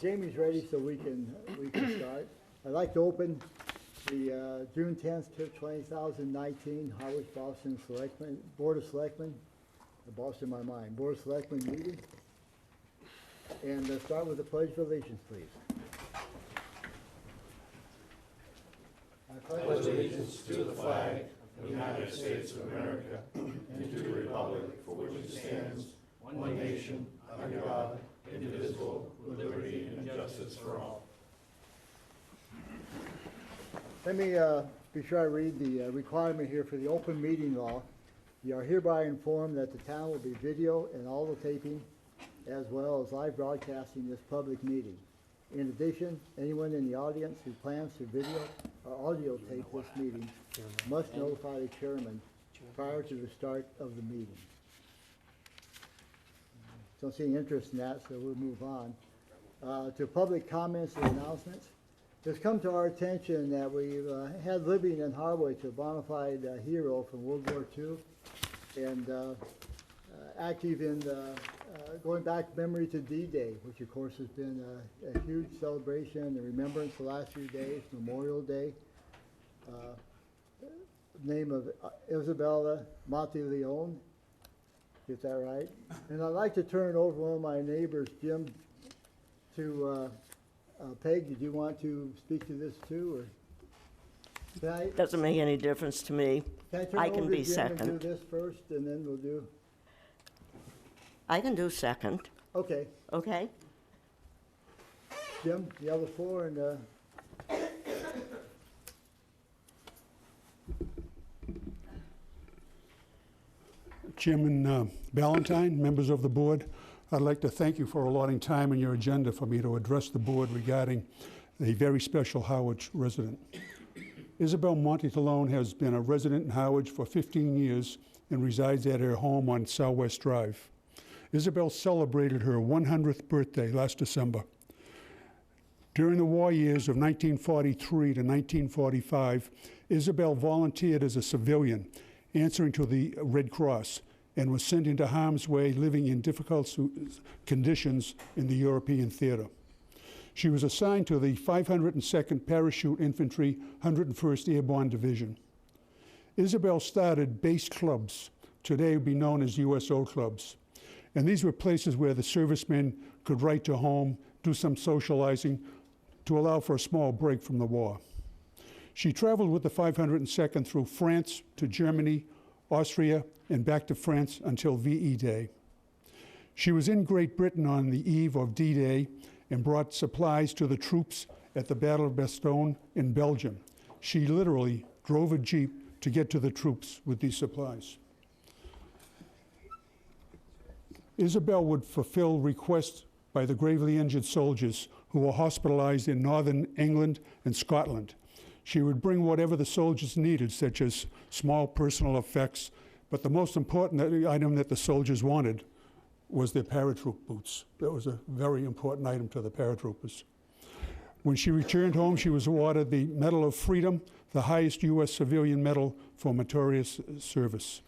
Jamie's ready, so we can start. I'd like to open the June 10th, 2019 Harwich Boston Selectmen, Board of Selectmen, the Boston in my mind, Board of Selectmen meeting. And start with the Pledge of Allegiance, please. I pledge allegiance to the flag of the United States of America and to the republic for which it stands, one nation, under God, indivisible, with liberty and justice for all. Let me be sure I read the requirement here for the open meeting law. You are hereby informed that the town will be video and audio taping as well as live broadcasting this public meeting. In addition, anyone in the audience who plans to video or audio tape this meeting must notify the chairman prior to the start of the meeting. Don't see any interest in that, so we'll move on. To public comments and announcements. It's come to our attention that we've had living in Harwich a bona fide hero from World War II and active in going back memory to D-Day, which of course has been a huge celebration and remembrance the last few days, Memorial Day. Name of Isabella Monteleone, get that right? And I'd like to turn over one of my neighbors, Jim, to Peg. Did you want to speak to this too, or doesn't make any difference to me. I can be second. And do this first, and then we'll do. I can do second. Okay. Okay. Jim, you have the floor, and. Chairman Ballantyne, members of the board, I'd like to thank you for allotting time in your agenda for me to address the board regarding a very special Harwich resident. Isabel Monteleone has been a resident in Harwich for 15 years and resides at her home on Southwest Drive. Isabel celebrated her 100th birthday last December. During the war years of 1943 to 1945, Isabel volunteered as a civilian, answering to the Red Cross, and was sent into harm's way, living in difficult conditions in the European theater. She was assigned to the 502nd Parachute Infantry 101st Airborne Division. Isabel started base clubs, today would be known as USO clubs. And these were places where the servicemen could write to home, do some socializing to allow for a small break from the war. She traveled with the 502nd through France to Germany, Austria, and back to France until VE Day. She was in Great Britain on the eve of D-Day and brought supplies to the troops at the Battle of Bastogne in Belgium. She literally drove a Jeep to get to the troops with these supplies. Isabel would fulfill requests by the gravely injured soldiers who were hospitalized in northern England and Scotland. She would bring whatever the soldiers needed, such as small personal effects, but the most important item that the soldiers wanted was their paratroop boots. That was a very important item to the paratroopers. When she returned home, she was awarded the Medal of Freedom, the highest U.S. civilian medal for meritorious service.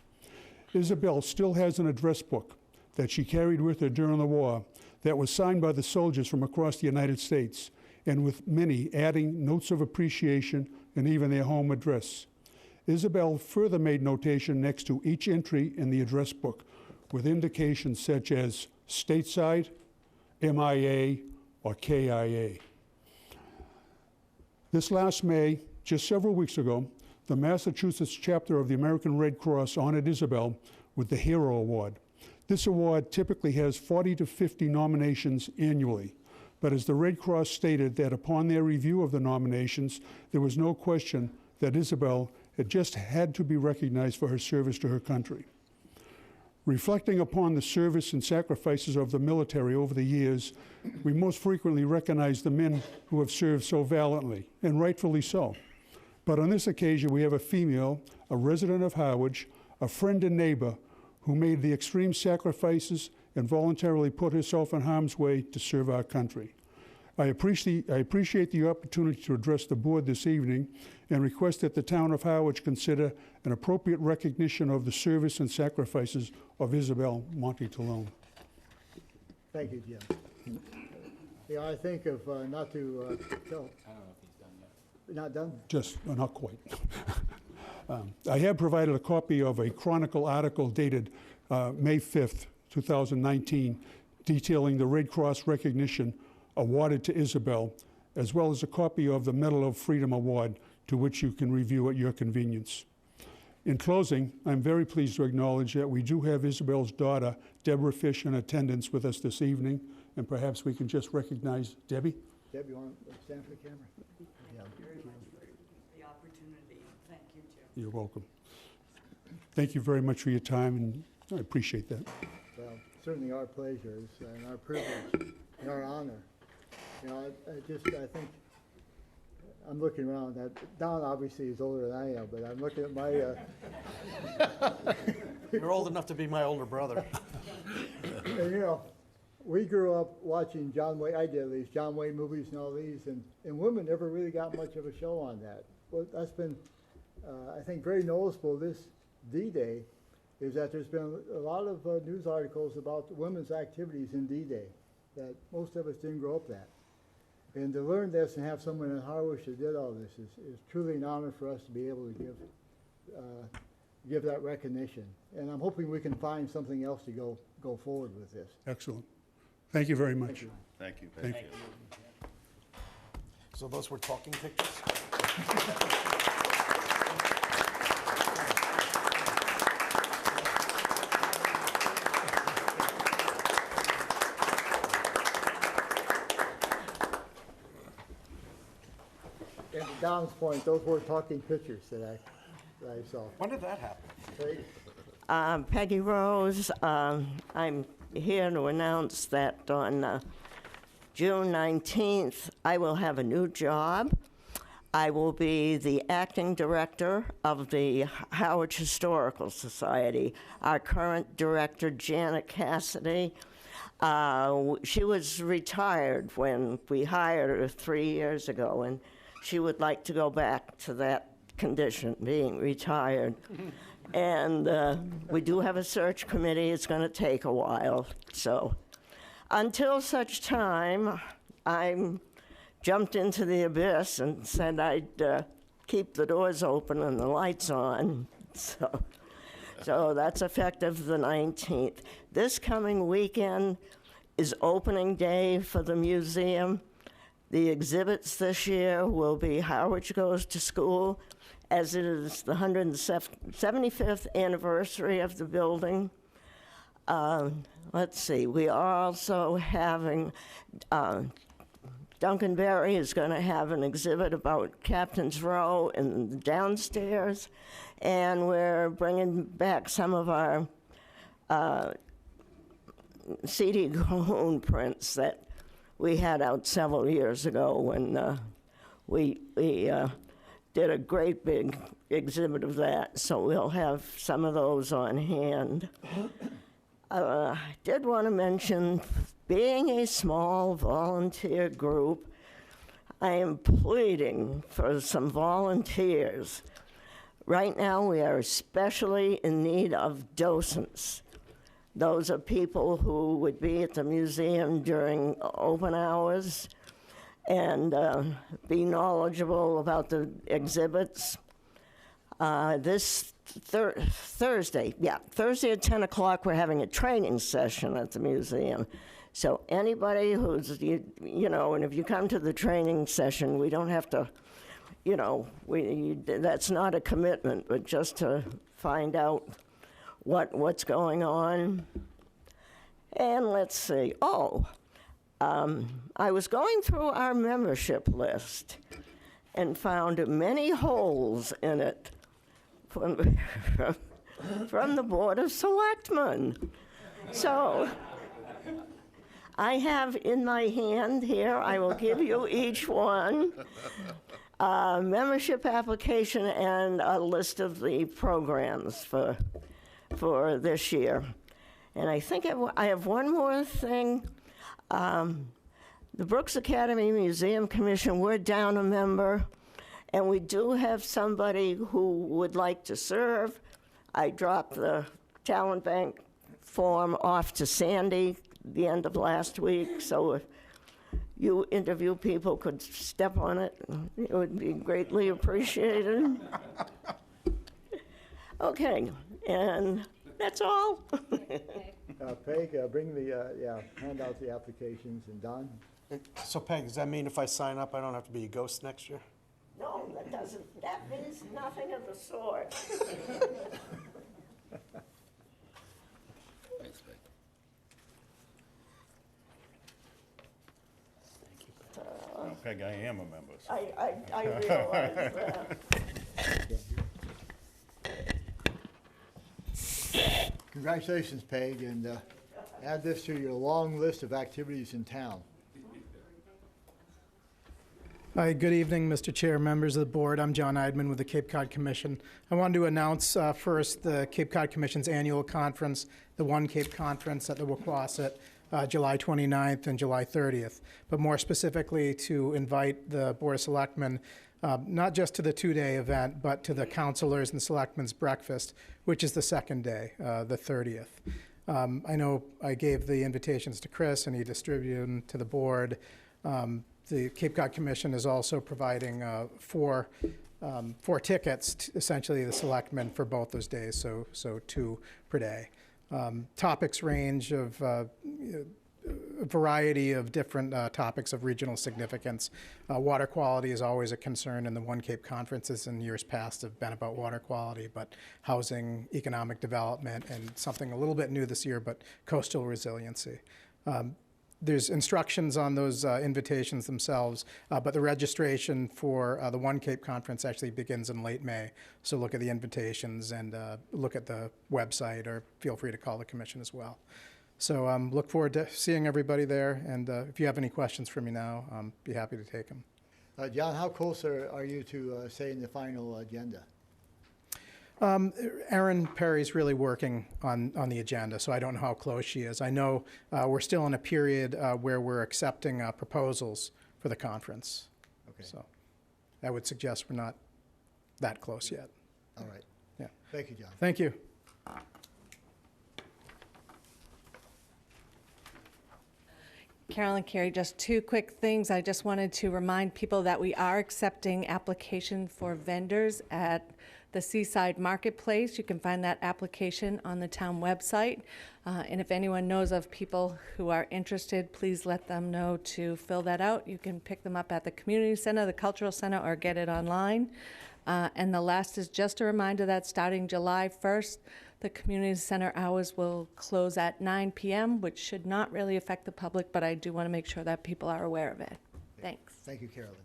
Isabel still has an address book that she carried with her during the war that was signed by the soldiers from across the United States, and with many adding notes of appreciation and even their home address. Isabel further made notation next to each entry in the address book with indications such as stateside, MIA, or KIA. This last May, just several weeks ago, the Massachusetts chapter of the American Red Cross honored Isabel with the Hero Award. This award typically has 40 to 50 nominations annually. But as the Red Cross stated that upon their review of the nominations, there was no question that Isabel had to be recognized for her service to her country. Reflecting upon the service and sacrifices of the military over the years, we most frequently recognize the men who have served so valiantly, and rightfully so. But on this occasion, we have a female, a resident of Harwich, a friend and neighbor, who made the extreme sacrifices and voluntarily put herself in harm's way to serve our country. I appreciate the opportunity to address the board this evening and request that the town of Harwich consider an appropriate recognition of the service and sacrifices of Isabel Monteleone. Thank you, Jim. Yeah, I think of, not to, tell, I don't know if he's done yet. not done? Just, not quite. I have provided a copy of a Chronicle article dated May 5th, 2019, detailing the Red Cross recognition awarded to Isabel, as well as a copy of the Medal of Freedom Award, to which you can review at your convenience. In closing, I'm very pleased to acknowledge that we do have Isabel's daughter, Deborah Fish, in attendance with us this evening, and perhaps we can just recognize Debbie. Deb, you want to stand for the camera? Yeah. Very much for the opportunity. Thank you, Jim. You're welcome. Thank you very much for your time, and I appreciate that. Well, certainly our pleasure and our privilege and our honor. You know, I think, I'm looking around, Don obviously is older than I am, but I'm looking at my, You're old enough to be my older brother. and you know, we grew up watching John Wayne, I did at least, John Wayne movies and all these, and women never really got much of a show on that. Well, that's been, I think, very noticeable this D-Day, is that there's been a lot of news articles about women's activities in D-Day that most of us didn't grow up that. And to learn this and have someone in Harwich that did all this is truly an honor for us to be able to give that recognition. And I'm hoping we can find something else to go forward with this. Excellent. Thank you very much. Thank you. Thank you. So those were talking pictures? And to Don's point, those were talking pictures that I saw. When did that happen? Right? Peggy Rose, I'm here to announce that on June 19th, I will have a new job. I will be the acting director of the Harwich Historical Society. Our current director, Janet Cassidy, she was retired when we hired her 3 years ago, and she would like to go back to that condition, being retired. And we do have a search committee. It's going to take a while. So until such time, I jumped into the abyss and said I'd keep the doors open and the lights on. So that's effective the 19th. This coming weekend is opening day for the museum. The exhibits this year will be Harwich Goes to School, as it is the 175th anniversary of the building. Let's see, we are also having, Duncan Berry is going to have an exhibit about Captain's Row in the downstairs, and we're bringing back some of our C.D. Cahoon prints that we had out several years ago when we did a great big exhibit of that, so we'll have some of those on hand. I did want to mention, being a small volunteer group, I am pleading for some volunteers. Right now, we are especially in need of docents. Those are people who would be at the museum during open hours and be knowledgeable about the exhibits. This Thursday at 10 o'clock, we're having a training session at the museum. So anybody who's, you know, and if you come to the training session, we don't have to, you know, that's not a commitment, but just to find out what's going on. And let's see, I was going through our membership list and found many holes in it from the Board of Selectmen. So I have in my hand here, I will give you each one, a membership application and a list of the programs for this year. And I think I have one more thing. The Brooks Academy Museum Commission, we're down a member, and we do have somebody who would like to serve. I dropped the talent bank form off to Sandy the end of last week, so you interview people could step on it, it would be greatly appreciated. Okay, and that's all. Peg, bring hand out the applications, and Don? So Peg, does that mean if I sign up, I don't have to be a ghost next year? No, that doesn't, that means nothing of the sort. Peg, I am a member. So. I realize that. Congratulations, Peg, and add this to your long list of activities in town. Hi, good evening, Mr. Chair, members of the board. I'm John Eidman with the Cape Cod Commission. I wanted to announce first the Cape Cod Commission's annual conference, the One Cape Conference at the Waukwauset, July 29th and July 30th, but more specifically to invite the Board of Selectmen not just to the two-day event, but to the Councilors and Selectmen's Breakfast, which is the second day, the 30th. I know I gave the invitations to Chris, and he distributed them to the board. The Cape Cod Commission is also providing four tickets, essentially the Selectmen, for both those days, so 2 per day. Topics range of a variety of different topics of regional significance. Water quality is always a concern, and the One Cape conferences in years past have been about water quality, but housing, economic development, and something a little bit new this year, but coastal resiliency. There's instructions on those invitations themselves, but the registration for the One Cape Conference actually begins in late May. So look at the invitations and look at the website, or feel free to call the commission as well. So look forward to seeing everybody there, and if you have any questions for me now, be happy to take them. John, how close are you to saying the final agenda? Erin Perry's really working on the agenda, so I don't know how close she is. I know we're still in a period where we're accepting proposals for the conference. Okay. So I would suggest we're not that close yet. All right. Yeah. Thank you, John. Thank you. Carolyn Carey, just 2 quick things. I just wanted to remind people that we are accepting applications for vendors at the Seaside Marketplace. You can find that application on the town website. And if anyone knows of people who are interested, please let them know to fill that out. You can pick them up at the community center, the cultural center, or get it online. And the last is just a reminder that starting July 1st, the community center hours will close at 9 p.m., which should not really affect the public, but I do want to make sure that people are aware of it. Thanks. Thank you, Carolyn.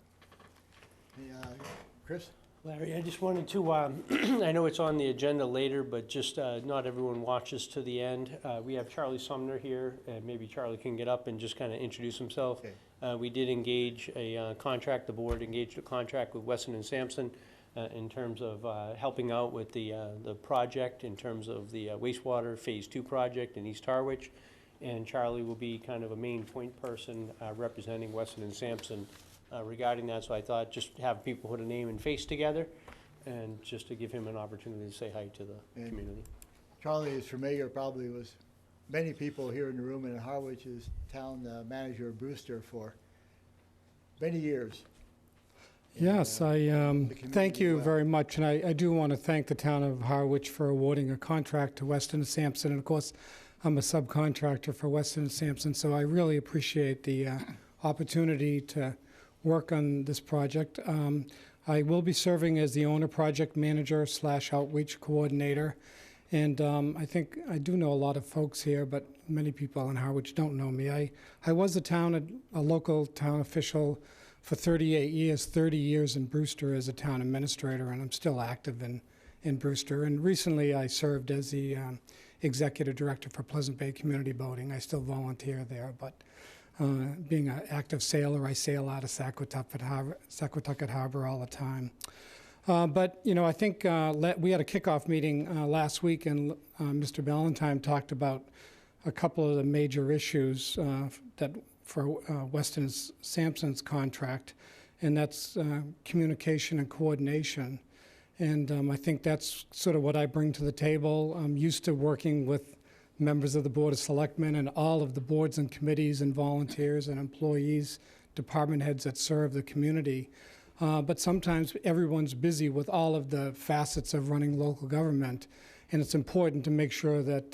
Chris? Larry, I just wanted to, I know it's on the agenda later, but just not everyone watches to the end. We have Charlie Sumner here, and maybe Charlie can get up and just kind of introduce himself. Okay. We did engage a contract, the board engaged a contract with Weston and Sampson in terms of helping out with the project, in terms of the wastewater Phase 2 project in East Harwich. And Charlie will be kind of a main point person representing Weston and Sampson regarding that, so I thought just have people put a name and face together, and just to give him an opportunity to say hi to the community. Charlie is familiar probably with many people here in the room, and Harwich is town manager of Brewster for many years. Yes, I thank you well. very much, and I do want to thank the town of Harwich for awarding a contract to Weston and Sampson, and of course, I'm a subcontractor for Weston and Sampson, so I really appreciate the opportunity to work on this project. I will be serving as the owner project manager / outreach coordinator. And I think I do know a lot of folks here, but many people in Harwich don't know me. I was a local town official for 38 years, 30 years in Brewster as a town administrator, and I'm still active in Brewster. And recently I served as the executive director for Pleasant Bay Community Boating. I still volunteer there, but being an active sailor, I sail out of Saquatucket Harbor all the time. But, you know, I think we had a kickoff meeting last week, and Mr. Ballantyne talked about a couple of the major issues that for Weston Sampson's contract, and that's communication and coordination. And I think that's sort of what I bring to the table. I'm used to working with members of the Board of Selectmen and all of the boards and committees and volunteers and employees department heads that serve the community. But sometimes everyone's busy with all of the facets of running local government, and it's important to make sure that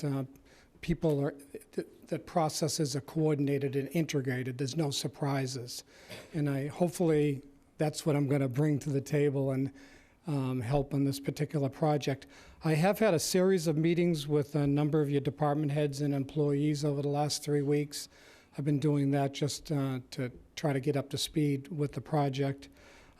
that processes are coordinated and integrated. There's no surprises. And hopefully that's what I'm going to bring to the table and help on this particular project. I have had a series of meetings with a number of your department heads and employees over the last 3 weeks. I've been doing that just to try to get up to speed with the project.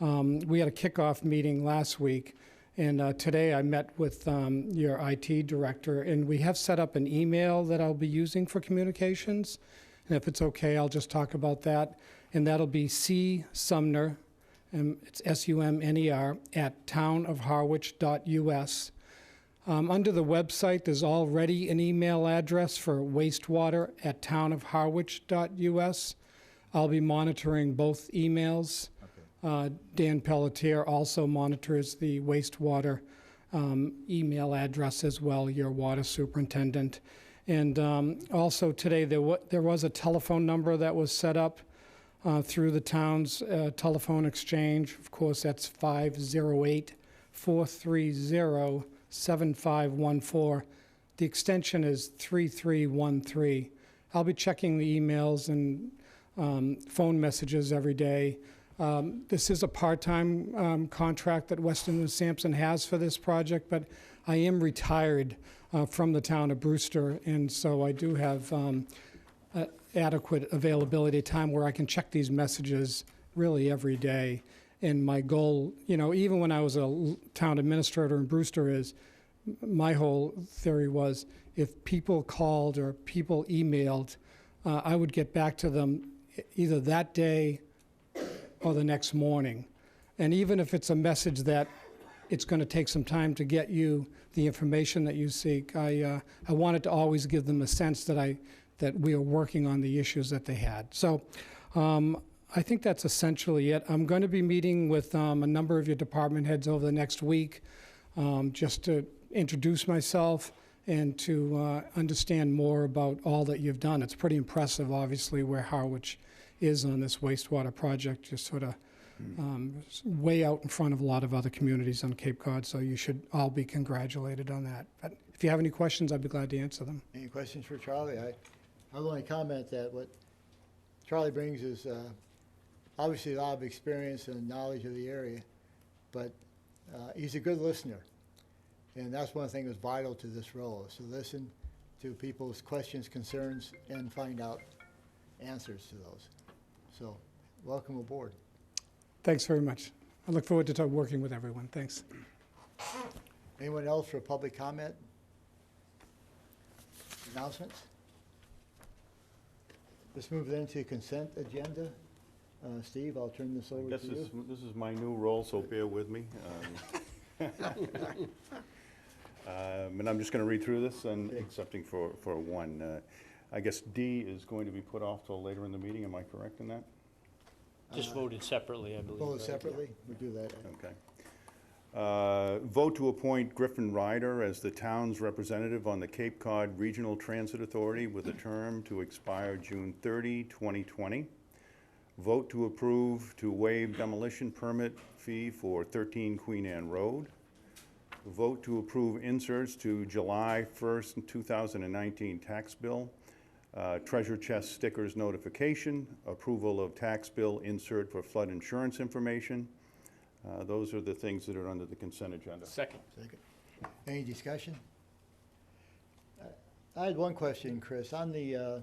We had a kickoff meeting last week, and today I met with your IT director, and we have set up an email that I'll be using for communications. And if it's okay, I'll just talk about that. And that'll be C. Sumner, it's SUMNER, at townofharwich.us. Under the website, there's already an email address for wastewater at townofharwich.us. I'll be monitoring both emails. Dan Pelletier also monitors the wastewater email address as well, your water superintendent. And also today, there was a telephone number that was set up through the town's telephone exchange. Of course, that's 508-430-7514. The extension is 3313. I'll be checking the emails and phone messages every day. This is a part-time contract that Weston and Sampson has for this project, but I am retired from the town of Brewster, and so I do have adequate availability time where I can check these messages really every day. And my goal, even when I was a town administrator in Brewster, is my whole theory was if people called or people emailed, I would get back to them either that day or the next morning. And even if it's a message that it's going to take some time to get you the information that you seek, I wanted to always give them a sense that we are working on the issues that they had. So I think that's essentially it. I'm going to be meeting with a number of your department heads over the next week just to introduce myself and to understand more about all that you've done. It's pretty impressive, obviously, where Harwich is on this wastewater project, just sort of way out in front of a lot of other communities on Cape Cod, so you should all be congratulated on that. But if you have any questions, I'd be glad to answer them. Any questions for Charlie? I'll only comment that what Charlie brings is obviously a lot of experience and knowledge of the area, but he's a good listener. And that's one thing that's vital to this role, is to listen to people's questions, concerns, and find out answers to those. So, welcome aboard. Thanks very much. I look forward to working with everyone. Thanks. Anyone else for public comment? Announcements? Let's move then to consent agenda. Steve, I'll turn this over to you. This is my new role, so bear with me. And I'm just going to read through this and accepting for one. I guess D is going to be put off till later in the meeting. Am I correct in that? Just voted separately, I believe. Vote right? separately? We do that. Okay. Vote to appoint Griffin Ryder as the town's representative on the Cape Cod Regional Transit Authority with a term to expire June 30, 2020. Vote to approve to waive demolition permit fee for 13 Queen Anne Road. Vote to approve inserts to July 1st, 2019 tax bill. Treasure chest stickers notification. Approval of tax bill insert for flood insurance information. Those are the things that are under the consent agenda. Second. Any discussion? I had one question, Chris. On the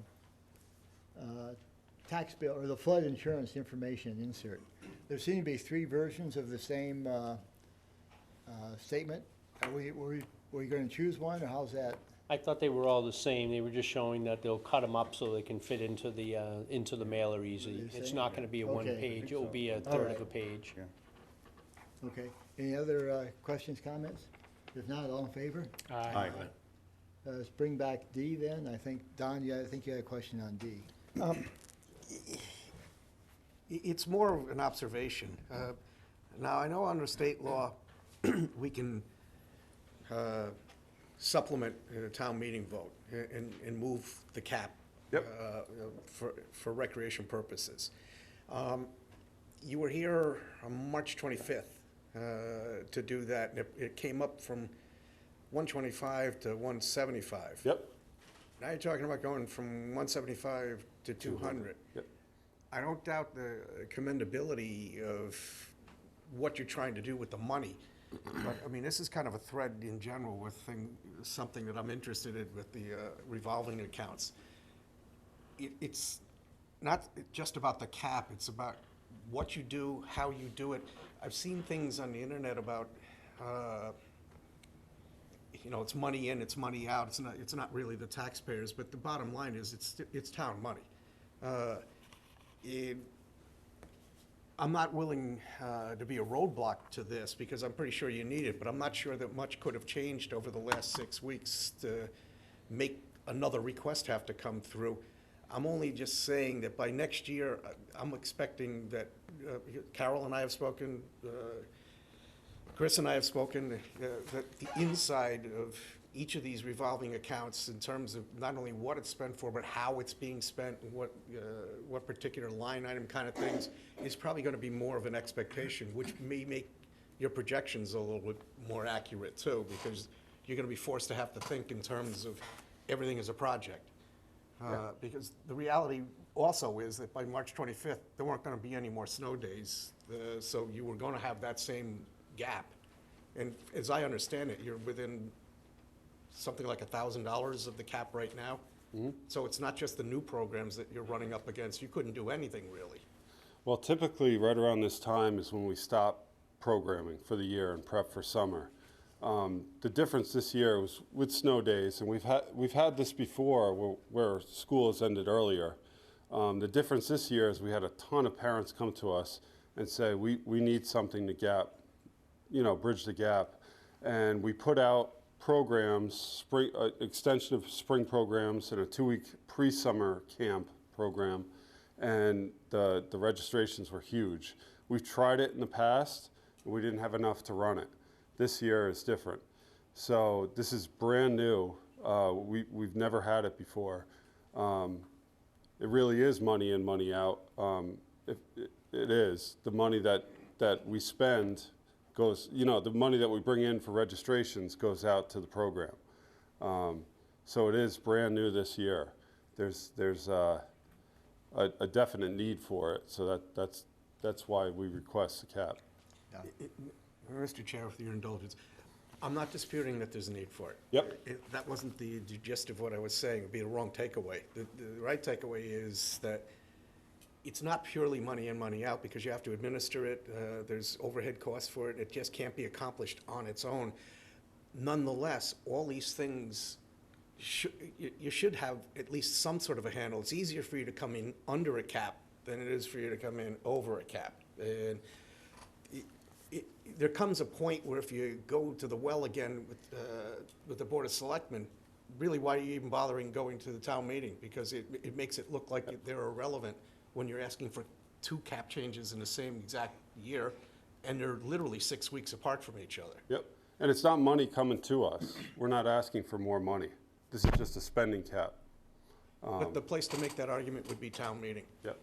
tax bill or the flood insurance information insert, there seem to be 3 versions of the same statement. Were you going to choose one, or how's that? I thought they were all the same. They were just showing that they'll cut them up so they can fit into the mailer easily. It's not going to be a one page. It will be a third of a page. Yeah. Okay. Any other questions, comments? If not, all in favor? Aye. Let's bring back D then. I think, Don, I think you had a question on D. It's more of an observation. Now, I know under state law, we can supplement a town meeting vote and move the cap Yep. for recreation purposes. You were here on March 25th to do that, and it came up from 125 to 175. Yep. Now you're talking about going from 175 to 200. Yep. I don't doubt the commendability of what you're trying to do with the money. But, I mean, this is kind of a thread in general with something that I'm interested in with the revolving accounts. It's not just about the cap, it's about what you do, how you do it. I've seen things on the internet about, it's money in, it's money out. It's not really the taxpayers, but the bottom line is it's town money. I'm not willing to be a roadblock to this because I'm pretty sure you need it, but I'm not sure that much could have changed over the last 6 weeks to make another request have to come through. I'm only just saying that by next year, I'm expecting that Carol and I have spoken, Chris and I have spoken, that the inside of each of these revolving accounts in terms of not only what it's spent for, but how it's being spent and what particular line item kind of things is probably going to be more of an expectation, which may make your projections a little bit more accurate too, because you're going to be forced to have to think in terms of everything as a project. Because the reality also is that by March 25th, there weren't going to be any more snow days, so you were going to have that same gap. And as I understand it, you're within something like $1,000 of the cap right now. Mm-hmm. So it's not just the new programs that you're running up against. You couldn't do anything really. Well, typically, right around this time is when we stop programming for the year and prep for summer. The difference this year was with snow days, and we've had this before where school has ended earlier. The difference this year is we had a ton of parents come to us and say, we need something to bridge the gap. And we put out programs, extension of spring programs and a 2-week pre-summer camp program, and the registrations were huge. We've tried it in the past, and we didn't have enough to run it. This year is different. So this is brand new. We've never had it before. It really is money in, money out. It is. The money that we spend goes, the money that we bring in for registrations goes out to the program. So it is brand new this year. There's a definite need for it, so that's why we request the cap. Mr. Chair, with your indulgence, I'm not disputing that there's a need for it. Yep. That wasn't the gist of what I was saying. It would be a wrong takeaway. The right takeaway is that it's not purely money in, money out, because you have to administer it. There's overhead costs for it. It just can't be accomplished on its own. Nonetheless, all these things, you should have at least some sort of a handle. It's easier for you to come in under a cap than it is for you to come in over a cap. And there comes a point where if you go to the well again with the Board of Selectmen, really why are you even bothering going to the town meeting? Because it makes it look like they're irrelevant when you're asking for 2 cap changes in the same exact year, and they're literally 6 weeks apart from each other. Yep. And it's not money coming to us. We're not asking for more money. This is just a spending cap. But the place to make that argument would be town meeting. Yep.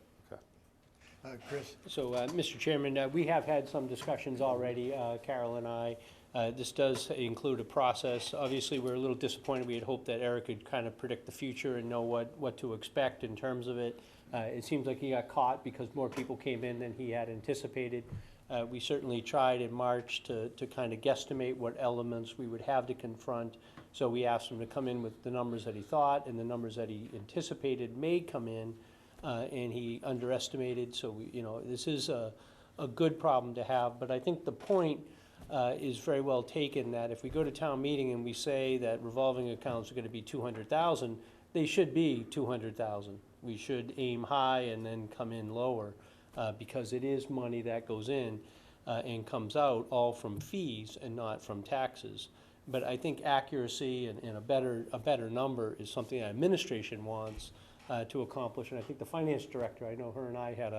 Okay. Chris? So, Mr. Chairman, we have had some discussions already, Carol and I. This does include a process. Obviously, we're a little disappointed. We had hoped that Eric could kind of predict the future and know what to expect in terms of it. It seems like he got caught because more people came in than he had anticipated. We certainly tried in March to kind of guesstimate what elements we would have to confront. So we asked him to come in with the numbers that he thought and the numbers that he anticipated may come in, and he underestimated. So this is a good problem to have. But I think the point is very well taken that if we go to town meeting and we say that revolving accounts are going to be 200,000, they should be 200,000. We should aim high and then come in lower because it is money that goes in and comes out all from fees and not from taxes. But I think accuracy and a better number is something that administration wants to accomplish. And I think the finance director, I know her and I had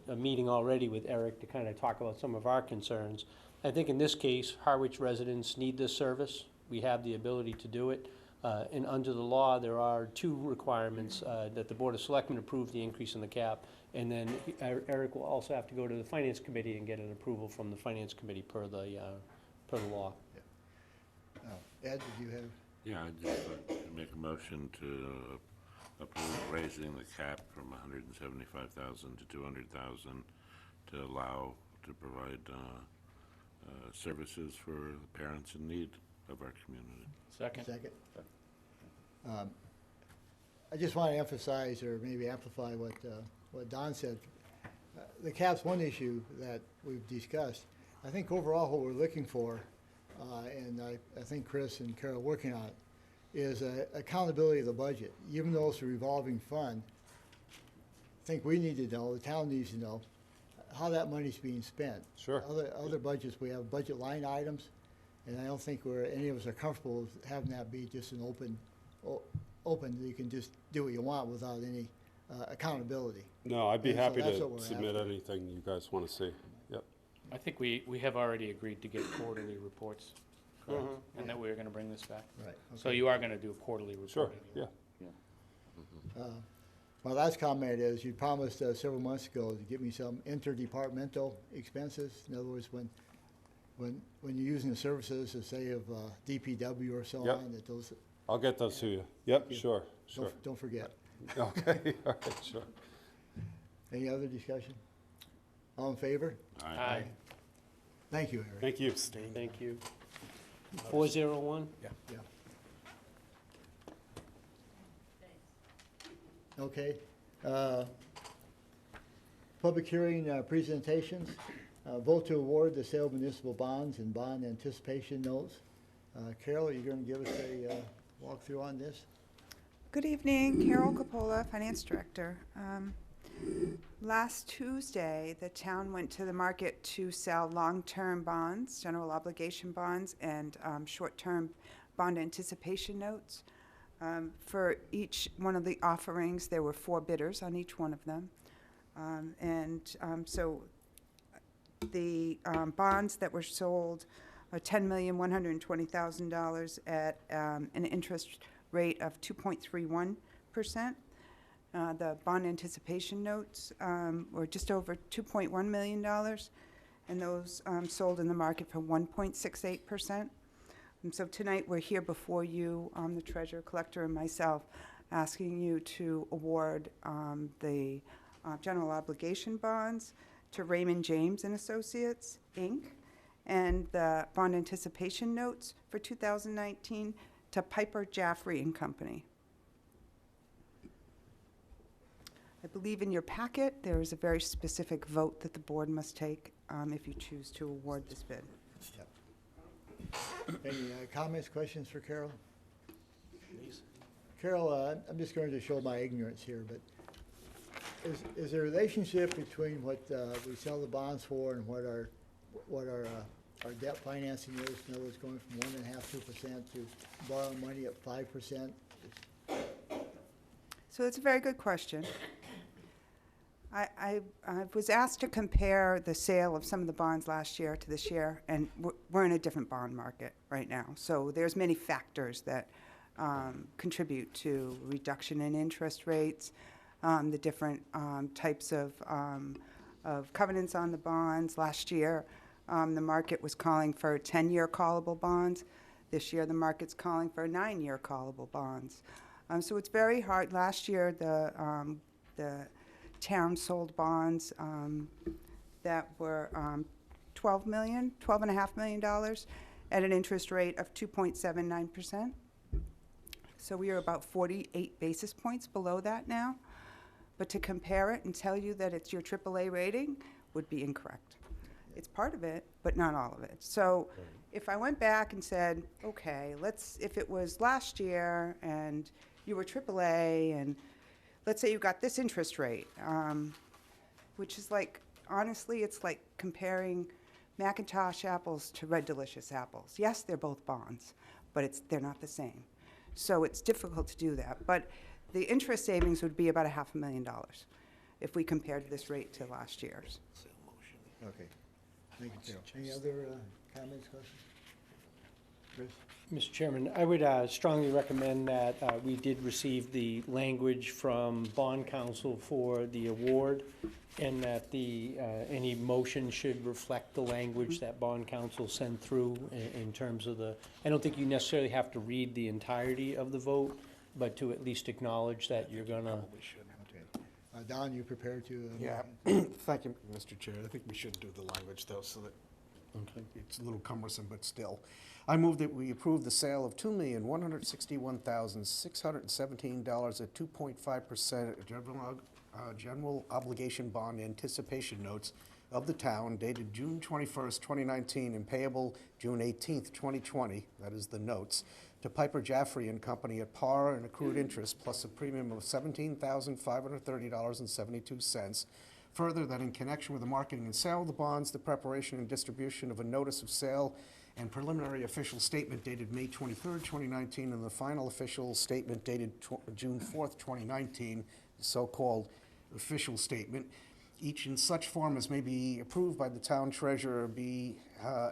a meeting already with Eric to kind of talk about some of our concerns. I think in this case, Harwich residents need this service. We have the ability to do it. And under the law, there are two requirements, that the Board of Selectmen approve the increase in the cap, and then Eric will also have to go to the Finance Committee and get an approval from the Finance Committee per the law. Ed, did you have? Yeah, I'd just like to make a motion to approve raising the cap from 175,000 to 200,000 to allow to provide services for the parents in need of our community. Second. I just want to emphasize or maybe amplify what Don said. The cap's one issue that we've discussed. I think overall what we're looking for, and I think Chris and Carol are working on it, is accountability of the budget. Even though it's a revolving fund, I think we need to know, the town needs to know, how that money's being spent. Sure. Other budgets, we have budget line items, and I don't think any of us are comfortable with having that be just an open, you can just do what you want without any accountability. No, I'd be And so happy that's to what we're submit after. anything you guys want to see. Yep. I think we have already agreed to get quarterly reports, correct? And that we were gonna bring this back. Right. So you are gonna do a quarterly report? Sure, yeah. My last comment is, you promised several months ago to give me some interdepartmental expenses. In other words, when you're using the services, say of DPW or so Yep. on, that those, I'll get those to you. Yep, sure, sure. don't forget. Okay, all right, sure. Any other discussion? All in favor? Aye. Thank you, Eric. Thank you. Thank you. 401? Yeah. Okay. Public hearing presentations. Vote to award the sale of municipal bonds and bond anticipation notes. Carol, you're going to give us a walkthrough on this? Good evening, Carol Coppola, Finance Director. Last Tuesday, the town went to the market to sell long-term bonds, general obligation bonds, and short-term bond anticipation notes. For each one of the offerings, there were 4 bidders on each one of them. So the bonds that were sold are $10,120,000 at an interest rate of 2.31%. The bond anticipation notes were just over $2.1 million, and those sold in the market for 1.68%. And so tonight we're here before you, the treasurer, collector, and myself, asking you to award the general obligation bonds to Raymond James and Associates, Inc., and the bond anticipation notes for 2019 to Piper Jaffray and Company. I believe in your packet there is a very specific vote that the board must take if you choose to award this bid. Any comments, questions for Carol? Carol, I'm just going to show my ignorance here, but is there a relationship between what we sell the bonds for and what our debt financing is? In other words, going from 1.5–2% to borrowing money at 5%? So it's a very good question. I was asked to compare the sale of some of the bonds last year to this year, and we're in a different bond market right now. So there's many factors that contribute to reduction in interest rates, the different types of covenants on the bonds. Last year, the market was calling for 10-year callable bonds. This year, the market's calling for 9-year callable bonds. So it's very hard. Last year, the town sold bonds that were $12.5 million at an interest rate of 2.79%. So we are about 48 basis points below that now. But to compare it and tell you that it's your AAA rating would be incorrect. It's part of it, but not all of it. So if I went back and said, okay, if it was last year and you were AAA and let's say you got this interest rate, which is like, honestly, it's like comparing Macintosh apples to Red Delicious apples. Yes, they're both bonds, but they're not the same. So it's difficult to do that. But the interest savings would be about $500,000 if we compared this rate to last year's. Okay. Thank you, Carol. Any other comments, questions? Chris? Mr. Chairman, I would strongly recommend that we did receive the language from bond counsel for the award, and that any motion should reflect the language that bond counsel sent through in terms of I don't think you necessarily have to read the entirety of the vote, but to at least acknowledge that you're gonna. Don, you prepared to? Yeah, thank you, Mr. Chair. I think we should do the language, though, so that Okay. it's a little cumbersome, but still. I move that we approve the sale of $2,161,617 at 2.5% general obligation bond anticipation notes of the town dated June 21st, 2019, and payable June 18th, 2020, that is the notes, to Piper Jaffray and Company at par and accrued interest plus a premium of $17,530.72. Further, that in connection with the marketing and sale of the bonds, the preparation and distribution of a notice of sale and preliminary official statement dated May 23rd, 2019, and the final official statement dated June 4th, 2019, the so-called official statement, each in such form as may be approved by the town treasurer, be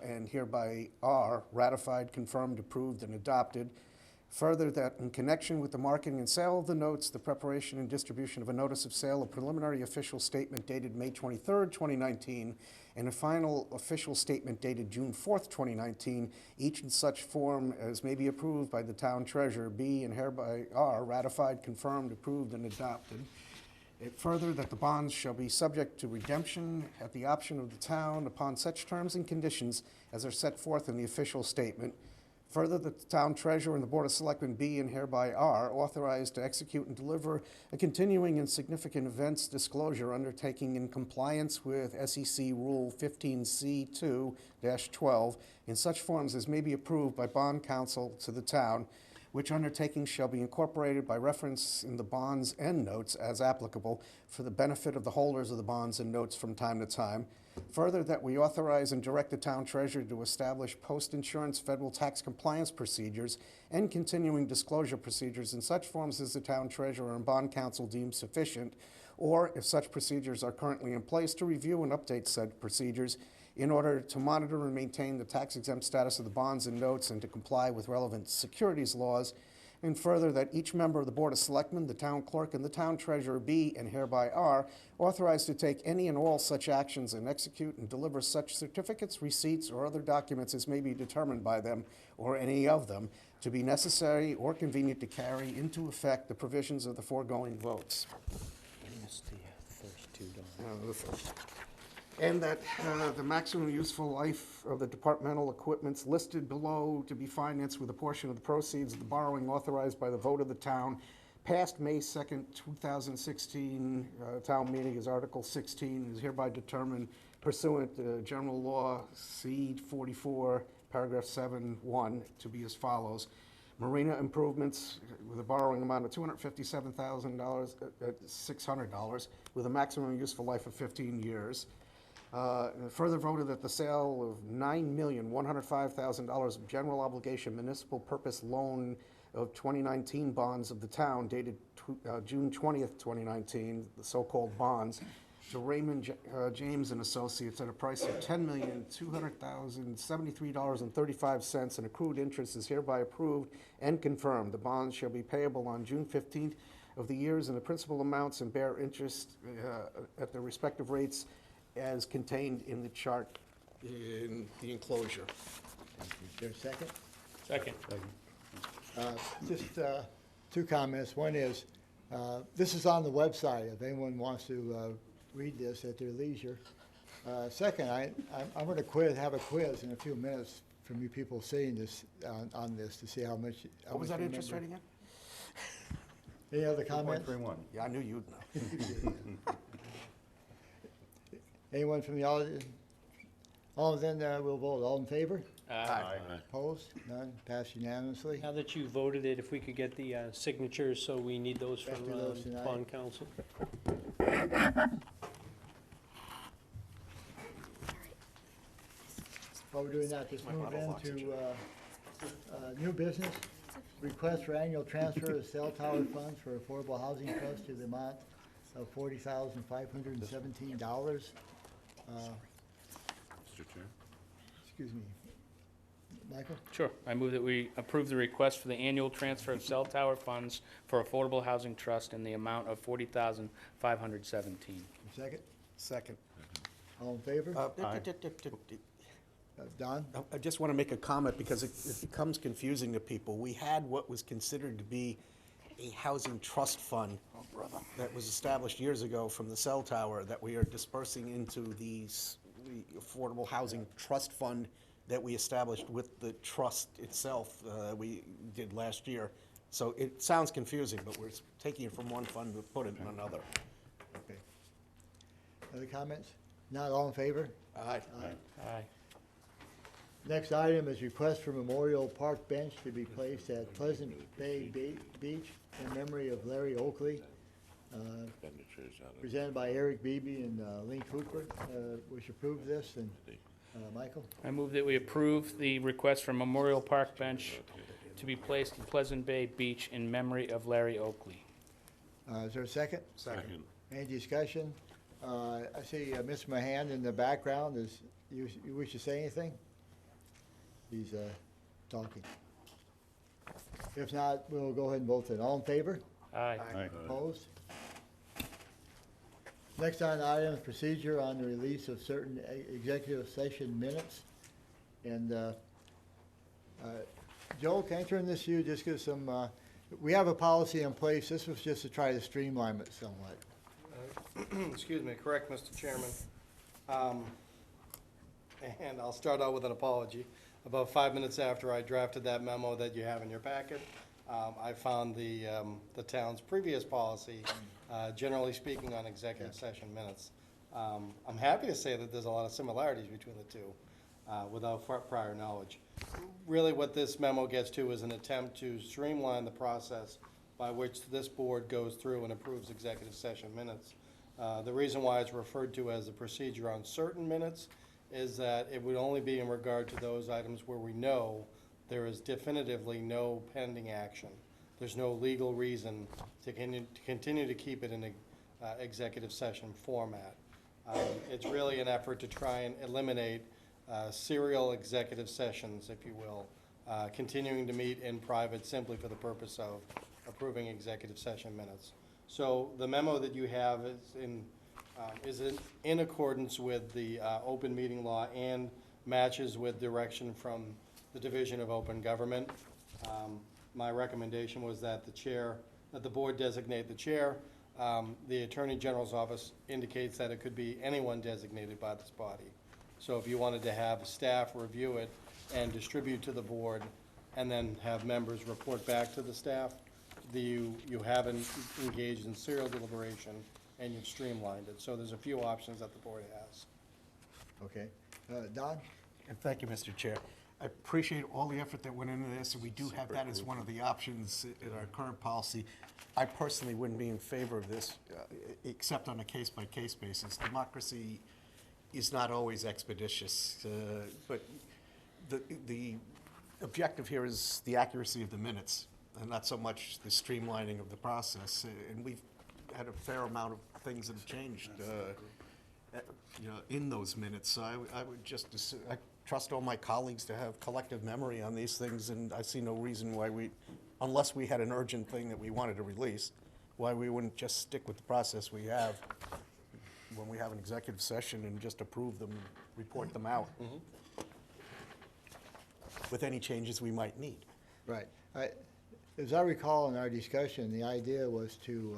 and hereby are ratified, confirmed, approved, and adopted. Further, that in connection with the marketing and sale of the notes, the preparation and distribution of a notice of sale, a preliminary official statement dated May 23rd, 2019, and a final official statement dated June 4th, 2019, each in such form as may be approved by the town treasurer, be and hereby are ratified, confirmed, approved, and adopted. Further, that the bonds shall be subject to redemption at the option of the town upon such terms and conditions as are set forth in the official statement. Further, that the town treasurer and the Board of Selectmen be and hereby are authorized to execute and deliver a continuing and significant events disclosure undertaking in compliance with SEC Rule 15C2-12 in such forms as may be approved by bond counsel to the town, which undertaking shall be incorporated by reference in the bonds and notes as applicable for the benefit of the holders of the bonds and notes from time to time. Further, that we authorize and direct the town treasurer to establish post-insurance federal tax compliance procedures and continuing disclosure procedures in such forms as the town treasurer and bond counsel deem sufficient, or if such procedures are currently in place, to review and update said procedures in order to monitor and maintain the tax-exempt status of the bonds and notes and to comply with relevant securities laws. And further, that each member of the Board of Selectmen, the town clerk, and the town treasurer be and hereby are authorized to take any and all such actions and execute and deliver such certificates, receipts, or other documents as may be determined by them or any of them to be necessary or convenient to carry into effect the provisions of the foregoing votes. And that the maximum useful life of the departmental equipments listed below to be financed with a portion of the proceeds of the borrowing authorized by the vote of the town passed May 2nd, 2016, town meeting is Article 16, is hereby determined pursuant to General Law C-44, Paragraph 7-1, to be as follows. Marina improvements with a borrowing amount of $257,600 with a maximum useful life of 15 years. Further voted that the sale of $9,105,000 of general obligation municipal purpose loan of 2019 bonds of the town dated June 20th, 2019, the so-called bonds, to Raymond James and Associates at a price of $10,200,073.35, and accrued interest is hereby approved and confirmed. The bonds shall be payable on June 15th of the years, and the principal amounts and bear interest at their respective rates as contained in the chart in the enclosure. Is there a second? Second. Just two comments. One is, this is on the website if anyone wants to read this at their leisure. Second, I'm going to have a quiz in a few minutes from you people seeing this on this to see how much. What was that interest rate again? Any other comments? 2.31. Yeah, I knew you'd know. Anyone from the audience? All then we'll vote. All in favor? Aye. Opposed? None? Passed unanimously. Now that you voted it, if we could get the signatures, so we need those from Let's do those tonight. bond counsel. While we're doing that, just move into new business. Request for annual transfer of cell tower funds for Affordable Housing Trust to the amount of $40,517. Mr. Chair? Excuse me. Michael? Sure. I move that we approve the request for the annual transfer of cell tower funds for Affordable Housing Trust in the amount of $40,517. Second? Second. All in favor? Don? I just want to make a comment because it becomes confusing to people. We had what was considered to be a housing trust fund that was established years ago from the cell tower that we are dispersing into the Affordable Housing Trust Fund that we established with the trust itself we did last year. So it sounds confusing, but we're taking it from one fund to put it in another. Okay. Other comments? Not all in favor? Aye. Aye. Next item is request for Memorial Park bench to be placed at Pleasant Bay Beach in memory of Larry Oakley. Presented by Eric Beebe and Lynn Cooper. We should approve this, and Michael? I move that we approve the request for Memorial Park bench to be placed in Pleasant Bay Beach in memory of Larry Oakley. Is there a second? Second. Any discussion? I see Mr. Mahan in the background. You wish to say anything? He's talking. If not, we'll go ahead and vote then. All in favor? Aye. Opposed? Next on the item is procedure on the release of certain executive session minutes. And Joe, can I turn this to you? Just give some, we have a policy in place. This was just to try to streamline it somewhat. Excuse me, correct, Mr. Chairman. And I'll start out with an apology. About 5 minutes after I drafted that memo that you have in your packet, I found the town's previous policy, generally speaking, on executive session minutes. I'm happy to say that there's a lot of similarities between the two, without prior knowledge. Really what this memo gets to is an attempt to streamline the process by which this board goes through and approves executive session minutes. The reason why it's referred to as a procedure on certain minutes is that it would only be in regard to those items where we know there is definitively no pending action. There's no legal reason to continue to keep it in an executive session format. It's really an effort to try and eliminate serial executive sessions, if you will, continuing to meet in private simply for the purpose of approving executive session minutes. So the memo that you have is in accordance with the open meeting law and matches with direction from the Division of Open Government. My recommendation was that the board designate the chair. The Attorney General's office indicates that it could be anyone designated by this body. So if you wanted to have staff review it and distribute to the board and then have members report back to the staff, you haven't engaged in serial deliberation and you've streamlined it. So there's a few options that the board has. Okay. Don? And thank you, Mr. Chair. I appreciate all the effort that went into this, and we do have that as one of the options in our current policy. I personally wouldn't be in favor of this, except on a case-by-case basis. Democracy is not always expeditious, but the objective here is the accuracy of the minutes, and not so much the streamlining of the process. And we've had a fair amount of things that have changed in those minutes. So I would just I trust all my colleagues to have collective memory on these things, and I see no reason why unless we had an urgent thing that we wanted to release, why we wouldn't just stick with the process we have when we have an executive session and just approve them, report them out with any changes we might need. Right. As I recall in our discussion, the idea was to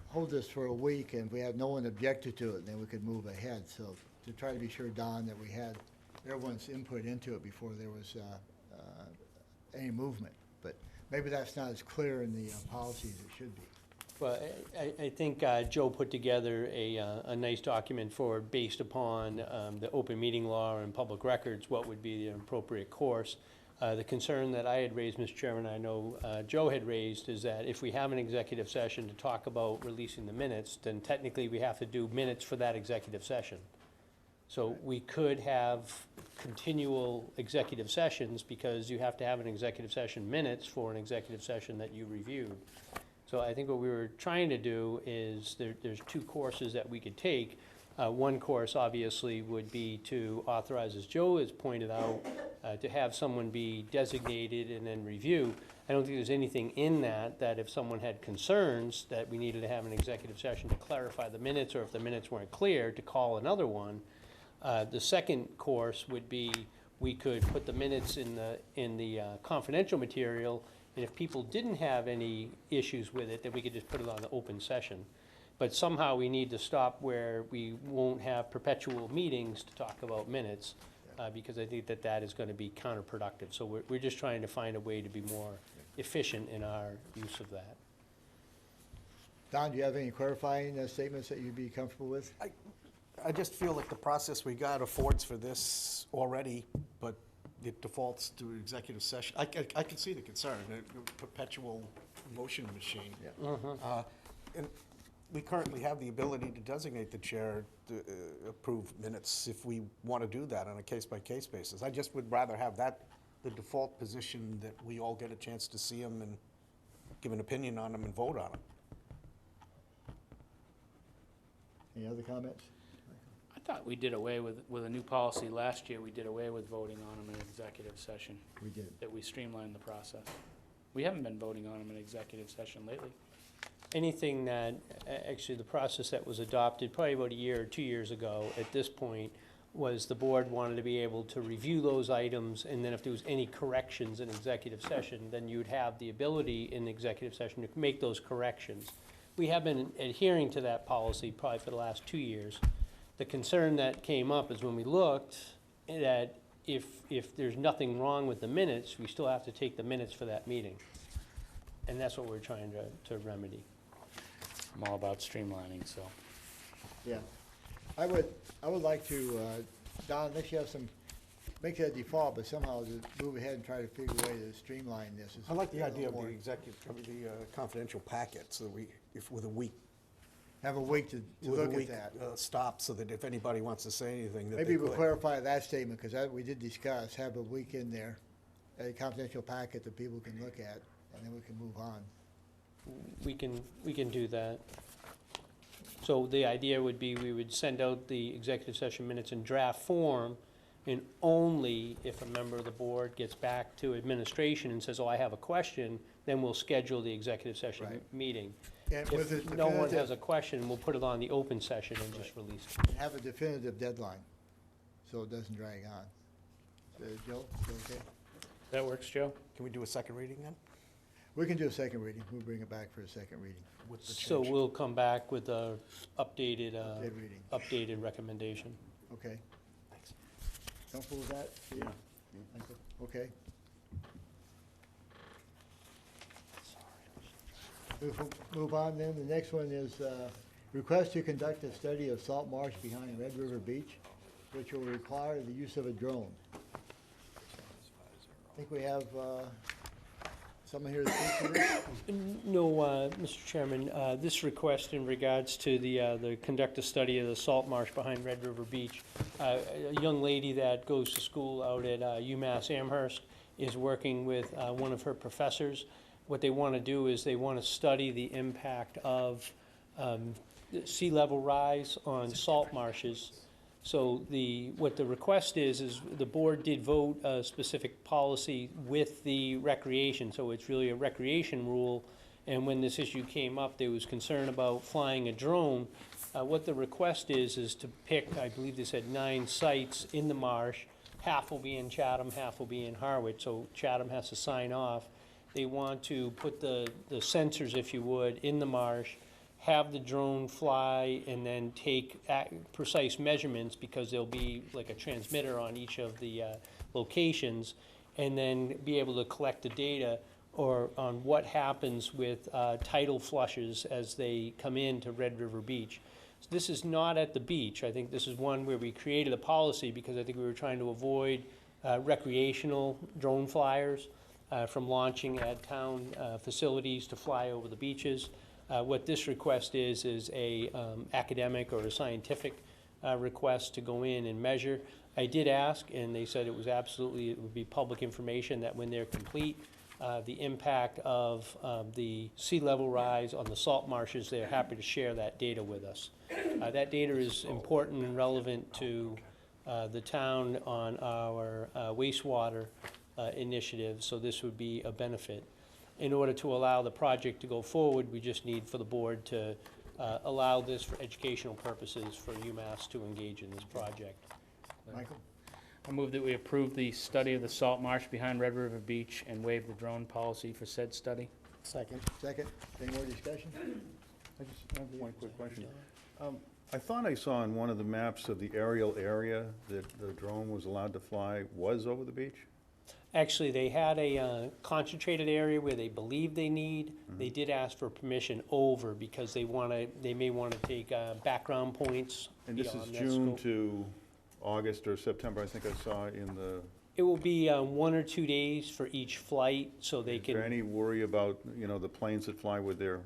hold this for a week, and if we had no one objected to it, then we could move ahead. So to try to be sure, Don, that we had everyone's input into it before there was any movement. But maybe that's not as clear in the policy as it should be. Well, I think Joe put together a nice document based upon the open meeting law and public records, what would be the appropriate course. The concern that I had raised, Mr. Chairman, I know Joe had raised, is that if we have an executive session to talk about releasing the minutes, then technically we have to do minutes for that executive session. So we could have continual executive sessions because you have to have an executive session minutes for an executive session that you reviewed. So I think what we were trying to do is there's two courses that we could take. One course, obviously, would be to authorize, as Joe has pointed out, to have someone be designated and then review. I don't think there's anything in that, that if someone had concerns, that we needed to have an executive session to clarify the minutes, or if the minutes weren't clear, to call another one. The second course would be, we could put the minutes in the confidential material, and if people didn't have any issues with it, then we could just put it on the open session. But somehow we need to stop where we won't have perpetual meetings to talk about minutes, because I think that that is going to be counterproductive. So we're just trying to find a way to be more efficient in our use of that. Don, do you have any clarifying statements that you'd be comfortable with? I just feel like the process we got affords for this already, but it defaults to executive session. I can see the concern, a perpetual motion machine. Yeah. And we currently have the ability to designate the chair to approve minutes if we want to do that on a case-by-case basis. I just would rather have that, the default position, that we all get a chance to see them and give an opinion on them and vote on them. Any other comments? I thought we did away with a new policy last year. We did away with voting on them in executive session, We did. that we streamlined the process. We haven't been voting on them in executive session lately. Anything that, actually, the process that was adopted probably about a year or 2 years ago at this point was the board wanted to be able to review those items, and then if there was any corrections in executive session, then you'd have the ability in the executive session to make those corrections. We have been adhering to that policy probably for the last 2 years. The concern that came up is when we looked, that if there's nothing wrong with the minutes, we still have to take the minutes for that meeting. And that's what we're trying to remedy. I'm all about streamlining, so. Yeah. I would like to, Don, unless you have some, make that default, but somehow just move ahead and try to figure a way to streamline this. I like the idea of the executive, the confidential packet, so that we, if with a week. Have a week to with a look at week, that. Stop, so that if anybody wants to say anything, that they Maybe we'll could. clarify that statement, because we did discuss, have a week in there, a confidential packet that people can look at, and then we can move on. We can do that. So the idea would be we would send out the executive session minutes in draft form, and only if a member of the board gets back to administration and says, oh, I have a question, then we'll schedule the executive session Right. meeting. And with If a no one definitive- has a question, we'll put it on the open session and just release it. Have a definitive deadline, so it doesn't drag on. Joe, is that okay? That works, Joe? Can we do a second reading then? We can do a second reading. We'll bring it back for a second reading. With the So change? we'll come back with a Dead reading. updated recommendation. Okay. Thanks. Comfortable with that? Steve? Michael? Okay. Move on then. The next one is request to conduct a study of salt marsh behind Red River Beach, which will require the use of a drone. I think we have someone here to speak to this. No, Mr. Chairman, this request in regards to the conduct a study of the salt marsh behind Red River Beach. A young lady that goes to school out at UMass Amherst is working with one of her professors. What they want to do is they want to study the impact of sea level rise on salt marshes. So what the request is the board did vote a specific policy with the recreation, so it's really a recreation rule. And when this issue came up, there was concern about flying a drone. What the request is to pick, I believe they said 9 sites in the marsh. Half will be in Chatham, half will be in Harwich, so Chatham has to sign off. They want to put the sensors, if you would, in the marsh, have the drone fly, and then take precise measurements, because there'll be like a transmitter on each of the locations, and then be able to collect the data or on what happens with tidal flushes as they come into Red River Beach. So this is not at the beach. I think this is one where we created a policy because I think we were trying to avoid recreational drone flyers from launching at town facilities to fly over the beaches. What this request is a academic or a scientific request to go in and measure. I did ask, and they said it would be public information, that when they're complete, the impact of the sea level rise on the salt marshes, they're happy to share that data with us. That data is important and relevant to the town on our wastewater initiative, so this would be a benefit. In order to allow the project to go forward, we just need for the board to allow this for educational purposes for UMass to engage in this project. Michael? I move that we approve the study of the salt marsh behind Red River Beach and waive the drone policy for said study. Second. Second. Any more discussion? I just have one quick question. I thought I saw on one of the maps of the aerial area that the drone was allowed to fly was over the beach? Actually, they had a concentrated area where they believe they need. They did ask for permission over because they may want to take background points And this is beyond that June scope. to August or September, I think I saw in the, It will be 1 or 2 days for each flight, so they is there can. any worry about, the planes that fly with their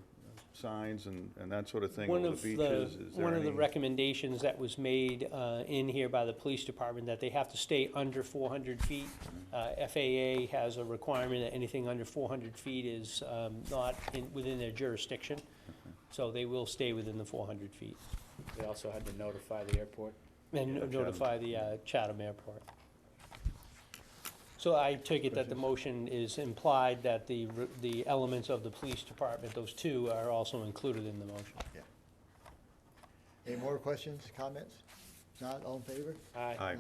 signs and that sort of thing One over of the the, beaches? Is there one of the any- recommendations that was made in here by the police department, that they have to stay under 400 feet. FAA has a requirement that anything under 400 feet is not within their jurisdiction, so they will stay within the 400 feet. They also had to notify the airport. And Yeah, notify the Chatham Airport. So I take it that the motion is implied that the elements of the police department, those two, are also included in the motion. Any more questions, comments? Not, all in favor? Aye. Aye.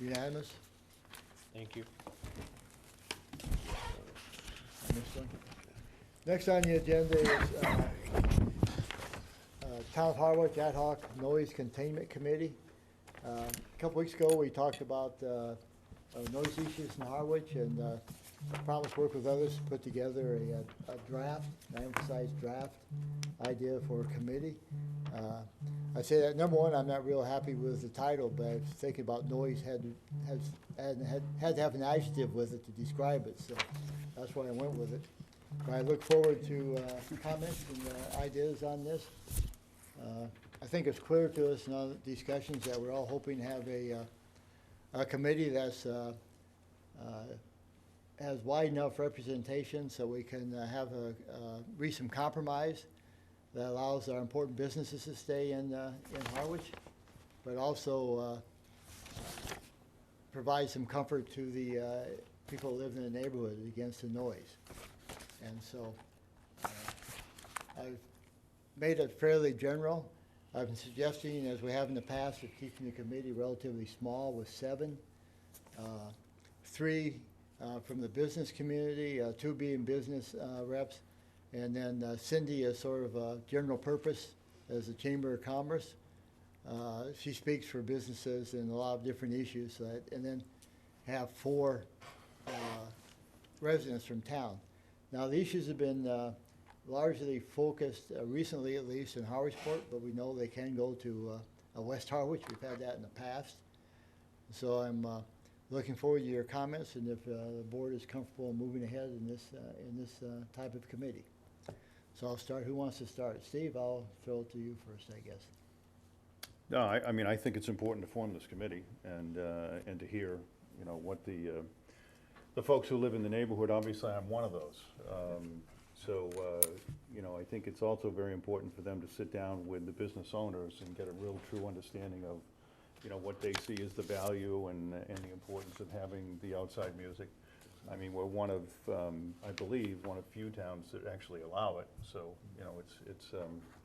Unanimous? Thank you. Next one. Next on the agenda is Town of Harwich Ad hoc Noise Containment Committee. A couple weeks ago, we talked about noise issues in Harwich and promised to work with others to put together a draft, I emphasize draft, idea for a committee. I say that, number one, I'm not real happy with the title, but I was thinking about noise had to have an adjective with it to describe it, so that's why I went with it. But I look forward to comments and ideas on this. I think it's clear to us in all the discussions that we're all hoping to have a committee that's has wide enough representation so we can reach some compromise that allows our important businesses to stay in Harwich, but also provide some comfort to the people who live in the neighborhood against the noise. And so I've made it fairly general. I've been suggesting, as we have in the past, of keeping the committee relatively small with 7. 3 from the business community, 2 being business reps, and then Cindy is sort of a general purpose as the Chamber of Commerce. She speaks for businesses and a lot of different issues, and then have 4 residents from town. Now, the issues have been largely focused, recently at least, in Harwichport, but we know they can go to West Harwich. We've had that in the past. So I'm looking forward to your comments, and if the board is comfortable moving ahead in this type of committee. So I'll start. Who wants to start? Steve, I'll throw it to you first, I guess. No, I mean, I think it's important to form this committee and to hear, what the folks who live in the neighborhood, obviously I'm one of those. So, I think it's also very important for them to sit down with the business owners and get a real true understanding of, what they see as the value and the importance of having the outside music. I mean, we're one of, I believe, one of few towns that actually allow it. So,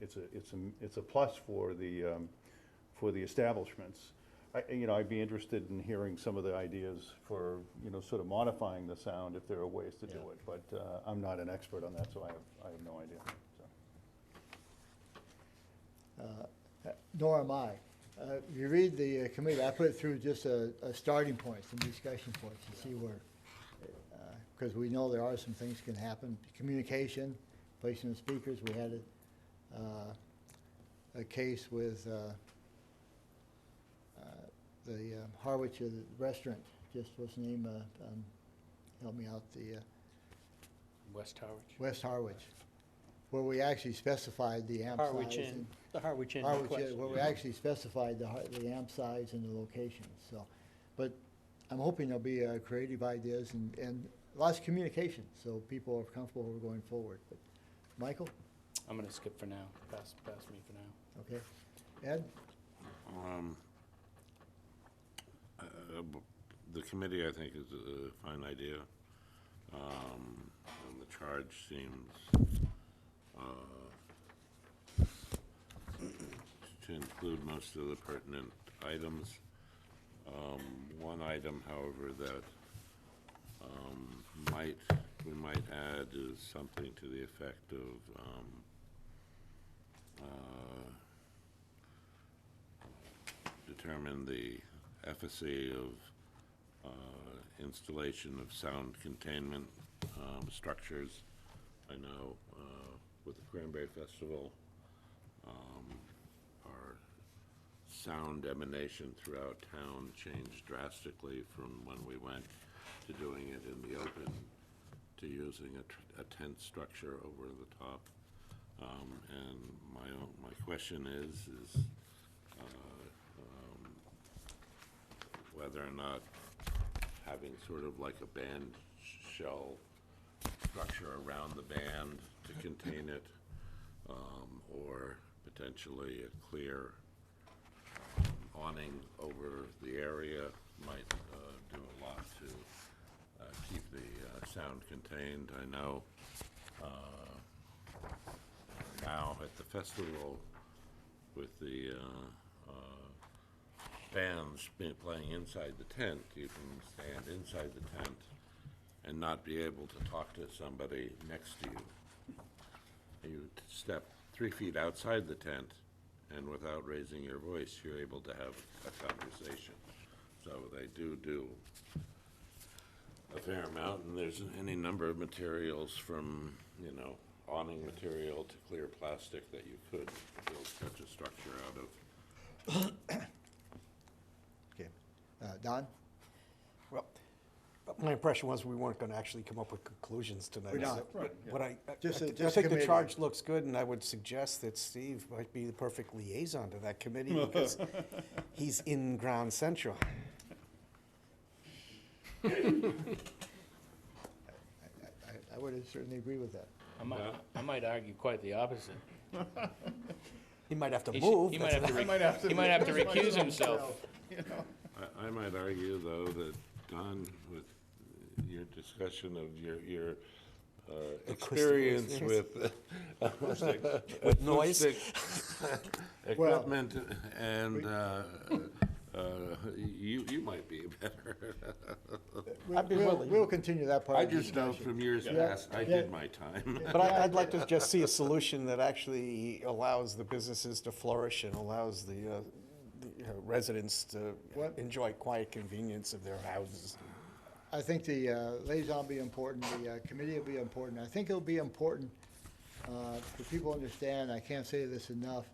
it's a plus for the establishments. I'd be interested in hearing some of the ideas for, sort of modifying the sound if there are ways to do it. But I'm not an expert on that, so I have no idea. So. Nor am I. If you read the committee, I put it through just a starting point, some discussion points to see where, because we know there are some things can happen. Communication, placing the speakers. We had a case with the Harwich restaurant, just what's the name, help me out, the West Harwich. West Harwich, where we actually specified the amp Harwich size. Inn, the Harwich Inn Harwich, request. where we actually specified the amp size and the location, so. But I'm hoping there'll be creative ideas and lots of communication, so people are comfortable with going forward. But Michael? I'm gonna skip for now. Pass me for now. Okay. Ed? The committee, I think, is a fine idea. And the charge seems to include most of the pertinent items. One item, however, that we might add is something to the effect of determine the efficacy of installation of sound containment structures. I know with the Cranberry Festival, our sound emanation throughout town changed drastically from when we went to doing it in the open to using a tent structure over the top. And my question is whether or not having sort of like a band shell structure around the band to contain it, or potentially a clear awning over the area might do a lot to keep the sound contained. I know now at the festival with the bands playing inside the tent, you can stand inside the tent and not be able to talk to somebody next to you. You step 3 feet outside the tent, and without raising your voice, you're able to have a conversation. So they do a fair amount, and there's any number of materials from, awning material to clear plastic that you could build such a structure out of. Okay. Don? Well, my impression was we weren't going to actually come up with conclusions tonight. We're not. But what I Just a think the committee. charge looks good, and I would suggest that Steve might be the perfect liaison to that committee because he's in Ground Central. I would certainly agree with that. I might argue quite the opposite. He might have to He move. might have to recuse himself. I might argue, though, that Don, with your discussion of your experience with With noise? equipment, and you might be better. I'd be willing. We'll continue that part I of the just know discussion. from years past, I did my time. But I'd like to just see a solution that actually allows the businesses to flourish and allows the residents to enjoy quiet convenience of their houses. I think the liaison will be important, the committee will be important. I think it'll be important for people to understand, I can't say this enough,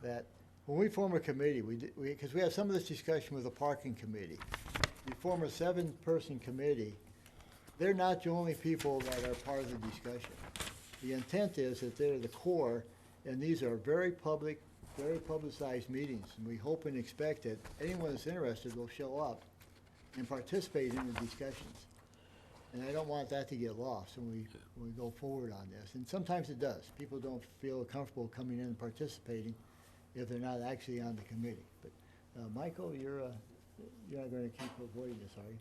that when we form a committee, because we had some of this discussion with the parking committee. You form a 7-person committee, they're not the only people that are part of the discussion. The intent is that they're the core, and these are very public, very publicized meetings, and we hope and expect that anyone that's interested will show up and participate in the discussions. And I don't want that to get lost when we go forward on this. And sometimes it does. People don't feel comfortable coming in and participating if they're not actually on the committee. But Michael, you're not going to keep avoiding this, are you?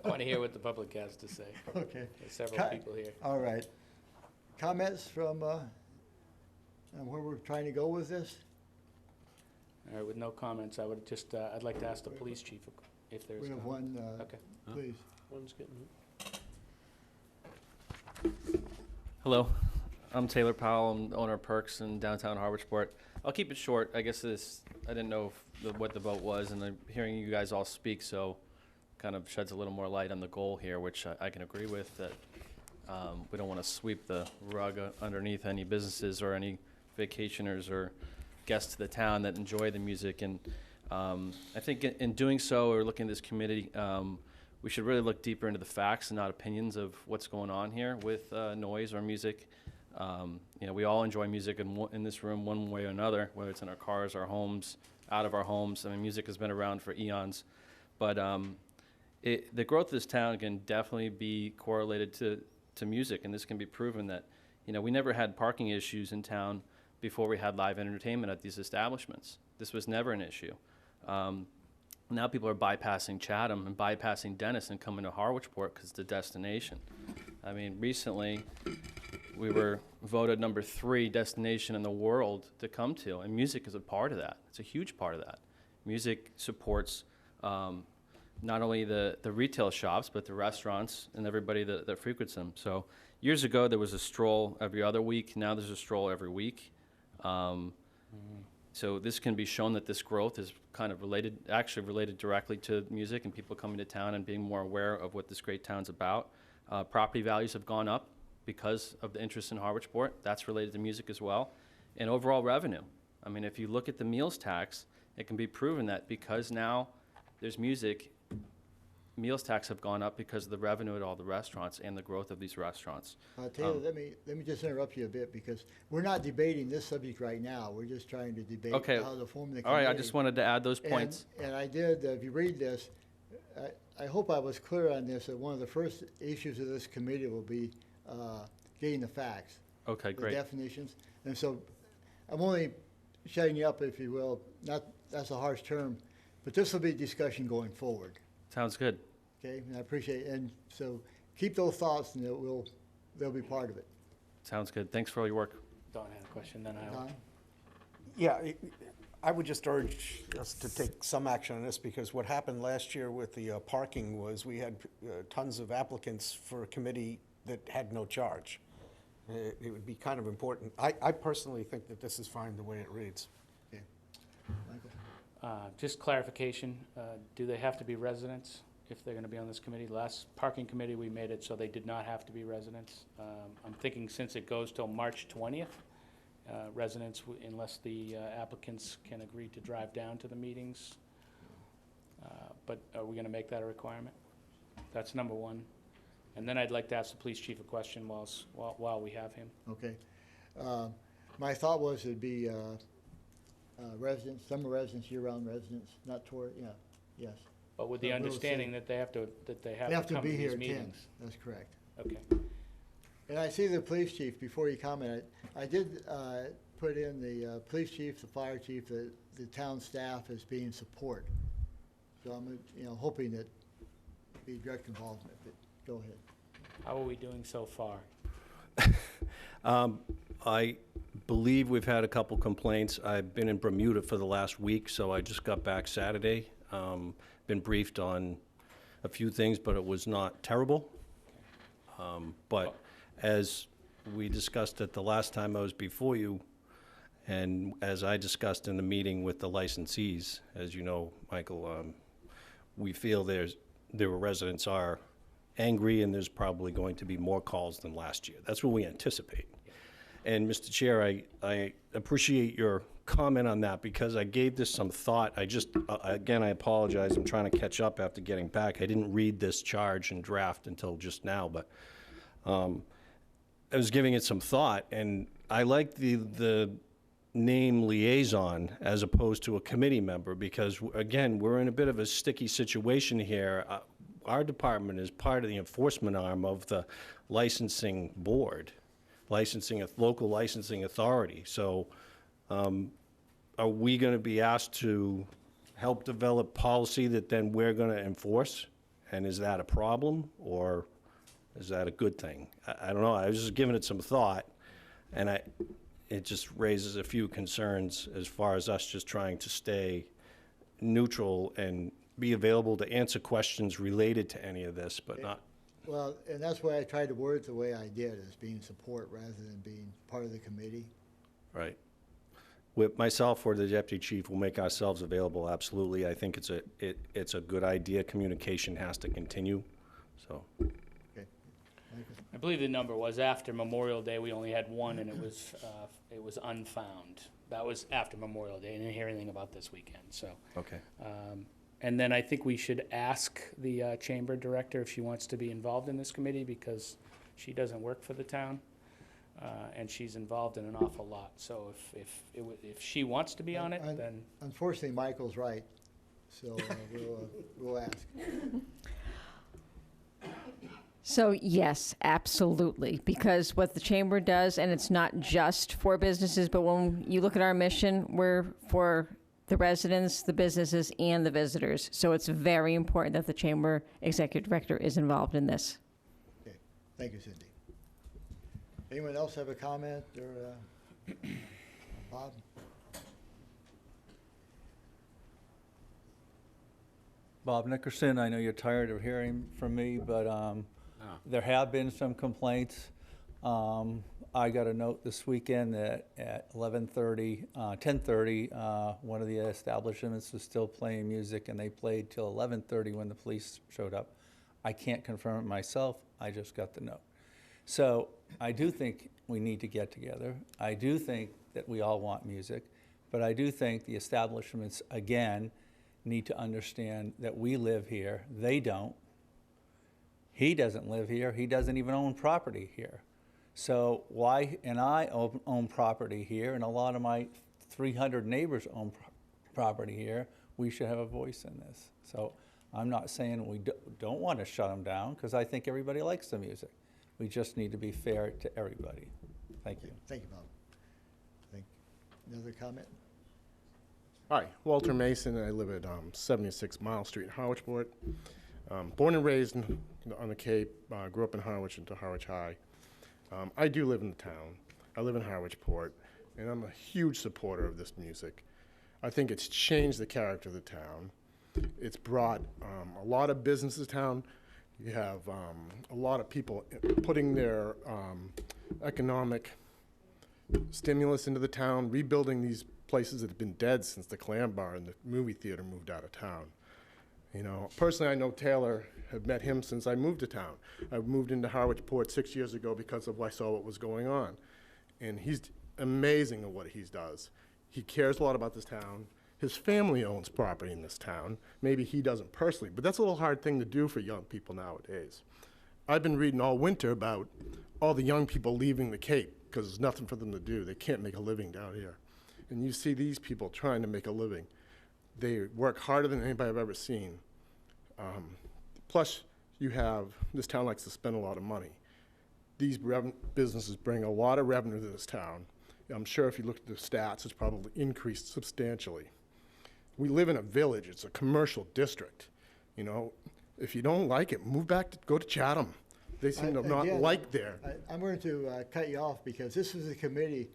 I want to hear what the public has to say. Okay. There's several people here. All right. Comments from on where we're trying to go with this? All right, with no comments, I would just, I'd like to ask the police chief if there's. We have one, Okay. please. One's getting. Hello, I'm Taylor Powell. I'm the owner of Perks in downtown Harwichport. I'll keep it short. I guess I didn't know what the vote was, and I'm hearing you guys all speak, so kind of sheds a little more light on the goal here, which I can agree with, that we don't want to sweep the rug underneath any businesses or any vacationers or guests to the town that enjoy the music. And I think in doing so, or looking at this committee, we should really look deeper into the facts and not opinions of what's going on here with noise or music. We all enjoy music in this room one way or another, whether it's in our cars, our homes, out of our homes. I mean, music has been around for eons. But the growth of this town can definitely be correlated to music, and this can be proven that, we never had parking issues in town before we had live entertainment at these establishments. This was never an issue. Now people are bypassing Chatham and bypassing Dennis and coming to Harwichport because it's the destination. I mean, recently, we were voted number 3 destination in the world to come to, and music is a part of that. It's a huge part of that. Music supports not only the retail shops, but the restaurants and everybody that frequents them. So years ago, there was a stroll every other week. Now there's a stroll every week. So this can be shown that this growth is kind of actually related directly to music and people coming to town and being more aware of what this great town's about. Property values have gone up because of the interest in Harwichport. That's related to music as well. And overall revenue. I mean, if you look at the meals tax, it can be proven that because now there's music, meals tax have gone up because of the revenue at all the restaurants and the growth of these restaurants. Taylor, let me just interrupt you a bit because we're not debating this subject right now. We're just trying to debate how to form the committee. All right, I just wanted to add those points. And I did, if you read this, I hope I was clear on this, that one of the first issues of this committee will be getting the facts. Okay, great. The definitions. And so I'm only shutting you up, if you will. That's a harsh term, but this will be discussion going forward. Sounds good. Okay, and I appreciate it. And so keep those thoughts and they'll be part of it. Sounds good. Thanks for all your work. Don had a question, then I will. Don? Yeah, I would just urge us to take some action on this, because what happened last year with the parking was we had tons of applicants for a committee that had no charge. It would be kind of important. I personally think that this is fine the way it reads. Okay. Michael? Just clarification, do they have to be residents if they're going to be on this committee? Last parking committee, we made it so they did not have to be residents. I'm thinking since it goes till March 20th, residents, unless the applicants can agree to drive down to the meetings. But are we going to make that a requirement? That's number one. And then I'd like to ask the police chief a question while we have him. Okay. My thought was it'd be residents, summer residents, year-round residents, not yes. But with the understanding that they have to come be to here these at 10. meetings. That's correct. Okay. And I see the police chief, before you comment, I did put in the police chief, the fire chief, the town staff as being support. So I'm hoping that be direct involvement, but go ahead. How are we doing so far? I believe we've had a couple complaints. I've been in Bermuda for the last week, so I just got back Saturday. Been briefed on a few things, but it was not terrible. But as we discussed it the last time I was before you, and as I discussed in the meeting with the licensees, as you know, Michael, we feel there were residents are angry, and there's probably going to be more calls than last year. That's what we anticipate. And Mr. Chair, I appreciate your comment on that, because I gave this some thought. I just, again, I apologize. I'm trying to catch up after getting back. I didn't read this charge and draft until just now, but I was giving it some thought, and I like the name liaison as opposed to a committee member, because, again, we're in a bit of a sticky situation here. Our department is part of the enforcement arm of the licensing board, local licensing authority. So are we going to be asked to help develop policy that then we're going to enforce? And is that a problem, or is that a good thing? I don't know. I was just giving it some thought, and it just raises a few concerns as far as us just trying to stay neutral and be available to answer questions related to any of this, but not. Well, and that's why I tried to word it the way I did, as being support rather than being part of the committee. Right. With myself or the deputy chief, we'll make ourselves available, absolutely. I think it's a good idea. Communication has to continue, so. Okay. I believe the number was after Memorial Day, we only had one, and it was unfound. That was after Memorial Day. I didn't hear anything about this weekend, so. Okay. And then I think we should ask the chamber director if she wants to be involved in this committee, because she doesn't work for the town, and she's involved in an awful lot. So if she wants to be on it, then. Unfortunately, Michael's right, so we'll ask. So yes, absolutely, because what the chamber does, and it's not just for businesses, but when you look at our mission, we're for the residents, the businesses, and the visitors. So it's very important that the chamber executive director is involved in this. Okay, thank you, Cindy. Anyone else have a comment or, Bob? Bob Nickerson, I know you're tired of hearing from me, but there have been some complaints. I got a note this weekend that at 10:30, one of the establishments was still playing music, and they played till 11:30 when the police showed up. I can't confirm it myself, I just got the note. So I do think we need to get together. I do think that we all want music, but I do think the establishments, again, need to understand that we live here, they don't. He doesn't live here, he doesn't even own property here. So why, and I own property here, and a lot of my 300 neighbors own property here, we should have a voice in this. So I'm not saying we don't want to shut them down, because I think everybody likes the music. We just need to be fair to everybody. Thank you. Thank you, Bob. Another comment? Hi, Walter Mason, and I live at 76 Mile Street in Harwichport. Born and raised on the Cape, grew up in Harwich and to Harwich High. I do live in the town. I live in Harwichport, and I'm a huge supporter of this music. I think it's changed the character of the town. It's brought a lot of businesses to town. You have a lot of people putting their economic stimulus into the town, rebuilding these places that have been dead since the Clam Bar and the movie theater moved out of town. You know, personally, I know Taylor, have met him since I moved to town. I moved into Harwichport 6 years ago because of I saw what was going on. And he's amazing at what he does. He cares a lot about this town. His family owns property in this town. Maybe he doesn't personally, but that's a little hard thing to do for young people nowadays. I've been reading all winter about all the young people leaving the Cape because there's nothing for them to do. They can't make a living down here. And you see these people trying to make a living. They work harder than anybody I've ever seen. Plus, you have, this town likes to spend a lot of money. These businesses bring a lot of revenue to this town. I'm sure if you look at the stats, it's probably increased substantially. We live in a village, it's a commercial district. You know, if you don't like it, move back, go to Chatham. They seem to not like there. I'm going to cut you off because this is a committee.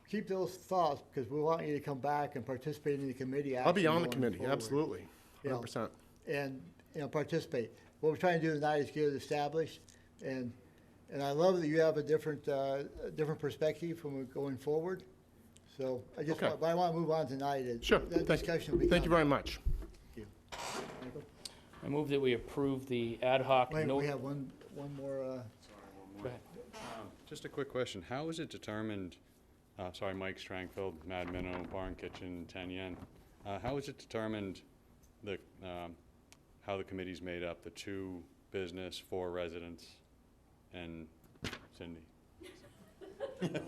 Keep those thoughts because we want you to come back and participate in the committee action. I'll be on the going committee, forward. absolutely, 100%. And participate. What we're trying to do tonight is get it established, and I love that you have a different perspective from going forward. So I just want, but I want to move on tonight. Sure. That discussion will be Thank you very much. Thank you. Michael? I move that we approve the ad hoc. Wait, we have one more. Go ahead. Just a quick question. How is it determined, sorry, Mike Strangfeld, Mad Minnow, Barn Kitchen, 10 Yen. How is it determined how the committee's made up, the 2 business, 4 residents, and Cindy? And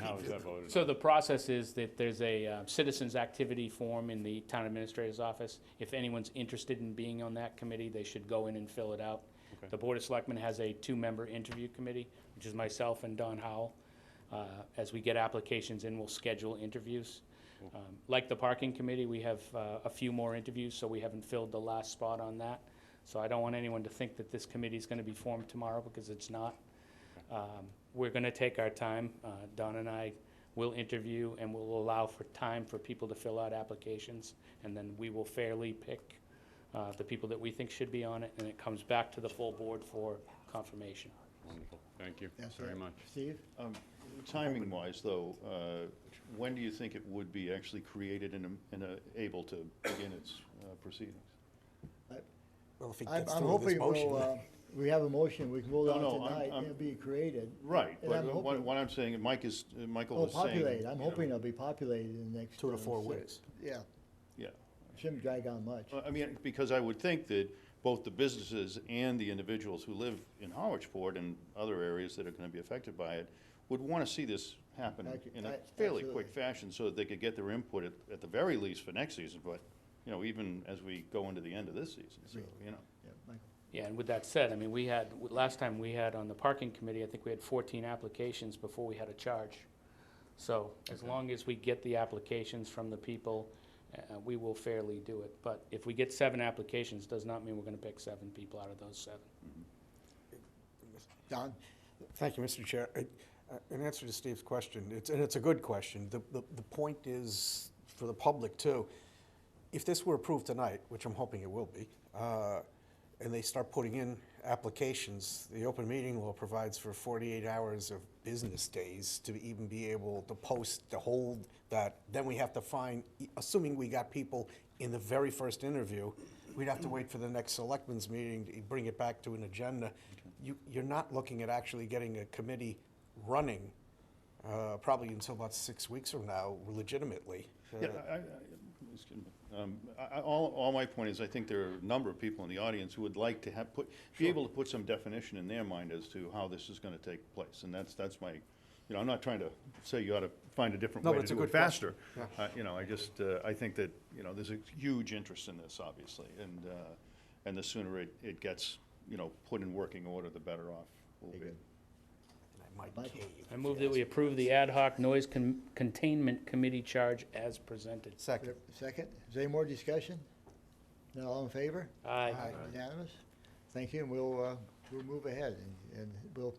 how is that voted? So the process is that there's a citizens activity form in the town administrator's office. If anyone's interested in being on that committee, they should go in and fill it out. Okay. The Board of Selectmen has a 2-member interview committee, which is myself and Don Howell. As we get applications in, we'll schedule interviews. Like the parking committee, we have a few more interviews, so we haven't filled the last spot on that. So I don't want anyone to think that this committee is going to be formed tomorrow, because it's not. We're going to take our time. Don and I will interview, and we'll allow for time for people to fill out applications, and then we will fairly pick the people that we think should be on it, and it comes back to the full board for confirmation. Wonderful. Thank you Yes, very much. Steve? Timing-wise, though, when do you think it would be actually created and able to begin its proceedings? Well, if he I'm gets through with hoping his motion. we have a motion, we can vote on No, tonight, I'm- it'll be created. Right, And but I'm hoping- what I'm saying, Michael was saying. populate, I'm hoping it'll be populated in the next. 2 to 4 6. weeks. Yeah, Yeah. shouldn't drag on much. I mean, because I would think that both the businesses and the individuals who live in Harwichport and other areas that are going to be affected by it would want to see this happen in a fairly quick fashion so that they could get their input at the very least for next season, but, you know, even as we go into the end of this season, so, you know. Yeah, Michael. Yeah, and with that said, I mean, last time we had on the parking committee, I think we had 14 applications before we had a charge. So as long as we get the applications from the people, we will fairly do it. But if we get 7 applications, does not mean we're gonna pick 7 people out of those 7. Don? Thank you, Mr. Chair. In answer to Steve's question, it's a good question. The point is, for the public too, if this were approved tonight, which I'm hoping it will be, and they start putting in applications, the open meeting law provides for 48 hours of business days to even be able to post, to hold that. Then we have to find, assuming we got people in the very first interview, we'd have to wait for the next selectmen's meeting to bring it back to an agenda. You're not looking at actually getting a committee running probably until about 6 weeks from now, legitimately. Yeah, excuse me. All my point is, I think there are a number of people in the audience who would like to be able to put some definition in their mind as to how this is going to take place, and that's my, I'm not trying to say you ought to find a different way to do it faster. I think that there's a huge interest in this, obviously, and the sooner it gets put in working order, the better off we'll be. I move that we approve the ad hoc noise containment committee charge as presented. Second. Second. Is there any more discussion? No, all in favor? Aye. Unanimous? Thank you, and we'll move ahead, and we'll,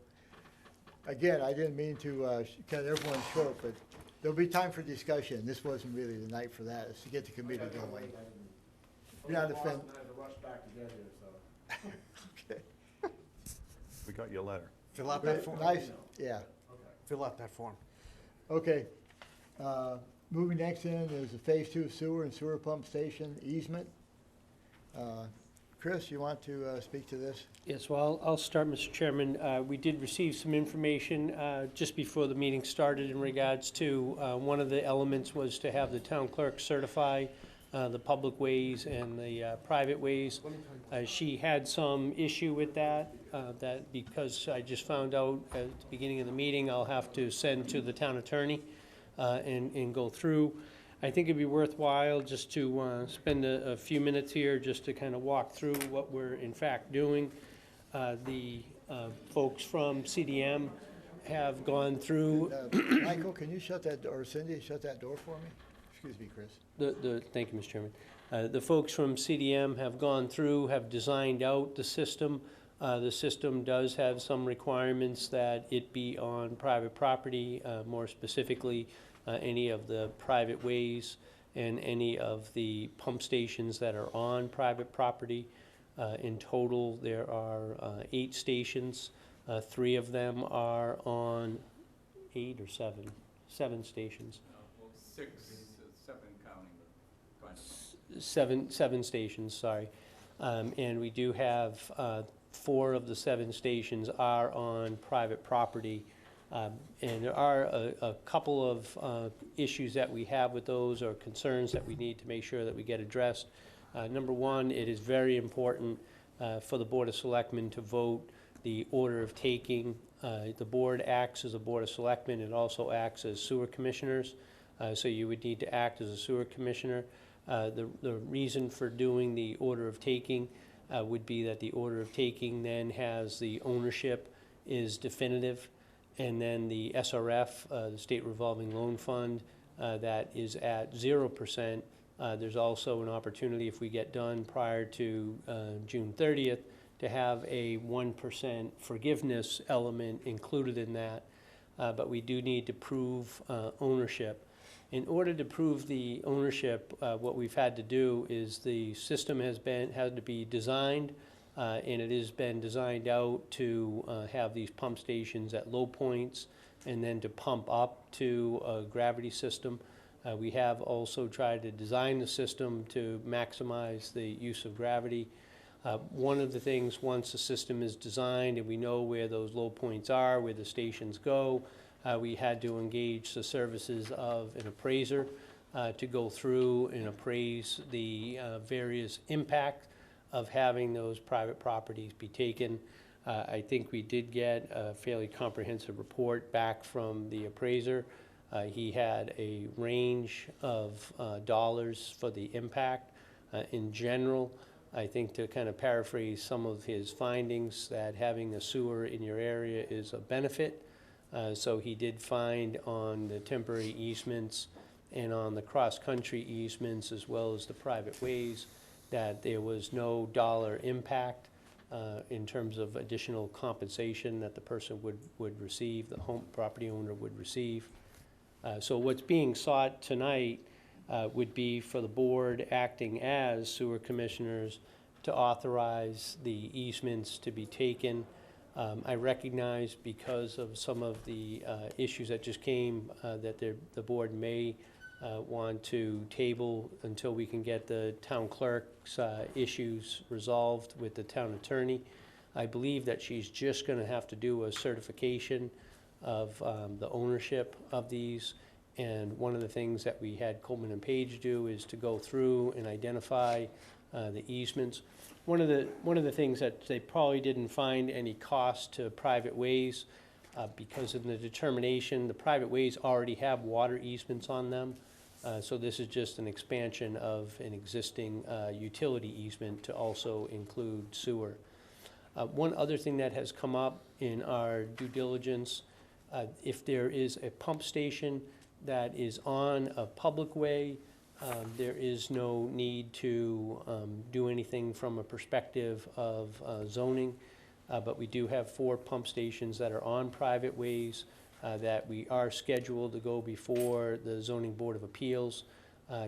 again, I didn't mean to cut everyone short, but there'll be time for discussion. This wasn't really the night for that. It's to get the committee going. You're not offended. Okay. We got your letter. Fill out that form. Nice, yeah. Fill out that form. Okay. Moving next in is the Phase 2 sewer and sewer pump station easement. Chris, you want to speak to this? Yes, well, I'll start, Mr. Chairman. We did receive some information just before the meeting started in regards to one of the elements was to have the town clerk certify the public ways and the private ways. She had some issue with that, that because I just found out at the beginning of the meeting, I'll have to send to the town attorney and go through. I think it'd be worthwhile just to spend a few minutes here just to kind of walk through what we're in fact doing. The folks from CDM have gone through. Michael, can you shut that door, or Cindy, shut that door for me? Excuse me, Chris. Thank you, Mr. Chairman. The folks from CDM have gone through, have designed out the system. The system does have some requirements that it be on private property, more specifically any of the private ways and any of the pump stations that are on private property. In total, there are 8 stations. 3 of them are on 8 or 7? 7 stations. 6, 7 counting. 7 stations, sorry. And we do have 4 of the 7 stations are on private property. And there are a couple of issues that we have with those, or concerns that we need to make sure that we get addressed. Number one, it is very important for the Board of Selectmen to vote the order of taking. The board acts as a Board of Selectmen. It also acts as sewer commissioners. So you would need to act as a sewer commissioner. The reason for doing the order of taking would be that the order of taking then has the ownership is definitive, and then the SRF, the State Revolving Loan Fund, that is at 0%. There's also an opportunity, if we get done prior to June 30th, to have a 1% forgiveness element included in that. But we do need to prove ownership. In order to prove the ownership, what we've had to do is the system had to be designed, and it has been designed out to have these pump stations at low points and then to pump up to a gravity system. We have also tried to design the system to maximize the use of gravity. One of the things, once the system is designed and we know where those low points are, where the stations go, we had to engage the services of an appraiser to go through and appraise the various impact of having those private properties be taken. I think we did get a fairly comprehensive report back from the appraiser. He had a range of dollars for the impact. In general, I think to kind of paraphrase some of his findings, that having a sewer in your area is a benefit. So he did find on the temporary easements and on the cross-country easements, as well as the private ways, that there was no dollar impact in terms of additional compensation that the person would receive, the home property owner would receive. So what's being sought tonight would be for the board acting as sewer commissioners to authorize the easements to be taken. I recognize, because of some of the issues that just came, that the board may want to table until we can get the town clerk's issues resolved with the town attorney. I believe that she's just going to have to do a certification of the ownership of these. And one of the things that we had Coleman and Page do is to go through and identify the easements. One of the things that they probably didn't find any cost to private ways, because in the determination, the private ways already have water easements on them. So this is just an expansion of an existing utility easement to also include sewer. One other thing that has come up in our due diligence, if there is a pump station that is on a public way, there is no need to do anything from a perspective of zoning, but we do have 4 pump stations that are on private ways that we are scheduled to go before the Zoning Board of Appeals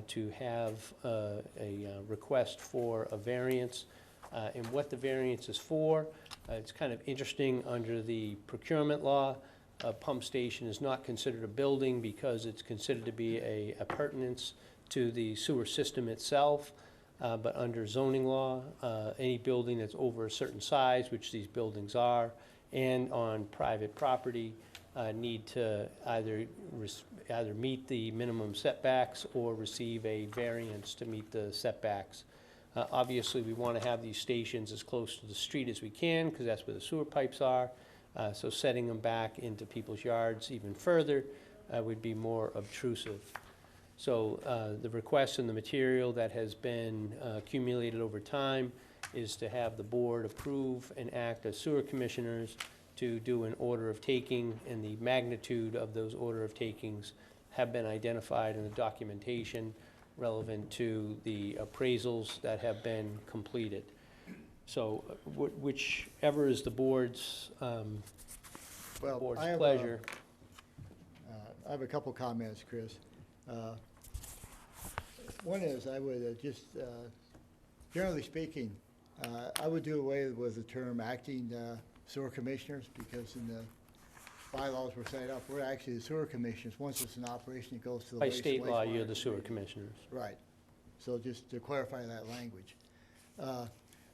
to have a request for a variance. And what the variance is for, it's kind of interesting. Under the procurement law, a pump station is not considered a building because it's considered to be a appurtenance to the sewer system itself. But under zoning law, any building that's over a certain size, which these buildings are, and on private property, need to either meet the minimum setbacks or receive a variance to meet the setbacks. Obviously, we want to have these stations as close to the street as we can, because that's where the sewer pipes are. So setting them back into people's yards even further would be more obtrusive. So the request and the material that has been accumulated over time is to have the board approve and act as sewer commissioners to do an order of taking, and the magnitude of those order of takings have been identified in the documentation relevant to the appraisals that have been completed. So whichever is the board's pleasure. I have a couple comments, Chris. One is, I would just, generally speaking, I would do away with the term acting sewer commissioners, because in the bylaws we're set up, we're actually the sewer commissioners. Once it's in operation, it goes to the By state law, you're the sewer commissioners. Right. So just to clarify that language.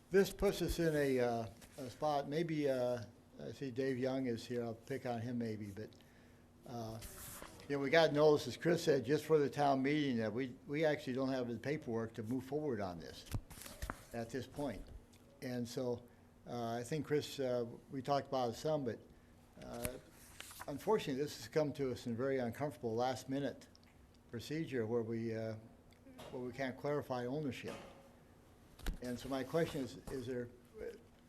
This puts us in a spot, maybe, I see Dave Young is here, I'll pick on him maybe, but you know, we got notice, as Chris said, just for the town meeting, that we actually don't have the paperwork to move forward on this at this point. And so I think, Chris, we talked about it some, but unfortunately, this has come to us in a very uncomfortable last-minute procedure where we can't clarify ownership. And so my question is there,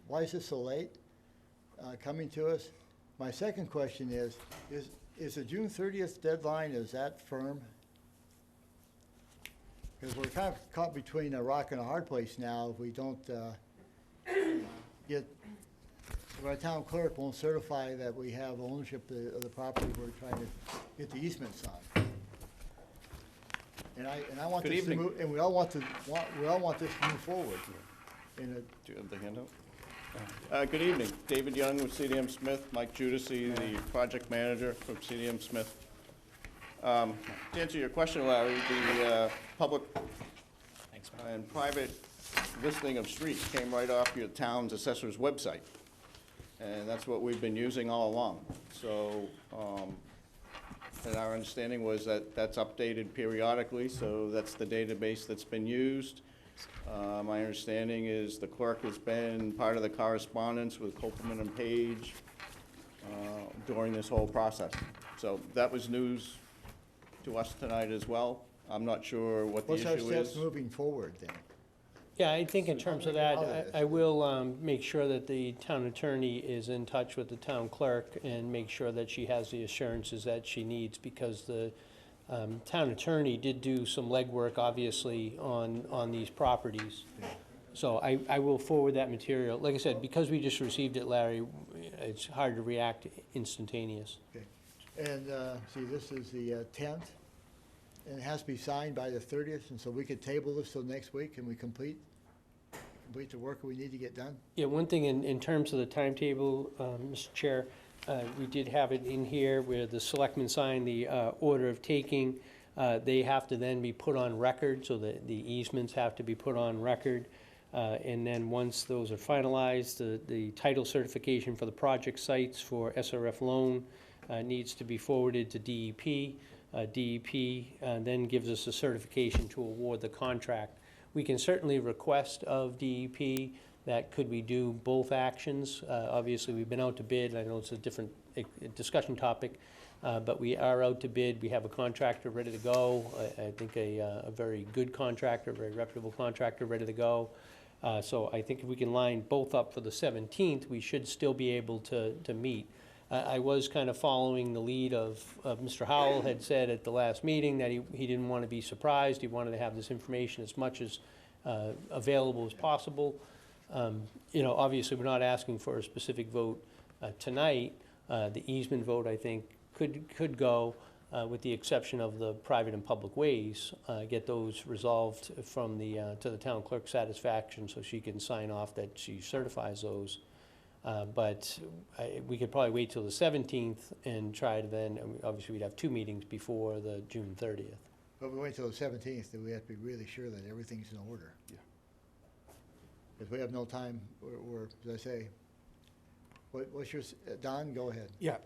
why is this so late coming to us? My second question is the June 30th deadline, is that firm? Because we're kind of caught between a rock and a hard place now if we don't if our town clerk won't certify that we have ownership of the property we're trying to get the easements on. And I want this to move, and we all want this to move forward. Do you have the handout? Good evening. David Young with CDM Smith, Mike Judici, the project manager from CDM Smith. To answer your question, Larry, the public and private listing of streets came right off your town's assessor's website. And that's what we've been using all along. So, and our understanding was that that's updated periodically, so that's the database that's been used. My understanding is the clerk has been part of the correspondence with Copeland and Page during this whole process. So that was news to us tonight as well. I'm not sure what the issue is. What's our steps moving forward then? Yeah, I think in terms of that, I will make sure that the town attorney is in touch with the town clerk and make sure that she has the assurances that she needs, because the town attorney did do some legwork, obviously, on these properties. So I will forward that material. Like I said, because we just received it, Larry, it's hard to react instantaneous. Okay. And, see, this is the 10th, and it has to be signed by the 30th, and so we could table this till next week, and we complete the work we need to get done? Yeah, one thing in terms of the timetable, Mr. Chair, we did have it in here where the selectmen signed the order of taking. They have to then be put on record, so that the easements have to be put on record. And then once those are finalized, the title certification for the project sites for SRF loan needs to be forwarded to DEP. DEP then gives us a certification to award the contract. We can certainly request of DEP that could we do both actions. Obviously, we've been out to bid. I know it's a different discussion topic, but we are out to bid. We have a contractor ready to go. I think a very good contractor, very reputable contractor ready to go. So I think if we can line both up for the 17th, we should still be able to meet. I was kind of following the lead of Mr. Howell had said at the last meeting that he didn't want to be surprised. He wanted to have this information as much as available as possible. You know, obviously, we're not asking for a specific vote tonight. The easement vote, I think, could go, with the exception of the private and public ways, get those resolved from to the town clerk's satisfaction, so she can sign off that she certifies those. But we could probably wait till the 17th and try to then, obviously, we'd have 2 meetings before the June 30th. But we wait till the 17th, then we have to be really sure that everything's in order. Yeah. Because we have no time, or, as I say, what's your, Don, go ahead. Yeah,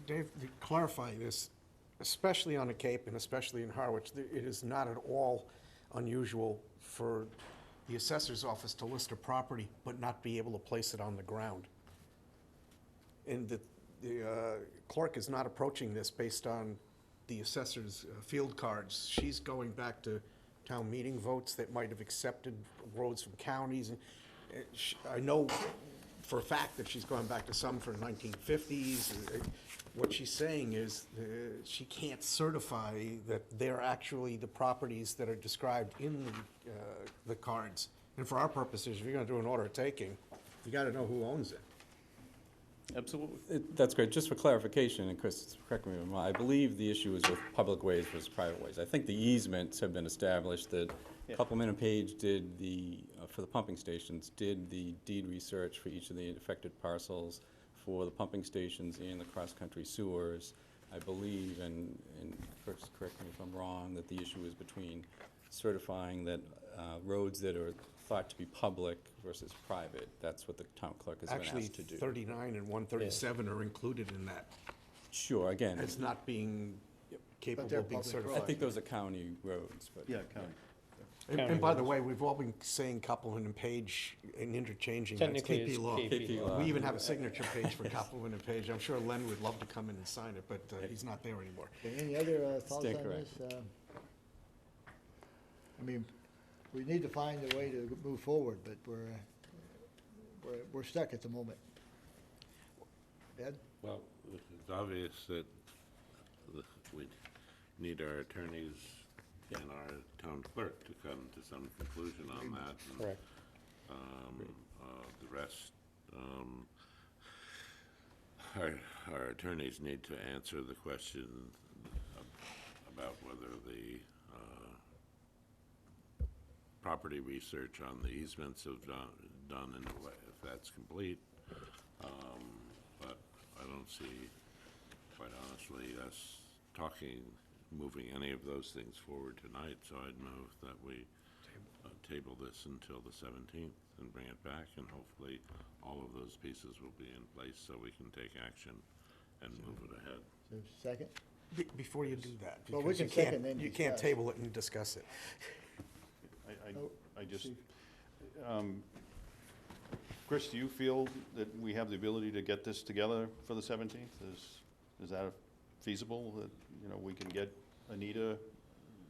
Dave, to clarify this, especially on the Cape and especially in Harwich, it is not at all unusual for the assessor's office to list a property but not be able to place it on the ground. And the clerk is not approaching this based on the assessor's field cards. She's going back to town meeting votes that might have accepted roads from counties. And I know for a fact that she's gone back to some for 1950s. What she's saying is she can't certify that they're actually the properties that are described in the cards. And for our purposes, if you're going to do an order of taking, you got to know who owns it. Absolutely. That's great. Just for clarification, and Chris, correct me if I'm wrong, I believe the issue is with public ways versus private ways. I think the easements have been established that Coupleman and Page did for the pumping stations, did the deed research for each of the affected parcels for the pumping stations and the cross-country sewers. I believe, and Chris, correct me if I'm wrong, that the issue is between certifying that roads that are thought to be public versus private. That's what the town clerk has been asked to do. Actually, 39 and 137 are included in that. Sure, again. As not being capable of being certified. I think those are county roads, but. Yeah, county. And by the way, we've all been saying Coupleman and Page and interchanging. That's Technically, KP it's law. KP law. We even have a signature page for Coupleman and Page. I'm sure Len would love to come in and sign it, but he's not there anymore. Okay, any other thoughts on correct. this? I mean, we need to find a way to move forward, but we're stuck at the moment. Ed? Well, it's obvious that we need our attorneys and our town clerk to come to some conclusion on that. And, correct. The rest, our attorneys need to answer the question about whether the property research on the easements have done in a way, if that's complete. But I don't see, quite honestly, us moving any of those things forward tonight, so I'd move that we table this until the 17th and bring it back, and hopefully all of those pieces will be in place so we can take action and move it ahead. So second? Before you do that, Well, we because can second then you can't discuss. table it and discuss it. I just, Chris, do you feel that we have the ability to get this together for the 17th? Is that feasible, that, you know, we can get Anita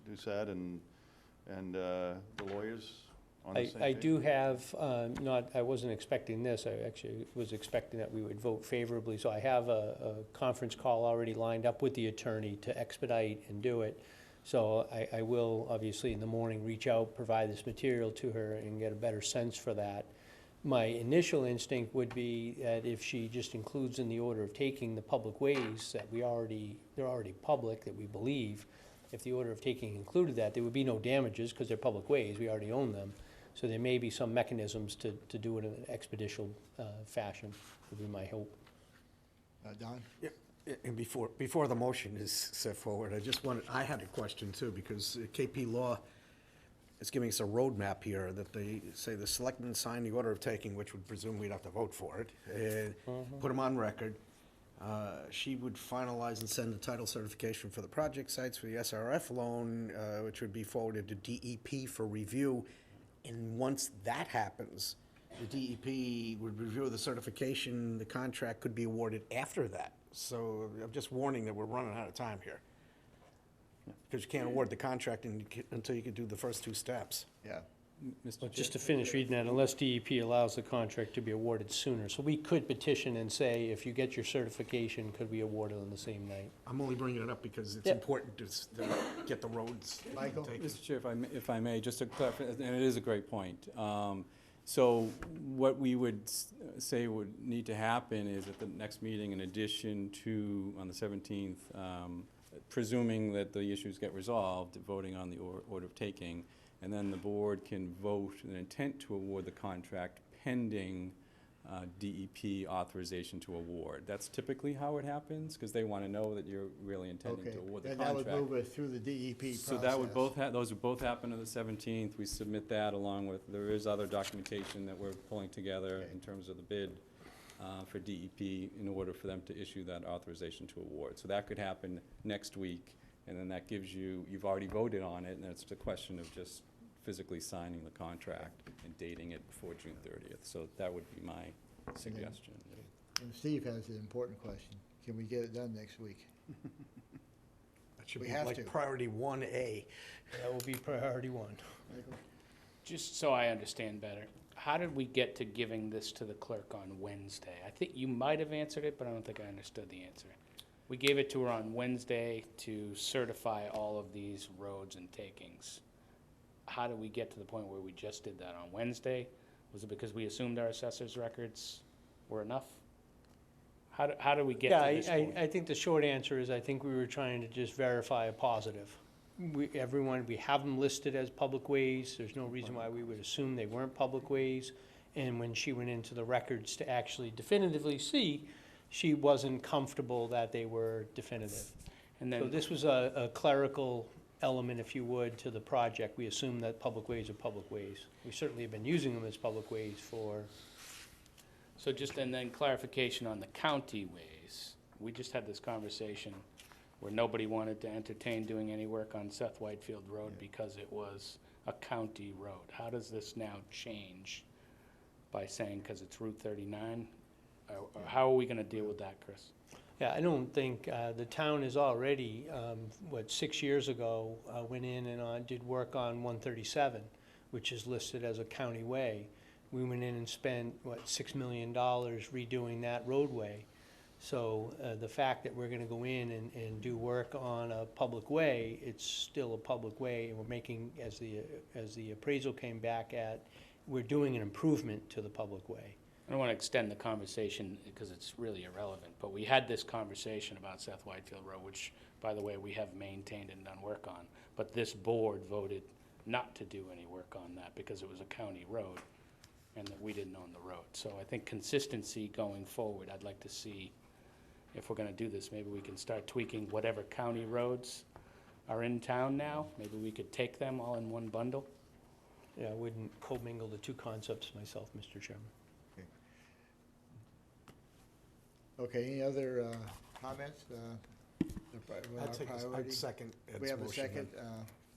Doucette and the lawyers on the same I page? do have, I wasn't expecting this, I actually was expecting that we would vote favorably, so I have a conference call already lined up with the attorney to expedite and do it. So I will, obviously, in the morning, reach out, provide this material to her and get a better sense for that. My initial instinct would be that if she just includes in the order of taking the public ways that they're already public, that we believe, if the order of taking included that, there would be no damages because they're public ways, we already own them. So there may be some mechanisms to do it in an expeditious fashion, would be my hope. Don? Yeah, and before the motion is set forward, I had a question too, because KP Law is giving us a roadmap here that they say the selectmen sign the order of taking, which would presume we'd have to vote for it, and put them on record. She would finalize and send the title certification for the project sites for the SRF loan, which would be forwarded to DEP for review. And once that happens, the DEP would review the certification, the contract could be awarded after that. So I'm just warning that we're running out of time here. Because you can't award the contract until you can do the first two steps. Yeah. Well, just to finish reading that, unless DEP allows the contract to be awarded sooner. So we could petition and say, if you get your certification, could we award it on the same night? I'm only bringing it up because it's Yep. important to get the roads Michael? taken. Mr. Chair, if I may, just to clarify, and it is a great point. So what we would say would need to happen is at the next meeting, in addition to, on the 17th, presuming that the issues get resolved, voting on the order of taking, and then the board can vote an intent to award the contract pending DEP authorization to award. That's typically how it happens, because they want to know that you're really intending Okay, to award the and contract. that would move us through the DEP process. So that would those would both happen on the 17th. We submit that along with, there is other documentation that we're pulling together in terms of the bid for DEP in order for them to issue that authorization to award. So that could happen next week, and then that gives you've already voted on it, and it's a question of just physically signing the contract and dating it before June 30th. So that would be my suggestion. And Steve has an important question. Can we get it done next week? That should We be have like to. priority 1A. That will be priority one. Michael? Just so I understand better, how did we get to giving this to the clerk on Wednesday? I think you might have answered it, but I don't think I understood the answer. We gave it to her on Wednesday to certify all of these roads and takings. How did we get to the point where we just did that on Wednesday? Was it because we assumed our assessor's records were enough? How do we get to this point? I think the short answer is I think we were trying to just verify a positive. We have them listed as public ways. There's no reason why we would assume they weren't public ways. And when she went into the records to actually definitively see, she wasn't comfortable that they were definitive. And then, So this was a clerical element, if you would, to the project. We assume that public ways are public ways. We certainly have been using them as public ways for, so just, and then clarification on the county ways. We just had this conversation where nobody wanted to entertain doing any work on Seth Whitefield Road because it was a county road. How does this now change by saying, because it's Route 39? Or how are we gonna deal with that, Chris? yeah, I don't think, the town is already, 6 years ago, went in and did work on 137, which is listed as a county way. We went in and spent, $6 million redoing that roadway. So the fact that we're gonna go in and do work on a public way, it's still a public way, and we're making, as the appraisal came back at, we're doing an improvement to the public way. I don't want to extend the conversation because it's really irrelevant, but we had this conversation about Seth Whitefield Road, which, by the way, we have maintained and done work on. But this board voted not to do any work on that because it was a county road and that we didn't own the road. So I think consistency going forward, I'd like to see, if we're going to do this, maybe we can start tweaking whatever county roads are in town now. Maybe we could take them all in one bundle. Yeah, I wouldn't commingle the two concepts myself, Mr. Chairman. Okay, any other comments? I'd second Ed's We have a motion second. then.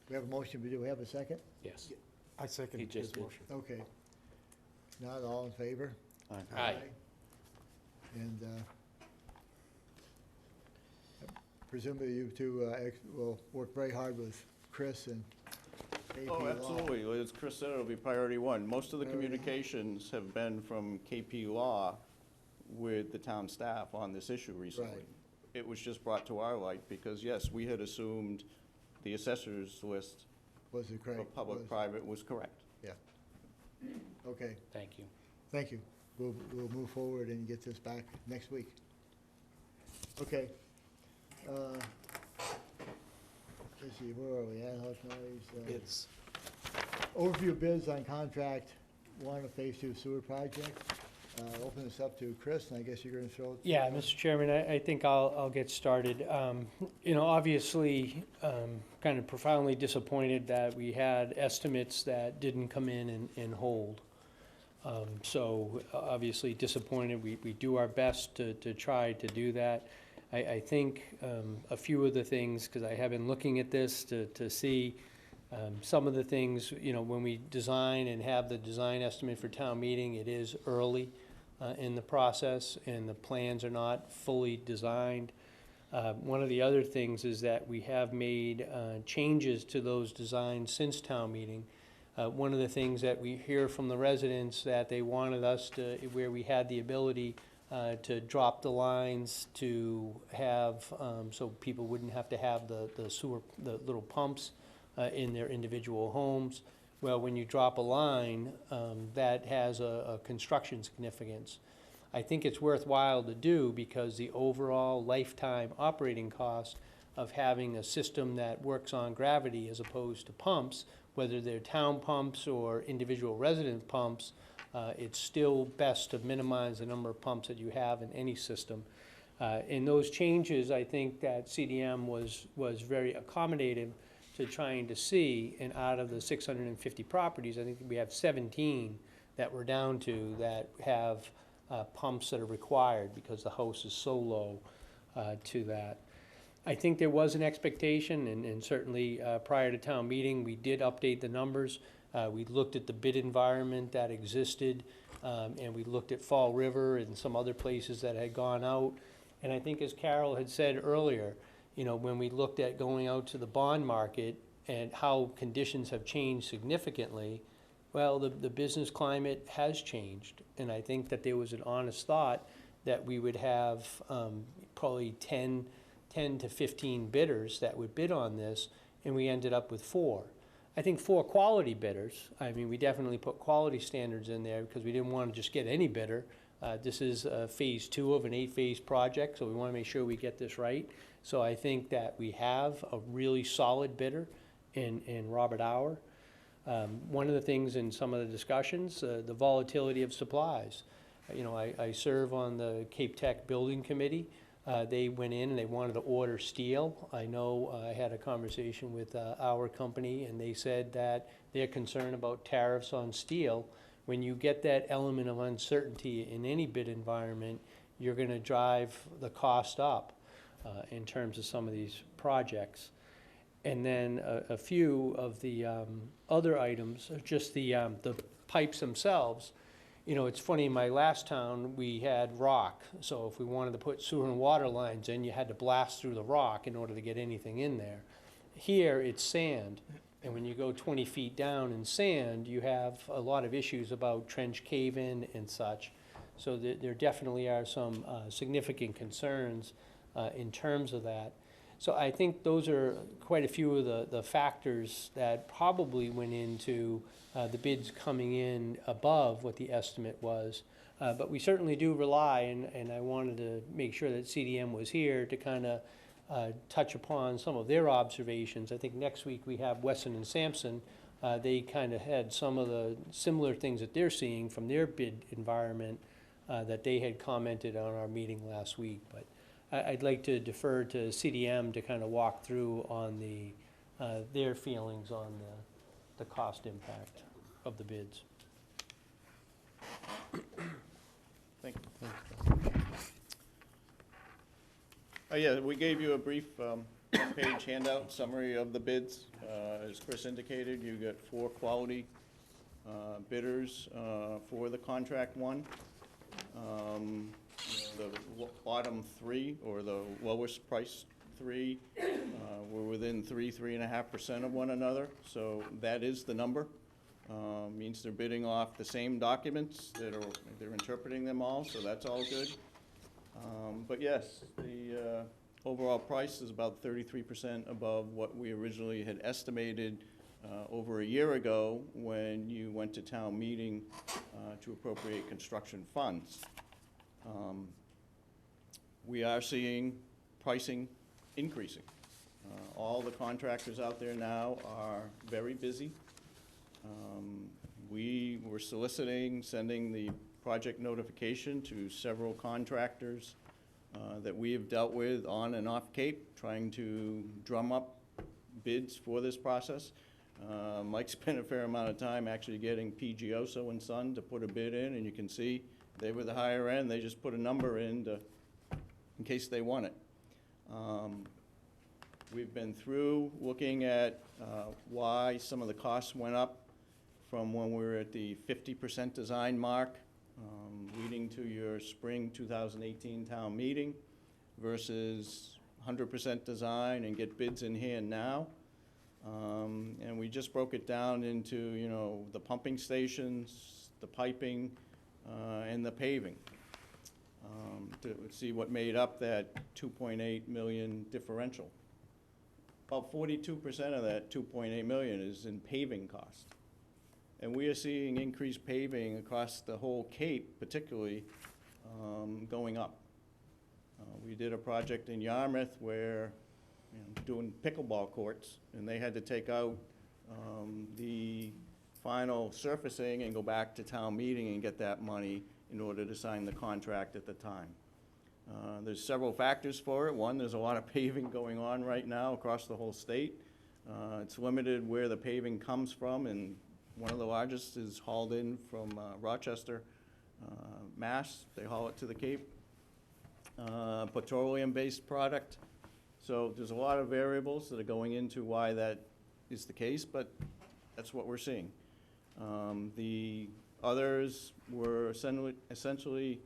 We have a motion, but do we have a second? Yes. I second He just his did. motion. Okay. Not all in favor? Aye. And presumably you two will work very hard with Chris and KP Oh, Law. absolutely. As Chris said, it'll be priority one. Most of the communications have been from KP Law with the town staff on this issue recently. Right. It was just brought to our light because, yes, we had assumed the assessor's list Was it correct? of public-private was correct. Yeah. Okay, Thank you. thank you. We'll move forward and get this back next week. Okay. Let's see, where are we at? Bids. Overview bids on contract one of Phase 2 sewer project. Open this up to Chris, and I guess you're gonna throw it. Yeah, Mr. Chairman, I think I'll get started. You know, obviously, kind of profoundly disappointed that we had estimates that didn't come in and hold. So obviously disappointed. We do our best to try to do that. I think a few of the things, because I have been looking at this to see some of the things, you know, when we design and have the design estimate for town meeting, it is early in the process and the plans are not fully designed. One of the other things is that we have made changes to those designs since town meeting. One of the things that we hear from the residents that they wanted us to, where we had the ability to drop the lines to have, so people wouldn't have to have the sewer, the little pumps in their individual homes. Well, when you drop a line, that has a construction significance. I think it's worthwhile to do because the overall lifetime operating cost of having a system that works on gravity as opposed to pumps, whether they're town pumps or individual resident pumps, it's still best to minimize the number of pumps that you have in any system. In those changes, I think that CDM was very accommodative to trying to see, and out of the 650 properties, I think we have 17 that we're down to that have pumps that are required because the house is so low to that. I think there was an expectation, and certainly prior to town meeting, we did update the numbers. We looked at the bid environment that existed, and we looked at Fall River and some other places that had gone out. And I think as Carol had said earlier, you know, when we looked at going out to the bond market and how conditions have changed significantly, well, the business climate has changed. And I think that there was an honest thought that we would have probably 10 to 15 bidders that would bid on this, and we ended up with 4. I think 4 quality bidders. I mean, we definitely put quality standards in there because we didn't want to just get any bidder. This is phase 2 of an 8-phase project, so we want to make sure we get this right. So I think that we have a really solid bidder in Robert Auer. One of the things in some of the discussions, the volatility of supplies. You know, I serve on the Cape Tech Building Committee. They went in and they wanted to order steel. I know I had a conversation with our company, and they said that they're concerned about tariffs on steel. When you get that element of uncertainty in any bid environment, you're going to drive the cost up in terms of some of these projects. And then a few of the other items are just the pipes themselves. You know, it's funny, in my last town, we had rock. So if we wanted to put sewer and water lines in, you had to blast through the rock in order to get anything in there. Here, it's sand. And when you go 20 feet down in sand, you have a lot of issues about trench cave-in and such. So there definitely are some significant concerns in terms of that. So I think those are quite a few of the factors that probably went into the bids coming in above what the estimate was. But we certainly do rely, and I wanted to make sure that CDM was here to kind of touch upon some of their observations. I think next week we have Weston and Sampson. They kind of had some of the similar things that they're seeing from their bid environment that they had commented on our meeting last week. But I'd like to defer to CDM to kind of walk through on their feelings on the cost impact of the bids. Thank you. Yeah, we gave you a brief page handout summary of the bids. As Chris indicated, you get 4 quality bidders for the contract one. The bottom 3, or the lowest price 3. We're within 3.5% of one another, so that is the number. Means they're bidding off the same documents, they're interpreting them all, so that's all good. But yes, the overall price is about 33% above what we originally had estimated over a year ago when you went to town meeting to appropriate construction funds. We are seeing pricing increasing. All the contractors out there now are very busy. We were soliciting, sending the project notification to several contractors that we have dealt with on and off Cape, trying to drum up bids for this process. Mike spent a fair amount of time actually getting PGOso and Son to put a bid in, and you can see they were the higher end. They just put a number in case they won it. We've been through looking at why some of the costs went up from when we were at the 50% design mark, leading to your spring 2018 town meeting, versus 100% design and get bids in hand now. And we just broke it down into, you know, the pumping stations, the piping, and the paving, to see what made up that 2.8 million differential. About 42% of that 2.8 million is in paving cost. And we are seeing increased paving across the whole Cape, particularly, going up. We did a project in Yarmouth where, you know, doing pickleball courts, and they had to take out the final surfacing and go back to town meeting and get that money in order to sign the contract at the time. There's several factors for it. One, there's a lot of paving going on right now across the whole state. It's limited where the paving comes from, and one of the largest is hauled in from Rochester, Mass. They haul it to the Cape. Petroleum-based product. So there's a lot of variables that are going into why that is the case, but that's what we're seeing. The others were essentially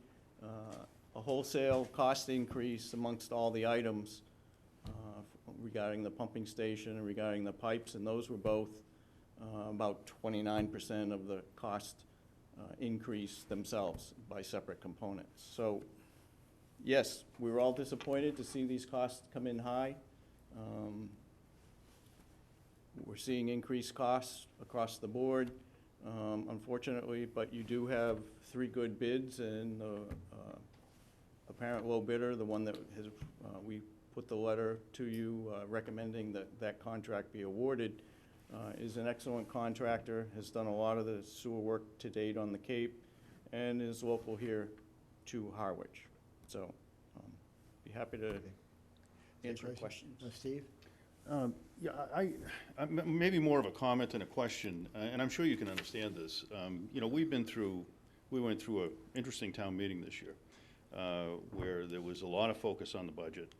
a wholesale cost increase amongst all the items regarding the pumping station and regarding the pipes, and those were both about 29% of the cost increase themselves by separate components. So yes, we were all disappointed to see these costs come in high. We're seeing increased costs across the board, unfortunately, but you do have 3 good bids, and the apparent low bidder, the one that has, we put the letter to you recommending that that contract be awarded, is an excellent contractor, has done a lot of the sewer work to date on the Cape, and is local here to Harwich. So, be happy to answer questions. Steve? Yeah, maybe more of a comment than a question, and I'm sure you can understand this. You know, we went through an interesting town meeting this year, where there was a lot of focus on the budget,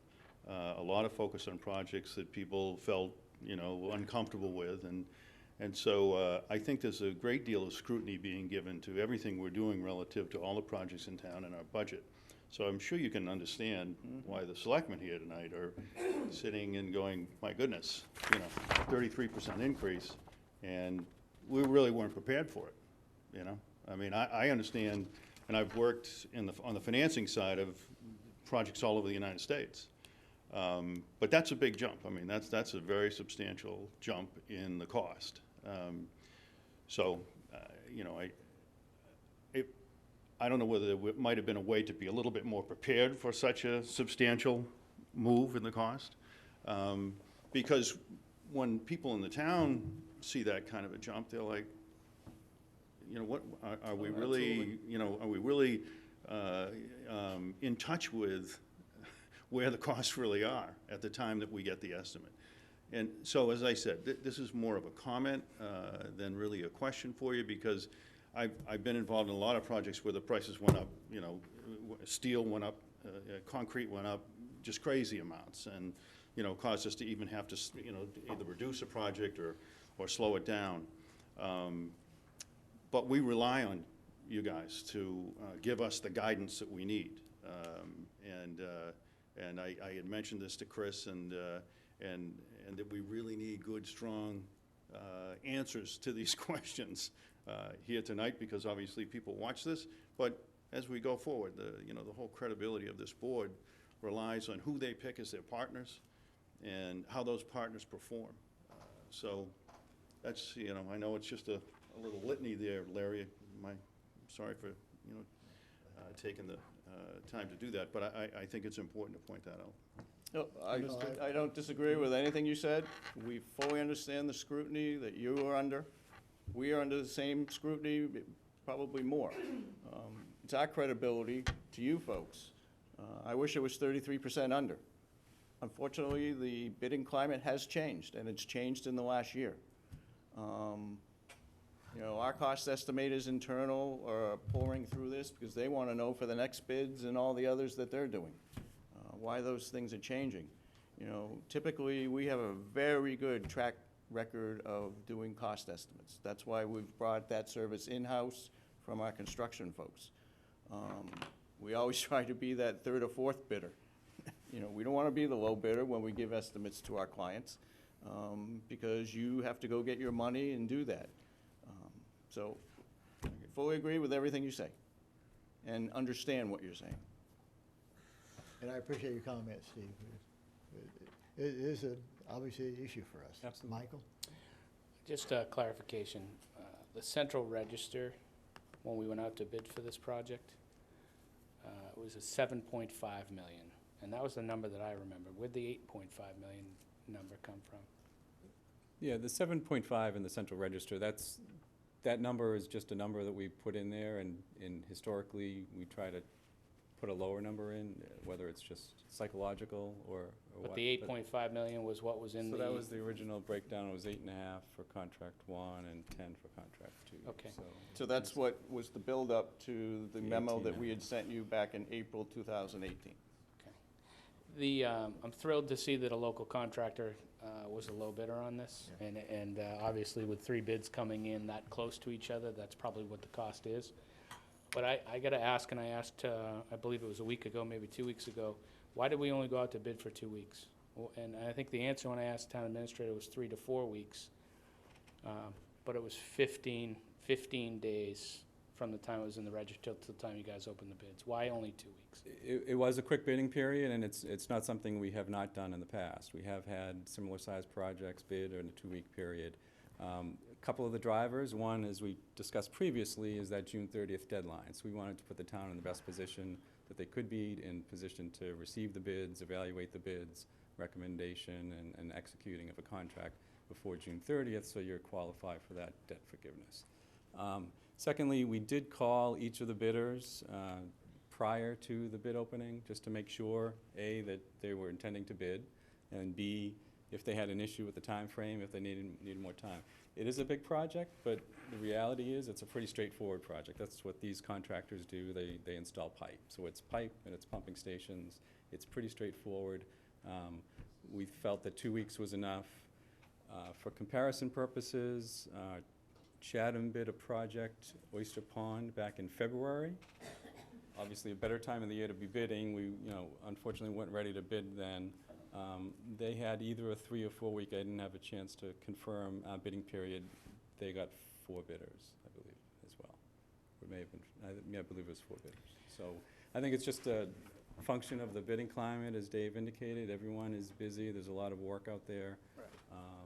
a lot of focus on projects that people felt, you know, uncomfortable with, and so I think there's a great deal of scrutiny being given to everything we're doing relative to all the projects in town and our budget. So I'm sure you can understand why the selectmen here tonight are sitting and going, my goodness, you know, 33% increase, and we really weren't prepared for it, you know? I mean, I understand, and I've worked on the financing side of projects all over the United States. But that's a big jump. I mean, that's a very substantial jump in the cost. So, you know, I don't know whether there might have been a way to be a little bit more prepared for such a substantial move in the cost. Because when people in the town see that kind of a jump, they're like, you know, what, are we really, you know, are we really in touch with where the costs really are at the time that we get the estimate? And so, as I said, this is more of a comment than really a question for you, because I've been involved in a lot of projects where the prices went up, you know, steel went up, concrete went up, just crazy amounts, and, you know, caused us to even have to, you know, either reduce a project or slow it down. But we rely on you guys to give us the guidance that we need. And And I had mentioned this to Chris, and that we really need good, strong answers to these questions here tonight, because obviously people watch this. But as we go forward, the whole credibility of this board relies on who they pick as their partners and how those partners perform. So that's, I know it's just a little litany there, Larry. I'm sorry for, taking the time to do that, but I think it's important to point that out. No, I don't disagree with anything you said. We fully understand the scrutiny that you are under. We are under the same scrutiny, probably more. It's our credibility to you folks. I wish it was 33% under. Unfortunately, the bidding climate has changed, and it's changed in the last year. Our cost estimators internal are pouring through this because they want to know for the next bids and all the others that they're doing, why those things are changing. Typically, we have a very good track record of doing cost estimates. That's why we've brought that service in-house from our construction folks. We always try to be that third or fourth bidder. We don't want to be the low bidder when we give estimates to our clients, because you have to go get your money and do that. So I fully agree with everything you say and understand what you're saying. And I appreciate your comments, Steve. It is obviously an issue for us. Absolutely. Michael? Just a clarification. The central register, when we went out to bid for this project, it was a 7.5 million. And that was the number that I remember. Where'd the 8.5 million number come from? Yeah, the 7.5 in the central register, that number is just a number that we put in there, and historically, we try to put a lower number in, whether it's just psychological or what. But the 8.5 million was what was in the... So that was the original breakdown. It was 8.5 for contract 1 and 10 for contract 2. Okay. So that's what was the build-up to the memo 18 that we had sent you back in April 2018. I'm thrilled to see that a local contractor was a low bidder on this. Yeah. And obviously with 3 bids coming in that close to each other, that's probably what the cost is. But I got to ask, and I asked, I believe it was a week ago, maybe 2 weeks ago, why did we only go out to bid for 2 weeks? And I think the answer when I asked the town administrator was 3 to 4 weeks. But it was 15 days from the time it was in the register to the time you guys opened the bids. Why only 2 weeks? It was a quick bidding period, and it's not something we have not done in the past. We have had similar sized projects bid in a 2-week period. A couple of the drivers, one, as we discussed previously, is that June 30th deadline. So we wanted to put the town in the best position that they could be, in position to receive the bids, evaluate the bids, recommendation, and executing of a contract before June 30th, so you're qualified for that debt forgiveness. Secondly, we did call each of the bidders prior to the bid opening, just to make sure, A, that they were intending to bid, and B, if they had an issue with the time frame, if they needed more time. It is a big project, but the reality is it's a pretty straightforward project. That's what these contractors do. They install pipe. So it's pipe and it's pumping stations. It's pretty straightforward. We felt that 2 weeks was enough. For comparison purposes, Chatham bid a project, Oyster Pond, back in February. Obviously a better time of the year to be bidding. We, unfortunately weren't ready to bid then. They had either a 3 or 4 week, I didn't have a chance to confirm, bidding period. They got 4 bidders, I believe, as well. Or it may have been, I believe it was 4 bidders. So I think it's just a function of the bidding climate, as Dave indicated. Everyone is busy. There's a lot of work out there.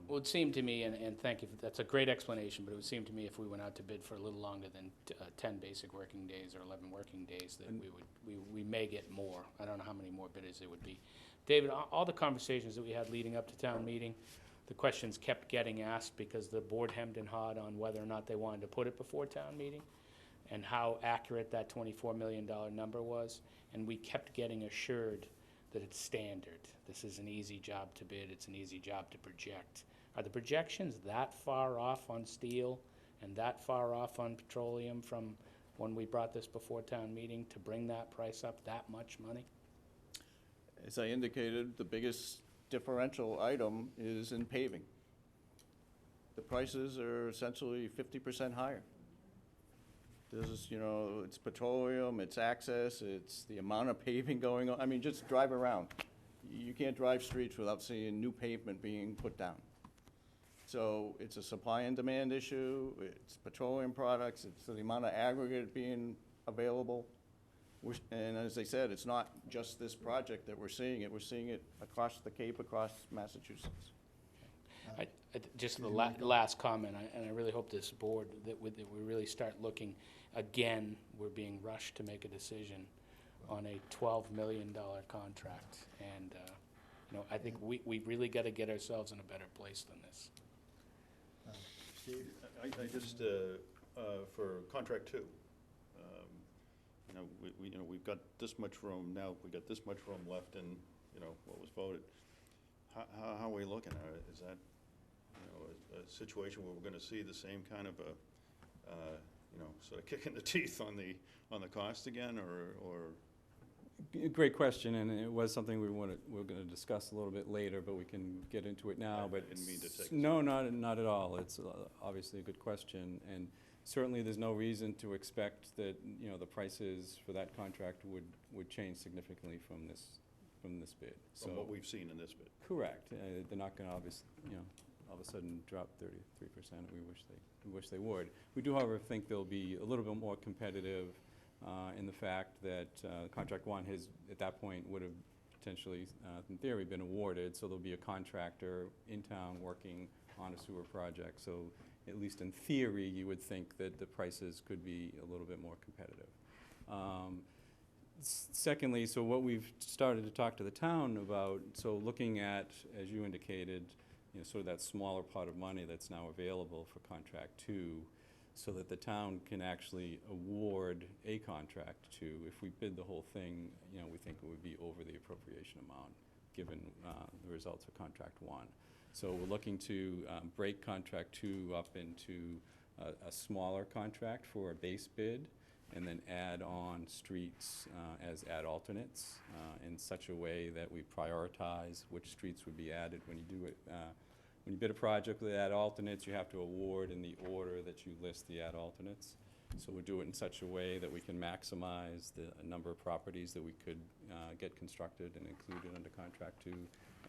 It would seem to me, and thank you, that's a great explanation, but it would seem to me if we went out to bid for a little longer than 10 basic working days or 11 working days, that we may get more. I don't know how many more bidders it would be. David, all the conversations that we had leading up to town meeting, the questions kept getting asked because the board hemmed and hawed on whether or not they wanted to put it before town meeting and how accurate that $24 million number was. And we kept getting assured that it's standard. This is an easy job to bid. It's an easy job to project. Are the projections that far off on steel and that far off on petroleum from when we brought this before town meeting to bring that price up that much money? As I indicated, the biggest differential item is in paving. The prices are essentially 50% higher. This is, you know, it's petroleum, it's access, it's the amount of paving going on. I mean, just drive around. You can't drive streets without seeing new pavement being put down. So it's a supply and demand issue, it's petroleum products, it's the amount of aggregate being available. And as I said, it's not just this project that we're seeing it across the Cape, across Massachusetts. Just the last comment, and I really hope this board, that we really start looking, again, we're being rushed to make a decision on a $12 million contract. And, you know, I think we really got to get ourselves in a better place than this. Steve? I just, for contract 2, you know, we've got this much room now, we've got this much room left in, you know, what was voted. How are we looking at it? Is that, you know, a situation where we're gonna see the same kind of a, you know, sort of kick in the teeth on the cost again, or? Great question, and it was something we're going to discuss a little bit later, but we can get into it now. I didn't mean to take. No, not at all. It's obviously a good question, and certainly there's no reason to expect that, you know, the prices for that contract would change significantly from this bid. From what we've seen in this bid. Correct. They're not going to obviously, you know, all of a sudden drop 33%. We wish they would. We do, however, think they'll be a little bit more competitive. In the fact that contract 1 has, at that point, would have potentially, in theory, been awarded, so there'll be a contractor in town working on a sewer project. So at least in theory, you would think that the prices could be a little bit more competitive. Secondly, so what we've started to talk to the town about, so looking at, as you indicated, you know, sort of that smaller pot of money that's now available for contract 2, so that the town can actually award a contract to, if we bid the whole thing, you know, we think it would be over the appropriation amount, given the results of contract 1. So we're looking to break contract 2 up into a smaller contract for a base bid, and then add on streets as add alternates in such a way that we prioritize which streets would be added when you do it. When you bid a project with add alternates, you have to award in the order that you list the add alternates. So we'll do it in such a way that we can maximize the number of properties that we could get constructed and included under contract 2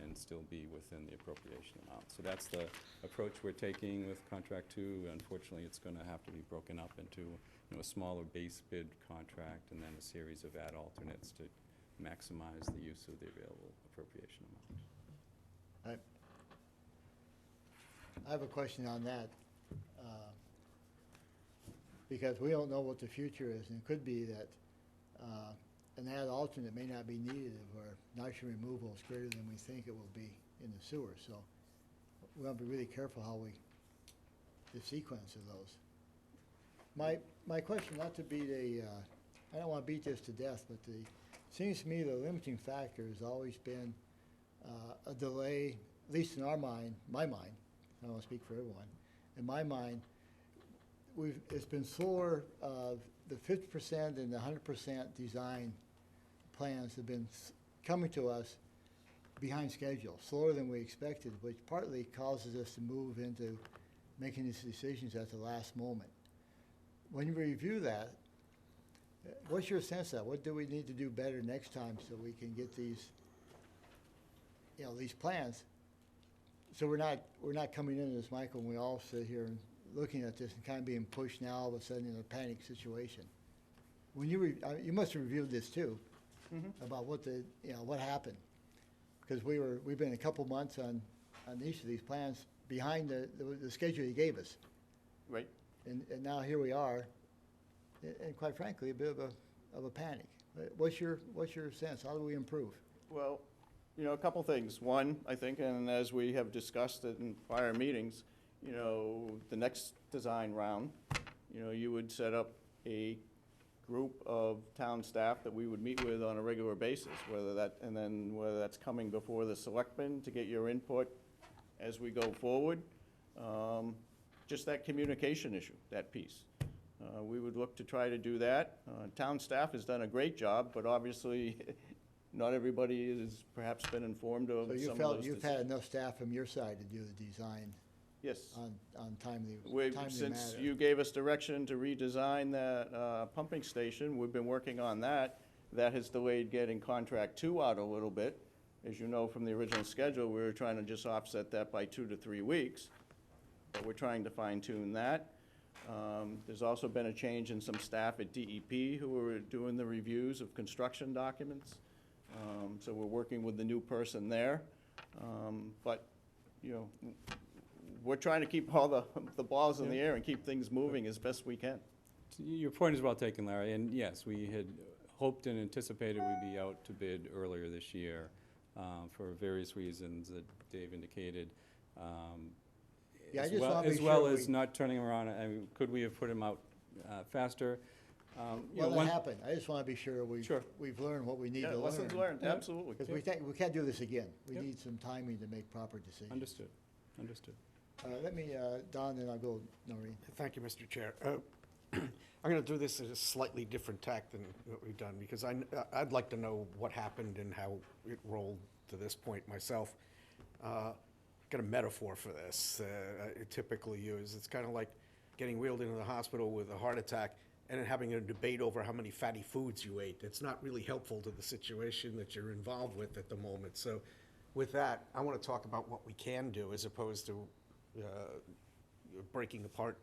and still be within the appropriation amount. So that's the approach we're taking with contract 2. Unfortunately, it's going to have to be broken up into, you know, a smaller base bid contract and then a series of add alternates to maximize the use of the available appropriation amount. I have a question on that, because we don't know what the future is, and it could be that an add alternate may not be needed if our nitrogen removal is greater than we think it will be in the sewer. So we have to be really careful how the sequence of those. My question, not to beat I don't want to beat this to death, but seems to me the limiting factor has always been a delay, at least in my mind, I don't want to speak for everyone. In my mind, it's been slower. The 50% and the 100% design plans have been coming to us behind schedule, slower than we expected, which partly causes us to move into making these decisions at the last moment. When you review that, what's your sense of that? What do we need to do better next time so we can get these, you know, these plans? So we're not coming into this, Michael, and we all sit here and looking at this and kind of being pushed now all of a sudden in a panic situation. When you must have reviewed this too, about what happened, because we've been a couple months on each of these plans behind the schedule you gave us. Right. And now here we are, and quite frankly, a bit of a panic. What's your sense? How do we improve? Well, you know, a couple things. One, I think, and as we have discussed it in prior meetings, you know, the next design round, you know, you would set up a group of town staff that we would meet with on a regular basis, whether that's coming before the selectmen to get your input as we go forward. Just that communication issue, that piece. We would look to try to do that. Town staff has done a great job, but obviously not everybody has perhaps been informed of some of those So you felt you've had enough staff from your side to do the design? Yes. on timely Since matter. you gave us direction to redesign that pumping station, we've been working on that. That has delayed getting contract 2 out a little bit. As you know from the original schedule, we were trying to just offset that by 2 to 3 weeks. But we're trying to fine tune that. There's also been a change in some staff at DEP who are doing the reviews of construction documents. So we're working with the new person there. But, you know, we're trying to keep all the balls in the air and keep things moving as best we can. Your point is well taken, Larry, and yes, we had hoped and anticipated we'd be out to bid earlier this year for various reasons that Dave indicated. Yeah, I as just well, wanna be as well sure as not turning around. I mean, could we have put him out faster? You know, Well, that happened. I just want to be sure Sure. we've learned what we need Yeah, to learn. lessons learned, Yeah. absolutely. Because we can't do this again. We Yep. need some timing to make proper decisions. Understood. Understood. Let me, Don, then I'll go Noreen. Thank you, Mr. Chair. I'm going to do this at a slightly different tack than what we've done, because I'd like to know what happened and how it rolled to this point myself. Got a metaphor for this I typically use. It's kind of like getting wheeled into the hospital with a heart attack and then having a debate over how many fatty foods you ate. It's not really helpful to the situation that you're involved with at the moment. So with that, I want to talk about what we can do as opposed to breaking apart.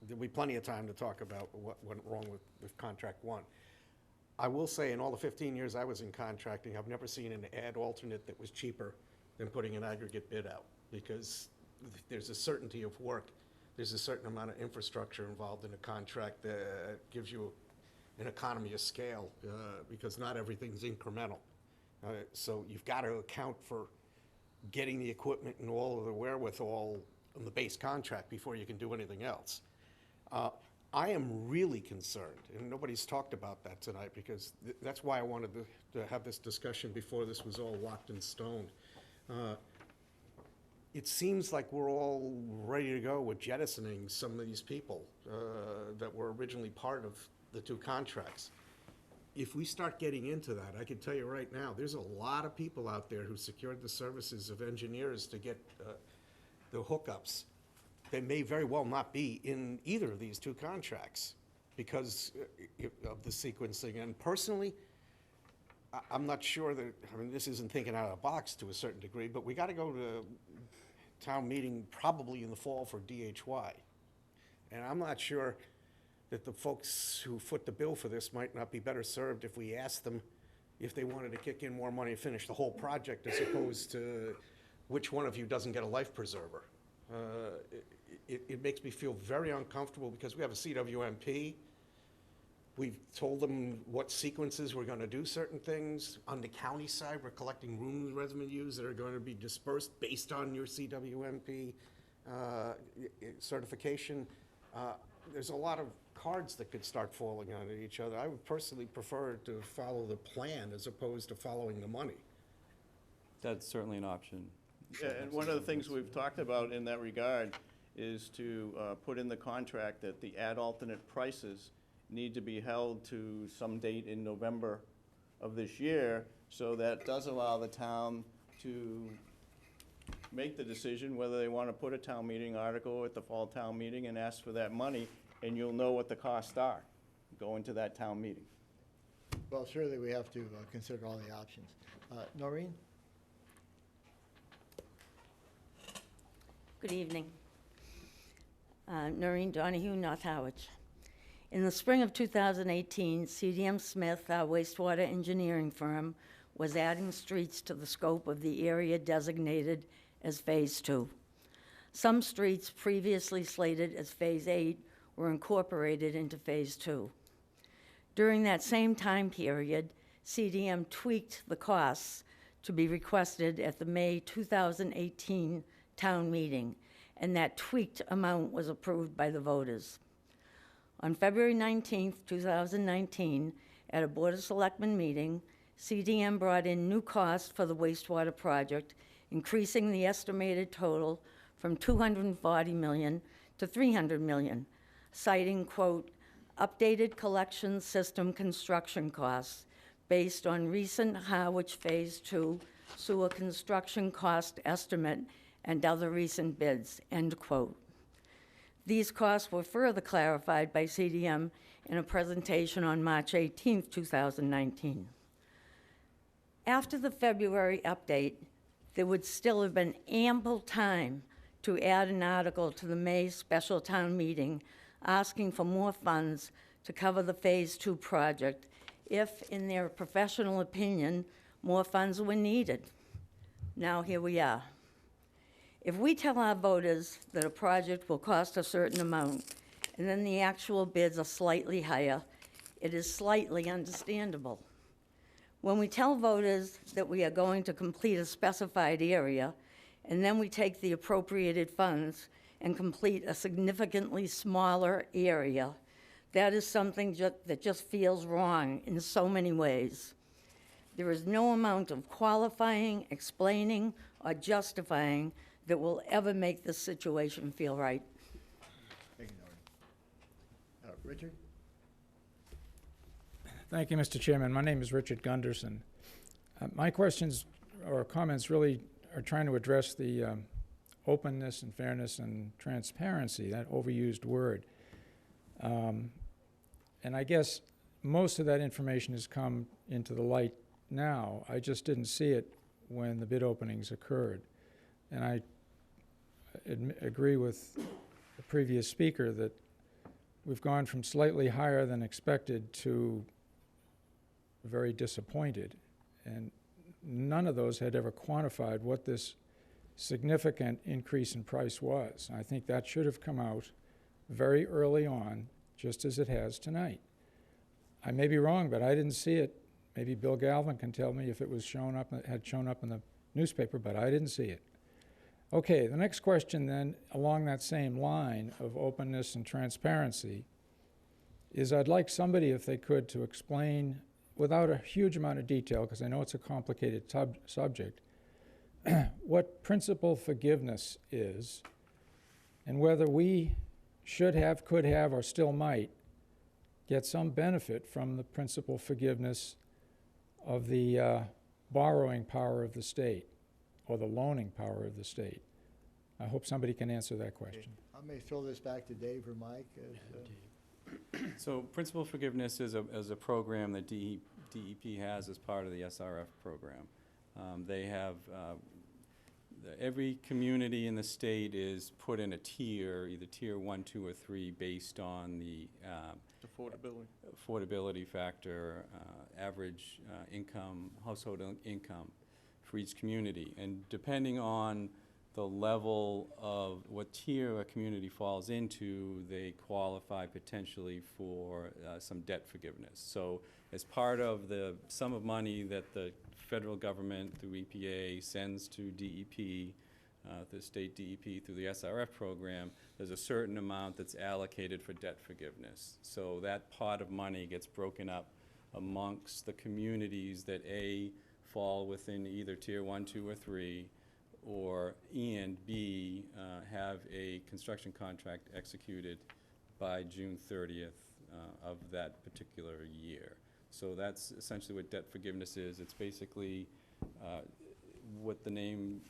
There'll be plenty of time to talk about what went wrong with contract 1. I will say in all the 15 years I was in contracting, I've never seen an ad alternate that was cheaper than putting an aggregate bid out, because there's a certainty of work. There's a certain amount of infrastructure involved in a contract that gives you an economy of scale, because not everything's incremental. So you've got to account for getting the equipment and all of the wherewithal on the base contract before you can do anything else. I am really concerned, and nobody's talked about that tonight, because that's why I wanted to have this discussion before this was all locked in stone. It seems like we're all ready to go with jettisoning some of these people that were originally part of the 2 contracts. If we start getting into that, I can tell you right now, there's a lot of people out there who secured the services of engineers to get the hookups. They may very well not be in either of these 2 contracts because of the sequencing. And personally, I'm not sure that, I mean, this isn't thinking out of the box to a certain degree, but we got to go to town meeting probably in the fall for DHY. And I'm not sure that the folks who foot the bill for this might not be better served if we asked them if they wanted to kick in more money to finish the whole project, as opposed to which one of you doesn't get a life preserver. It makes me feel very uncomfortable, because we have a CWMP. We've told them what sequences we're going to do certain things. On the county side, we're collecting room revenues that are going to be dispersed based on your CWMP certification. There's a lot of cards that could start falling on each other. I would personally prefer to follow the plan as opposed to following the money. That's certainly an option. Yeah, and one of the things we've talked about in that regard is to put in the contract that the ad alternate prices need to be held to some date in November of this year, so that does allow the town to make the decision whether they want to put a town meeting article at the fall town meeting and ask for that money, and you'll know what the costs are going to that town meeting. Well, surely we have to consider all the options. Noreen? Good evening. Noreen Donahue, North Harwich. In the spring of 2018, CDM Smith, our wastewater engineering firm, was adding streets to the scope of the area designated as Phase 2. Some streets previously slated as Phase 8 were incorporated into Phase 2. During that same time period, CDM tweaked the costs to be requested at the May 2018 town meeting, and that tweaked amount was approved by the voters. On February 19, 2019, at a Board of Selectmen meeting, CDM brought in new costs for the wastewater project, increasing the estimated total from $240 million to $300 million, citing, quote, updated collection system construction costs based on recent Harwich Phase 2 sewer construction cost estimate and other recent bids, end quote. These costs were further clarified by CDM in a presentation on March 18, 2019. After the February update, there would still have been ample time to add an article to the May special town meeting asking for more funds to cover the Phase 2 project if, in their professional opinion, more funds were needed. Now here we are. If we tell our voters that a project will cost a certain amount and then the actual bids are slightly higher, it is slightly understandable. When we tell voters that we are going to complete a specified area and then we take the appropriated funds and complete a significantly smaller area, that is something that just feels wrong in so many ways. There is no amount of qualifying, explaining, or justifying that will ever make this situation feel right. Thank you, Norton. Richard? Thank you, Mr. Chairman. My name is Richard Gunderson. My questions or comments really are trying to address the openness and fairness and transparency, that overused word. And I guess most of that information has come into the light now. I just didn't see it when the bid openings occurred. And I agree with the previous speaker that we've gone from slightly higher than expected to very disappointed. And none of those had ever quantified what this significant increase in price was. I think that should have come out very early on, just as it has tonight. I may be wrong, but I didn't see it. Maybe Bill Galvin can tell me if it was had shown up in the newspaper, but I didn't see it. Okay, the next question then, along that same line of openness and transparency, is I'd like somebody, if they could, to explain, without a huge amount of detail, because I know it's a complicated subject, what principal forgiveness is, and whether we should have, could have, or still might get some benefit from the principal forgiveness of the borrowing power of the state, or the loaning power of the state. I hope somebody can answer that question. I may throw this back to Dave or Mike. So principal forgiveness is a program that DEP has as part of the SRF program. They have, every community in the state is put in a tier, either tier 1, 2, or 3, based on the affordability factor, average income, household income for each community. And depending on the level of what tier a community falls into, they qualify potentially for some debt forgiveness. So as part of the sum of money that the federal government through EPA sends to DEP, the state DEP through the SRF program, there's a certain amount that's allocated for debt forgiveness. So that pot of money gets broken up amongst the communities that A, fall within either tier 1, 2, or 3, or and B, have a construction contract executed by June 30th of that particular year. So that's essentially what debt forgiveness is. It's basically what the name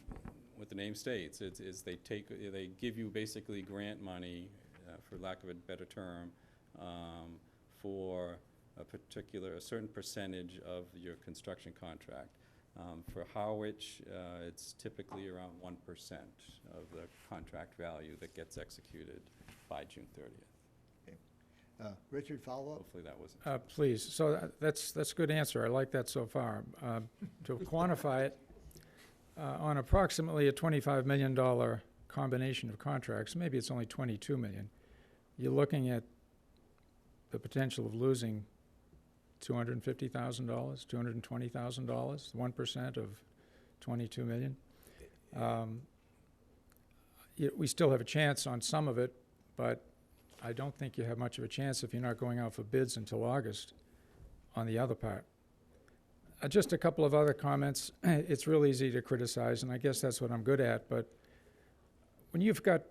states. It's they give you basically grant money, for lack of a better term, for a certain percentage of your construction contract. For Harwich, it's typically around 1% of the contract value that gets executed by June 30th. Okay. Richard, follow up? Hopefully that wasn't. Please. So that's a good answer. I like that so far. To quantify it, on approximately a $25 million combination of contracts, maybe it's only $22 million, you're looking at the potential of losing $250,000, $220,000, 1% of $22 million. We still have a chance on some of it, but I don't think you have much of a chance if you're not going out for bids until August on the other part. Just a couple of other comments. It's real easy to criticize, and I guess that's what I'm good at, but when you've got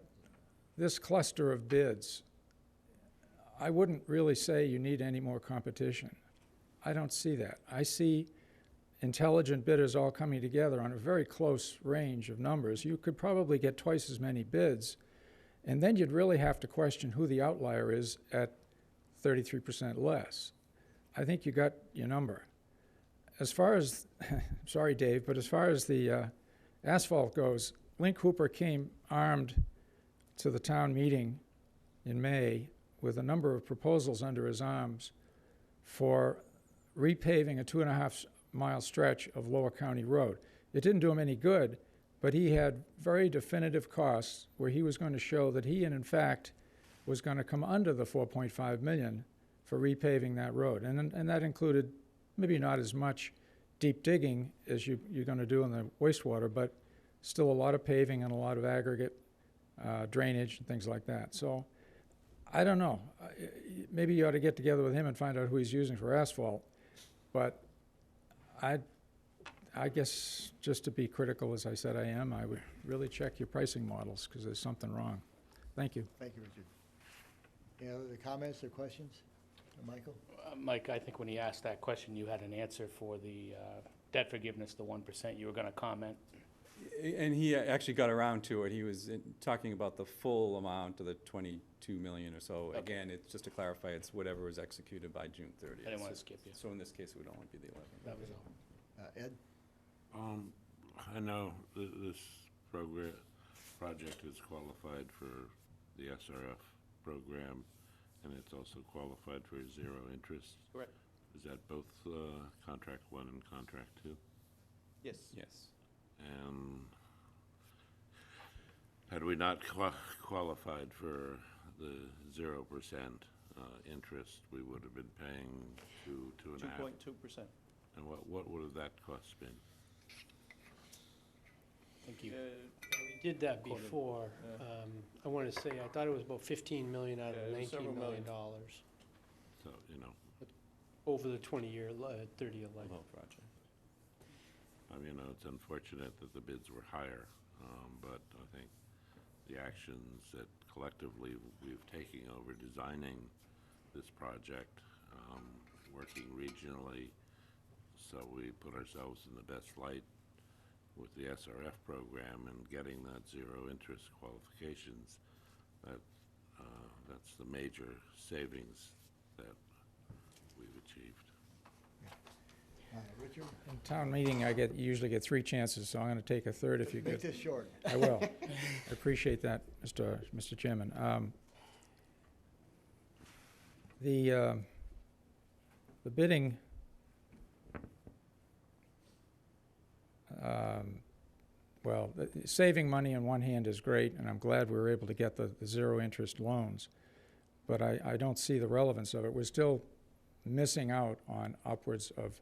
this cluster of bids, I wouldn't really say you need any more competition. I don't see that. I see intelligent bidders all coming together on a very close range of numbers, you could probably get twice as many bids, and then you'd really have to question who the outlier is at 33% less. I think you got your number. As far as, sorry Dave, but as far as the asphalt goes, Link Hooper came armed to the town meeting in May with a number of proposals under his arms for repaving a 2.5-mile stretch of Lower County Road. It didn't do him any good, but he had very definitive costs where he was going to show that he, in fact, was going to come under the $4.5 million for repaving that road. And that included maybe not as much deep digging as you're going to do in the wastewater, but still a lot of paving and a lot of aggregate drainage and things like that. So I don't know. Maybe you ought to get together with him and find out who he's using for asphalt. But I guess just to be critical, as I said I am, I would really check your pricing models because there's something wrong. Thank you. Thank you, Richard. Any other comments or questions? Michael? Mike, I think when he asked that question, you had an answer for the debt forgiveness, the 1%. You were going to comment. And he actually got around to it. He was talking about the full amount of the 22 million or so. Okay. Again, it's just to clarify, it's whatever was executed by June 30th. I didn't want to skip you. So in this case, it would only be the 11. That was all. Ed? I know this project is qualified for the SRF program, and it's also qualified for zero interest. Correct. Is that both contract 1 and contract 2? Yes. Yes. And had we not qualified for the 0% interest, we would have been paying 2.5%. 2.2%. And what would have that cost been? Thank you. We did that before. I want to say, I thought it was about 15 million out of Yeah, it was $19 several million million. So, you know, over the 20-year, 30-year life. The whole project. you know, it's unfortunate that the bids were higher, but I think the actions that collectively we've taken over designing this project, working regionally, so we put ourselves in the best light with the SRF program and getting that zero interest qualifications, that's the major savings that we've achieved. Richard? In town meeting, I usually get 3 chances, so I'm going to take a third if you Make could. this short. I will. I appreciate that, Mr. Chairman. The bidding, well, saving money on one hand is great, and I'm glad we were able to get the zero interest loans, but I don't see the relevance of it. We're still missing out on upwards of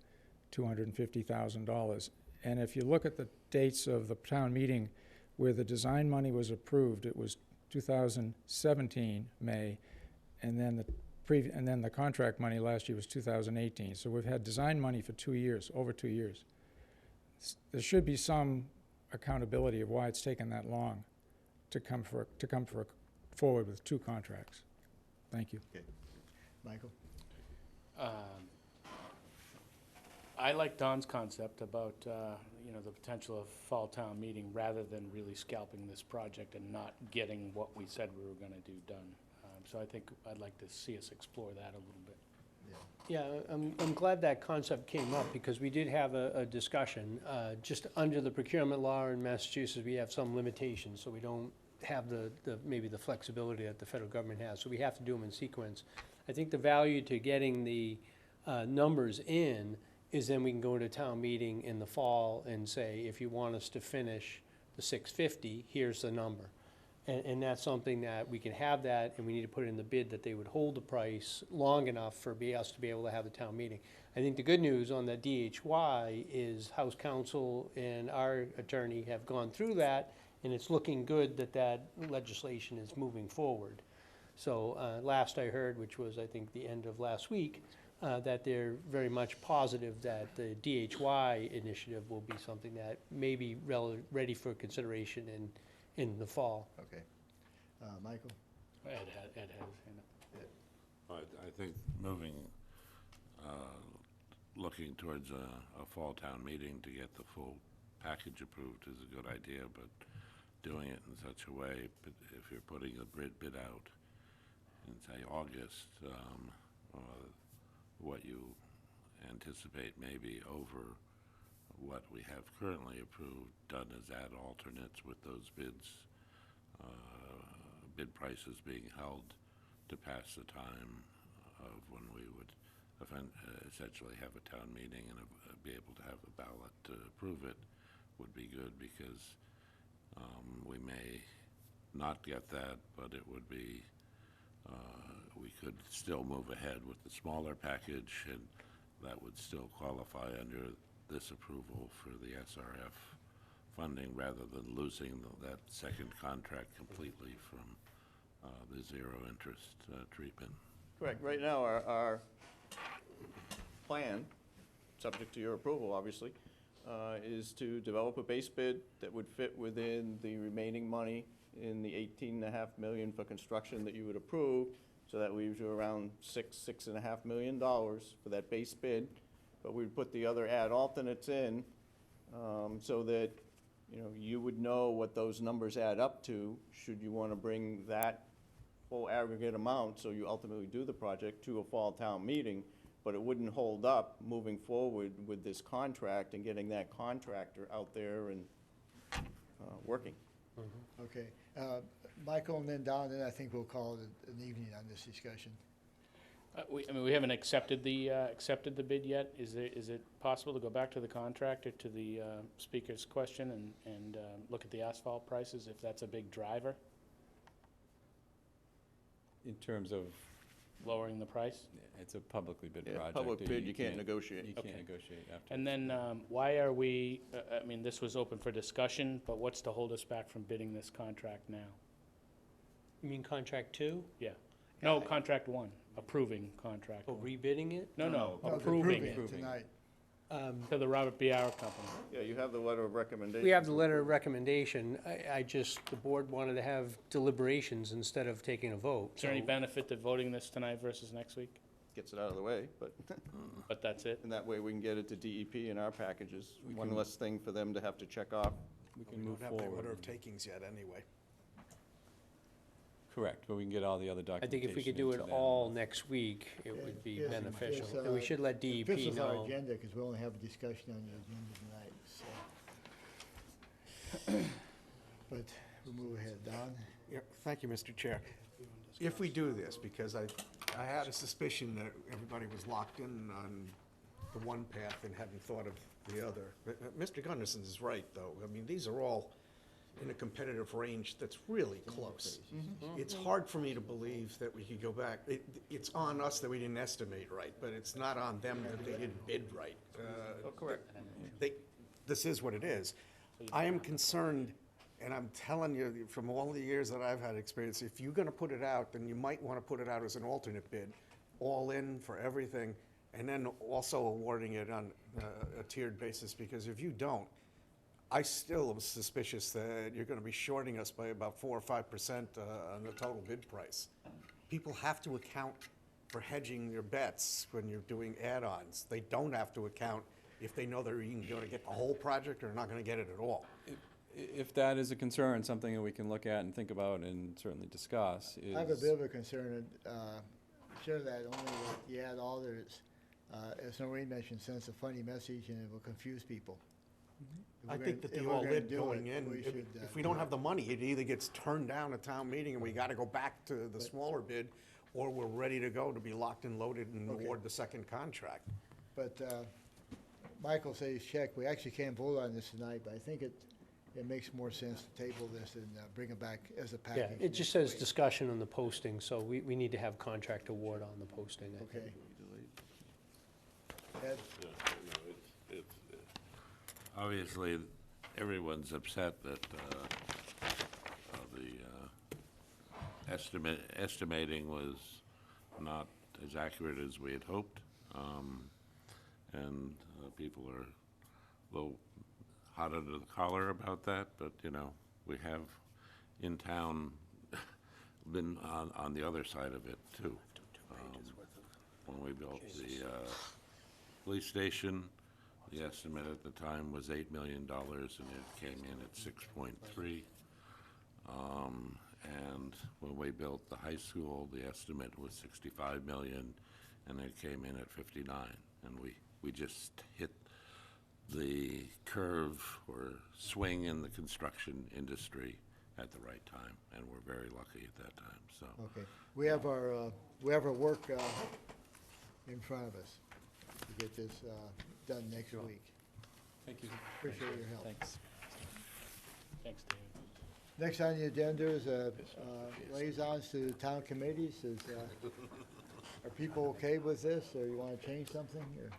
$250,000. And if you look at the dates of the town meeting where the design money was approved, it was 2017, May, and then the contract money last year was 2018. So we've had design money for 2 years, over 2 years. There should be some accountability of why it's taken that long to come forward with 2 contracts. Thank you. Okay. Michael? I like Don's concept about, the potential of fall town meeting rather than really scalping this project and not getting what we said we were gonna do done. So I think I'd like to see us explore that a little bit. Yeah, I'm glad that concept came up because we did have a discussion. Just under the procurement law in Massachusetts, we have some limitations, so we don't have maybe the flexibility that the federal government has. So we have to do them in sequence. I think the value to getting the numbers in is then we can go to town meeting in the fall and say, if you want us to finish the 650, here's the number. And that's something that we can have that, and we need to put it in the bid that they would hold the price long enough for us to be able to have the town meeting. I think the good news on the DHY is House Counsel and our attorney have gone through that, and it's looking good that legislation is moving forward. So last I heard, which was I think the end of last week, that they're very much positive that the DHY initiative will be something that may be ready for consideration in the fall. Okay. Michael? Ed has his hand up. I think moving looking towards a fall town meeting to get the full package approved is a good idea, but doing it in such a way, but if you're putting a bid out in, say, August, what you anticipate may be over what we have currently approved, done as ad alternates with those bids, bid prices being held to pass the time of when we would essentially have a town meeting and be able to have a ballot to approve it would be good, because we may not get that, but it would be, we could still move ahead with the smaller package, and that would still qualify under this approval for the SRF funding, rather than losing that second contract completely from the zero interest treatment. Correct. Right now, our plan, subject to your approval, obviously, is to develop a base bid that would fit within the remaining money in the $18.5 million for construction that you would approve, so that leaves you around $6.5 million for that base bid. But we'd put the other ad alternates in, so that, you know, you would know what those numbers add up to, should you want to bring that full aggregate amount, so you ultimately do the project, to a fall town meeting. But it wouldn't hold up moving forward with this contract and getting that contractor out there and working. Okay. Michael, and then Don, then I think we'll call it an evening on this discussion. We haven't accepted the bid yet. Is it possible to go back to the contractor, to the speaker's question, and look at the asphalt prices, if that's a big driver? In terms of? Lowering the price? It's a publicly bid project. Public bid, you can't negotiate. You Okay. can't negotiate after. And then, why are we, I mean, this was open for discussion, but what's to hold us back from bidding this contract now? You mean contract 2? Yeah. No, contract 1, approving contract. Oh, 1. rebidding it? No, No, approving it tonight. to the Robert B. Hour Company. Yeah, you have the letter of recommendation. We have the letter of recommendation. The board wanted to have deliberations instead of taking a vote. Is there any so- benefit to voting this tonight versus next week? Gets it out of the way, but, But that's it? and that way we can get it to DEP in our packages. One less thing for them to have to check off. We We can move don't have the order forward. of takings yet anyway. Correct, but we can get all the other I documentation. think if we could do it into them. all next week, it would be Yes, beneficial. yes, And we should let DEP This is our know. agenda, because we only have a discussion on the agenda tonight, so. But we'll move ahead. Don? Yeah, thank you, Mr. Chair. If we do this, because I had a suspicion that everybody was locked in on the one path and hadn't thought of the other. Mr. Gunderson is right, though. I mean, these are all in a competitive range that's really close. It's hard for me to believe that we could go back. It's on us that we didn't estimate right, but it's not on them that they didn't bid right. Correct. This is what it is. I am concerned, and I'm telling you, from all the years that I've had experience, if you're gonna put it out, then you might wanna put it out as an alternate bid, all in for everything, and then also awarding it on a tiered basis, because if you don't, I still am suspicious that you're gonna be shorting us by about 4 or 5% on the total bid price. People have to account for hedging their bets when you're doing add-ons. They don't have to account if they know they're even gonna get the whole project or not gonna get it at all. If that is a concern, something that we can look at and think about and certainly discuss is. I have a bit of a concern, share that only with the ad alders, as Noreen mentioned, sends a funny message and it will confuse people. If I we're think gonna- that if the we're all gonna in do going it, in, we should, if we don't have the money, it either gets turned down at town meeting and we gotta go back to the smaller bid, or we're ready to go to be locked and loaded and Okay. award the second contract. But Michael says check. We actually can't vote on this tonight, but I think it makes more sense to table this and bring it back as a Yeah, package. it just says discussion on the posting, so we need to have contract award on the posting. I think. Okay. Ed? Obviously, everyone's upset that the estimating was not as accurate as we had hoped, and people are a little hot under the collar about that. But you know, we have in town been on the other side of it too. When we built police station, the estimate at the time was $8 million, and it came in at 6.3. And when we built the high school, the estimate was 65 million, and it came in at 59. And we just hit the curve or swing in the construction industry at the right time, and we're very lucky at that time, so. Okay, we have our work in front of us to get this done next week. Thank you. Appreciate your help. Thanks. Thanks, David. Next on the agenda is liaisons to town committees. Are people okay with this, or you want to change something? Or?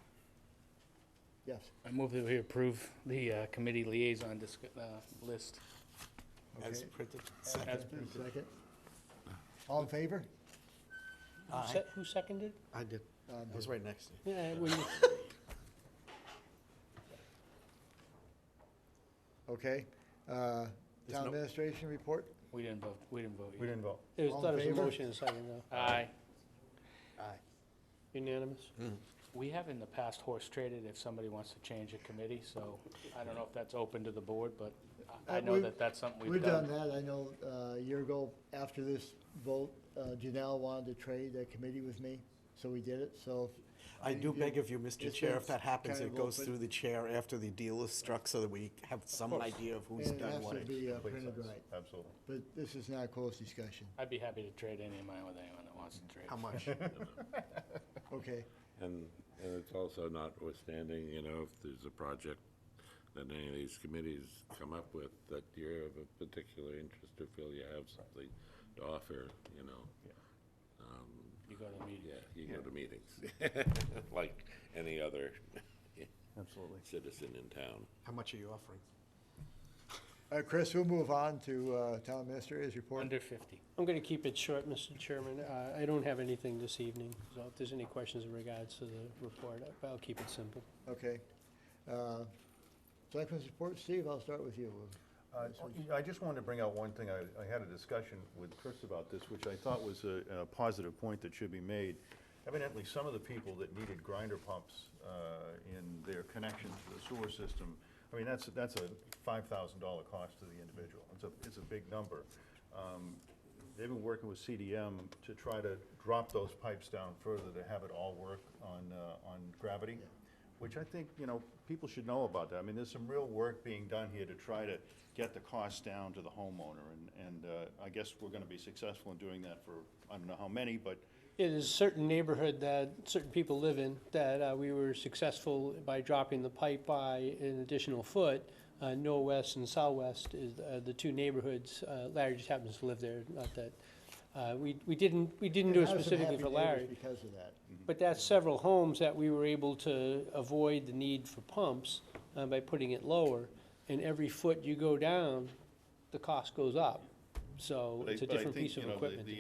Yes. I move that we approve the committee liaison list. Okay. As printed. As printed. Second. All in favor? Who seconded? I did. I was right next to you. Yeah, when you, Okay. Town no- administration report? we didn't vote. We didn't vote. We didn't vote. It All was, in thought it was a favor? motion and a second, though. Aye. Aye. Unanimous? We have in the past horse traded if somebody wants to change a committee, so I don't know if that's open to the board, but I know that that's something We've done that. I know a year ago, after this vote, Janelle wanted to trade a committee with me, so we did it, so. I do beg of you, Mr. It's Chair, been if that happens, kind it of goes open. through the chair after the deal is struck so that we have some idea of who's And it done has what. to be printed right. Absolutely. But this is not a closed discussion. I'd be happy to trade any of mine with anyone that wants to trade. How much? Okay. And it's also notwithstanding, you know, if there's a project that any of these committees come up with that you're of a particular interest or feel you have something to offer, you know. You go to the meeting. Yeah, you go to meetings, like any other Absolutely. citizen in town. How much are you offering? All right, Chris, we'll move on to town administrator's report. Under 50. I'm going to keep it short, Mr. Chairman. I don't have anything this evening, so if there's any questions in regards to the report, I'll keep it simple. Okay. Selectmen's report, Steve, I'll start with you. I just wanted to bring out one thing. I had a discussion with Chris about this, which I thought was a positive point that should be made. Evidently, some of the people that needed grinder pumps in their connection to the sewer system, I mean, that's a $5,000 cost to the individual. It's a big number. They've been working with CDM to try to drop those pipes down further to have it all work on gravity, which I think, you know, people should know about that. I mean, there's some real work being done here to try to get the costs down to the homeowner, and I guess we're gonna be successful in doing that for, I don't know how many, but It is a certain neighborhood that certain people live in that we were successful by dropping the pipe by an additional foot. Northwest and Southwest is the two neighborhoods. Larry just happens to live there, not that. We didn't do it specifically for Larry. Because of that. But that's several homes that we were able to avoid the need for pumps by putting it lower. And every foot you go down, the cost goes up. So But it's a but I different think, piece of you know, equipment to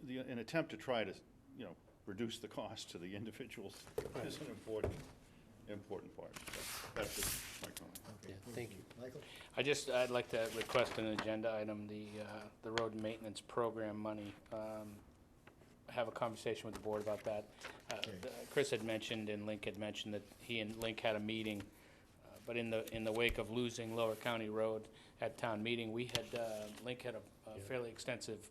do. an attempt to try to, you know, reduce the cost to the individuals is an important part. That's just my comment. Yeah, thank you. Michael? I'd like to request an agenda item, the road maintenance program money. Have a conversation with the board about that. Chris had mentioned and Link had mentioned that he and Link had a meeting, but in the wake of losing Lower County Road at town meeting, Link had a fairly extensive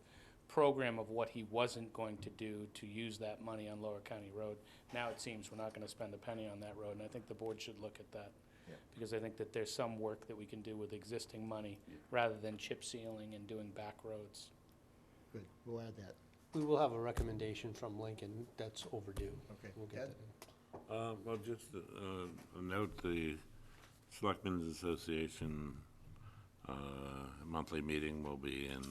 program of what he wasn't going to do to use that money on Lower County Road. Now it seems we're not gonna spend a penny on that road, and I think the board should look at that. Yeah. Because I think that there's some work that we can do with existing money, rather than chip sealing and doing back roads. Good, we'll add that. We will have a recommendation from Lincoln that's overdue. Okay. We'll get Ed? that. Well, just a note, the Selectmen's Association monthly meeting will be in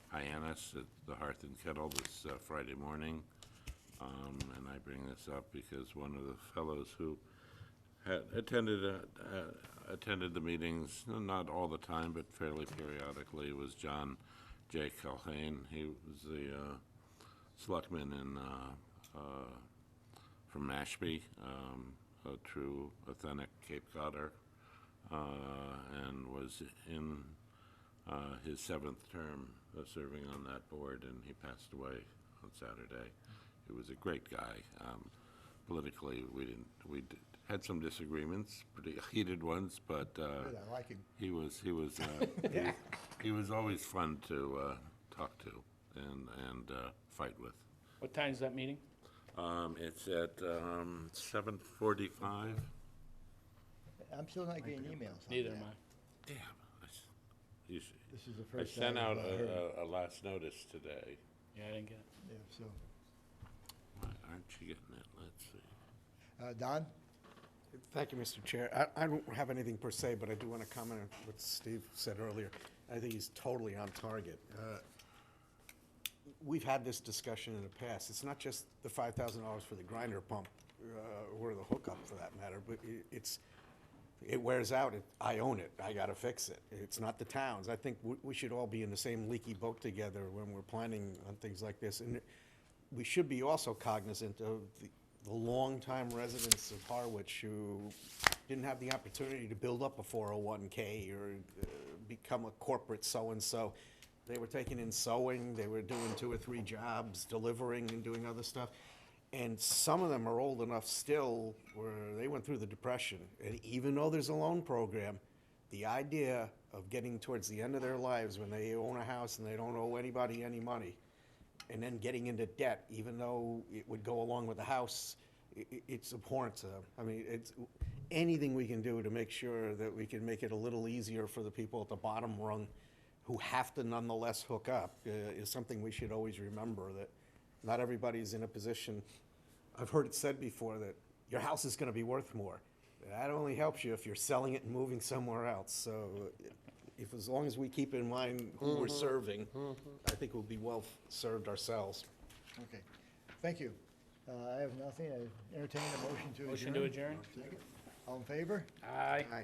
Hyannis at the Hearth and Kettle this Friday morning. And I bring this up because one of the fellows who had attended the meetings, not all the time, but fairly periodically, was John J. Culhane. He was the selectman from Mashpee, a true, authentic Cape Codder, and was in his 7th term serving on that board, and he passed away on Saturday. He was a great guy. politically, had some disagreements, pretty heated ones, but Good, I like him. he was he was always fun to talk to and fight with. What time is that meeting? It's at 7:45. I'm still not getting emails on Neither that. am I. Damn. You should, This is the I first sent time out I've heard. a last notice today. Yeah, I didn't get it. Yeah, so, Why aren't you getting it? Let's see. Don? Thank you, Mr. Chair. I don't have anything per se, but I do want to comment on what Steve said earlier. I think he's totally on target. We've had this discussion in the past. It's not just the $5,000 for the grinder pump, or the hookup for that matter, but it wears out. I own it. I got to fix it. It's not the towns. I think we should all be in the same leaky boat together when we're planning on things like this. And we should be also cognizant of the longtime residents of Harwich who didn't have the opportunity to build up a 401k or become a corporate so-and-so. They were taking in sewing, they were doing 2 or 3 jobs, delivering and doing other stuff. And some of them are old enough still where they went through the Depression. And even though there's a loan program, the idea of getting towards the end of their lives when they own a house and they don't owe anybody any money, and then getting into debt, even though it would go along with the house, it's abhorrent to them. I mean, it's anything we can do to make sure that we can make it a little easier for the people at the bottom rung who have to nonetheless hook up is something we should always remember, that not everybody's in a position. I've heard it said before that your house is going to be worth more. That only helps you if you're selling it and moving somewhere else. So if, as long as we keep in mind who we're serving, I think we'll be well served ourselves. Okay, thank you. I have nothing. I entertain a motion to adjourn. Motion to adjourn? Second. All in favor? Aye. Aye.